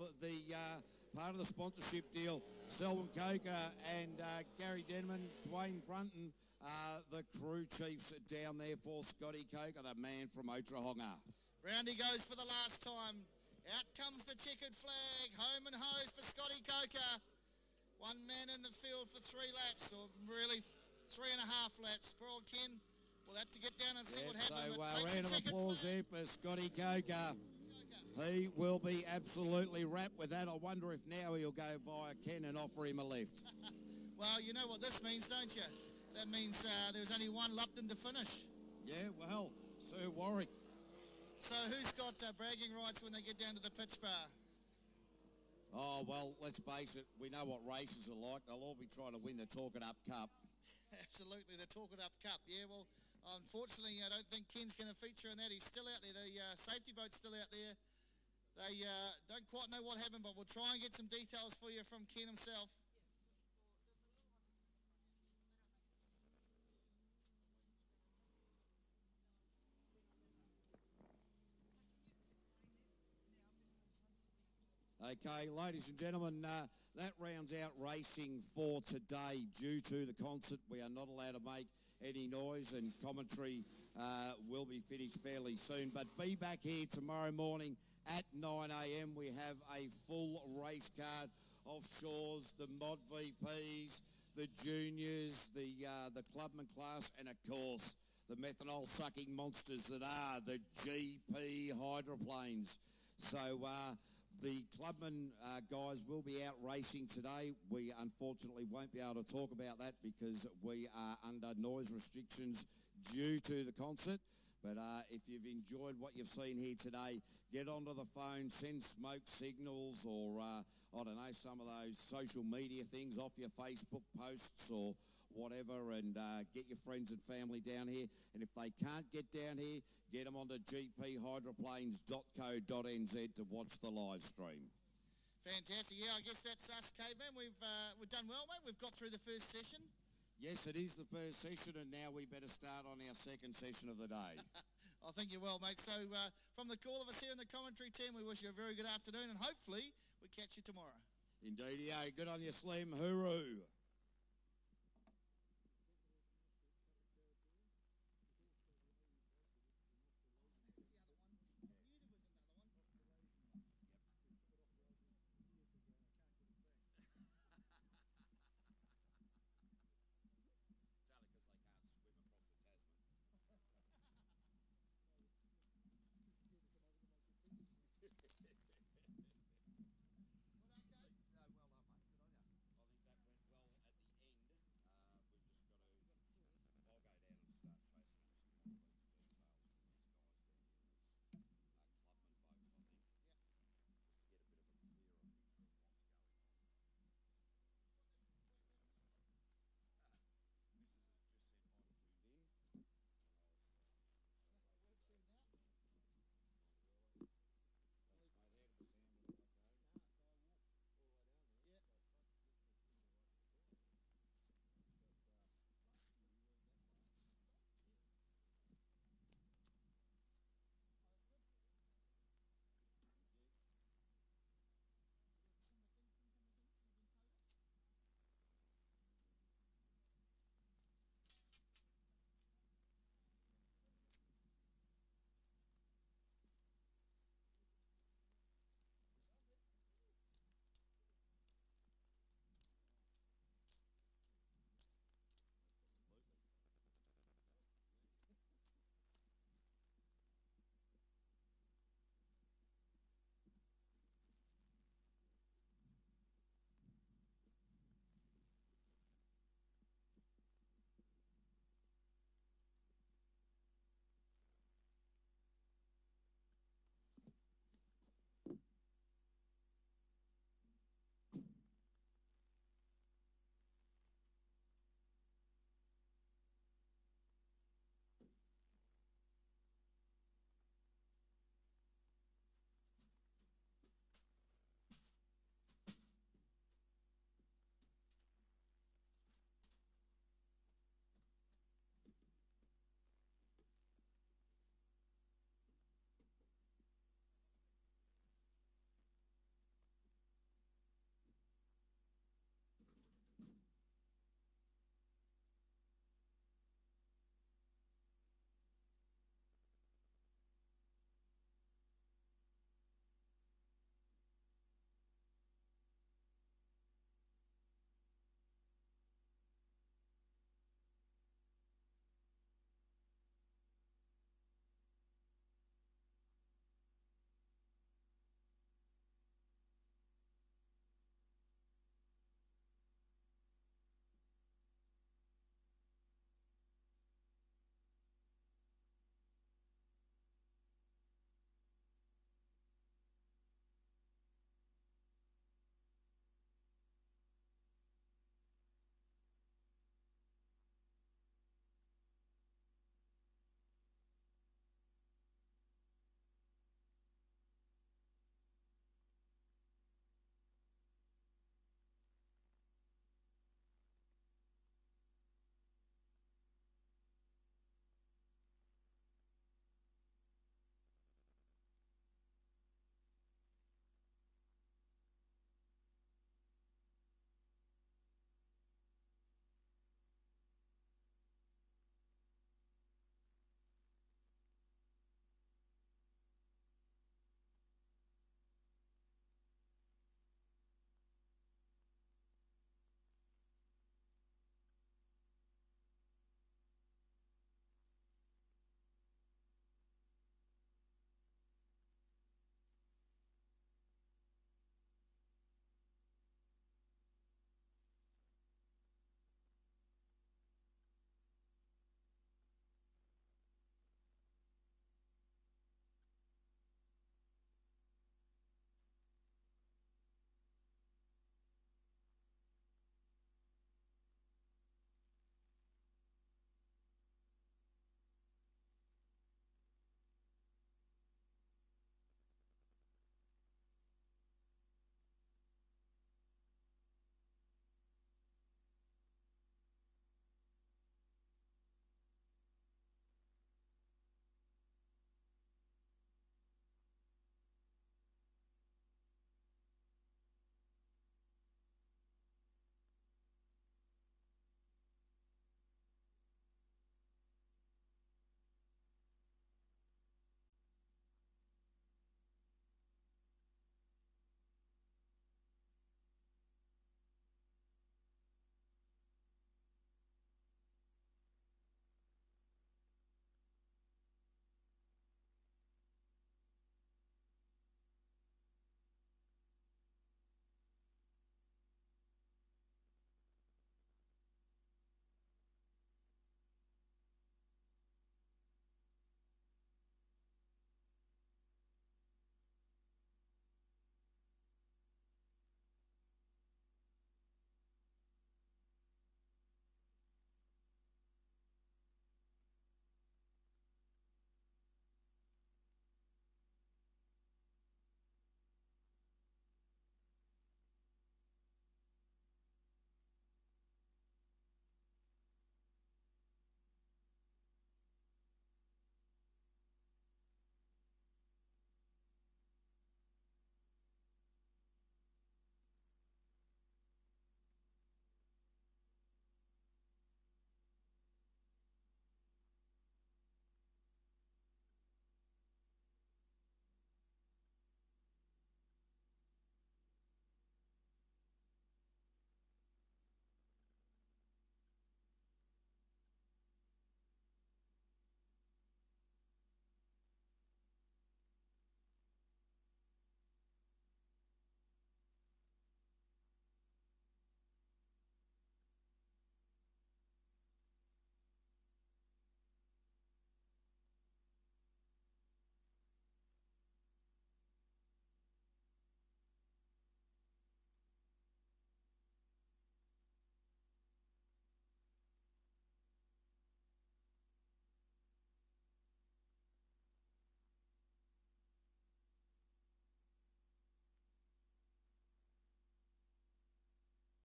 [SPEAKER 2] the sponsorship deal. Selwyn Coker and Gary Denman, Dwayne Brunton, the crew chiefs down there for Scotty Coker, the man from Otrahonga.
[SPEAKER 1] Round he goes for the last time. Out comes the checkered flag. Home and hose for Scotty Coker. One man in the field for 3 laps, or really 3.5 laps. Poor old Ken will have to get down and see what happens.
[SPEAKER 2] So round of applause here for Scotty Coker. He will be absolutely wrapped with that. I wonder if now he'll go via Ken and offer him a lift.
[SPEAKER 1] Well, you know what this means, don't you? That means there's only one Lupton to finish.
[SPEAKER 2] Yeah, well, Sir Warwick.
[SPEAKER 1] So who's got bragging rights when they get down to the pitch bar?
[SPEAKER 2] Oh, well, let's face it. We know what races are like. They'll all be trying to win the Talk It Up Cup.
[SPEAKER 1] Absolutely, the Talk It Up Cup. Yeah, well, unfortunately, I don't think Ken's going to feature in that. He's still out there. The safety boat's still out there. They don't quite know what happened, but we'll try and get some details for you from Ken himself.
[SPEAKER 2] Okay, ladies and gentlemen, that rounds out racing for today. Due to the concert, we are not allowed to make any noise, and commentary will be finished fairly soon. But be back here tomorrow morning at 9 a.m. We have a full race card, offshores, the Mod VPs, the juniors, the clubman class, and of course the methanol sucking monsters that are the GP hydroplanes. So the clubman guys will be out racing today. We unfortunately won't be able to talk about that because we are under noise restrictions due to the concert. But if you've enjoyed what you've seen here today, get onto the phone, send smoke signals or, I don't know, some of those social media things off your Facebook posts or whatever, and get your friends and family down here. And if they can't get down here, get them onto gphydroplanes.co.nz to watch the live stream.
[SPEAKER 1] Fantastic. Yeah, I guess that's us, Caveman. We've done well, mate. We've got through the first session.
[SPEAKER 2] Yes, it is the first session, and now we better start on our second session of the day.
[SPEAKER 1] I think you're well, mate. So from all of us here in the commentary team, we wish you a very good afternoon, and hopefully we catch you tomorrow.
[SPEAKER 2] Indeed, yeah. Good on you, Slim. Hooroo.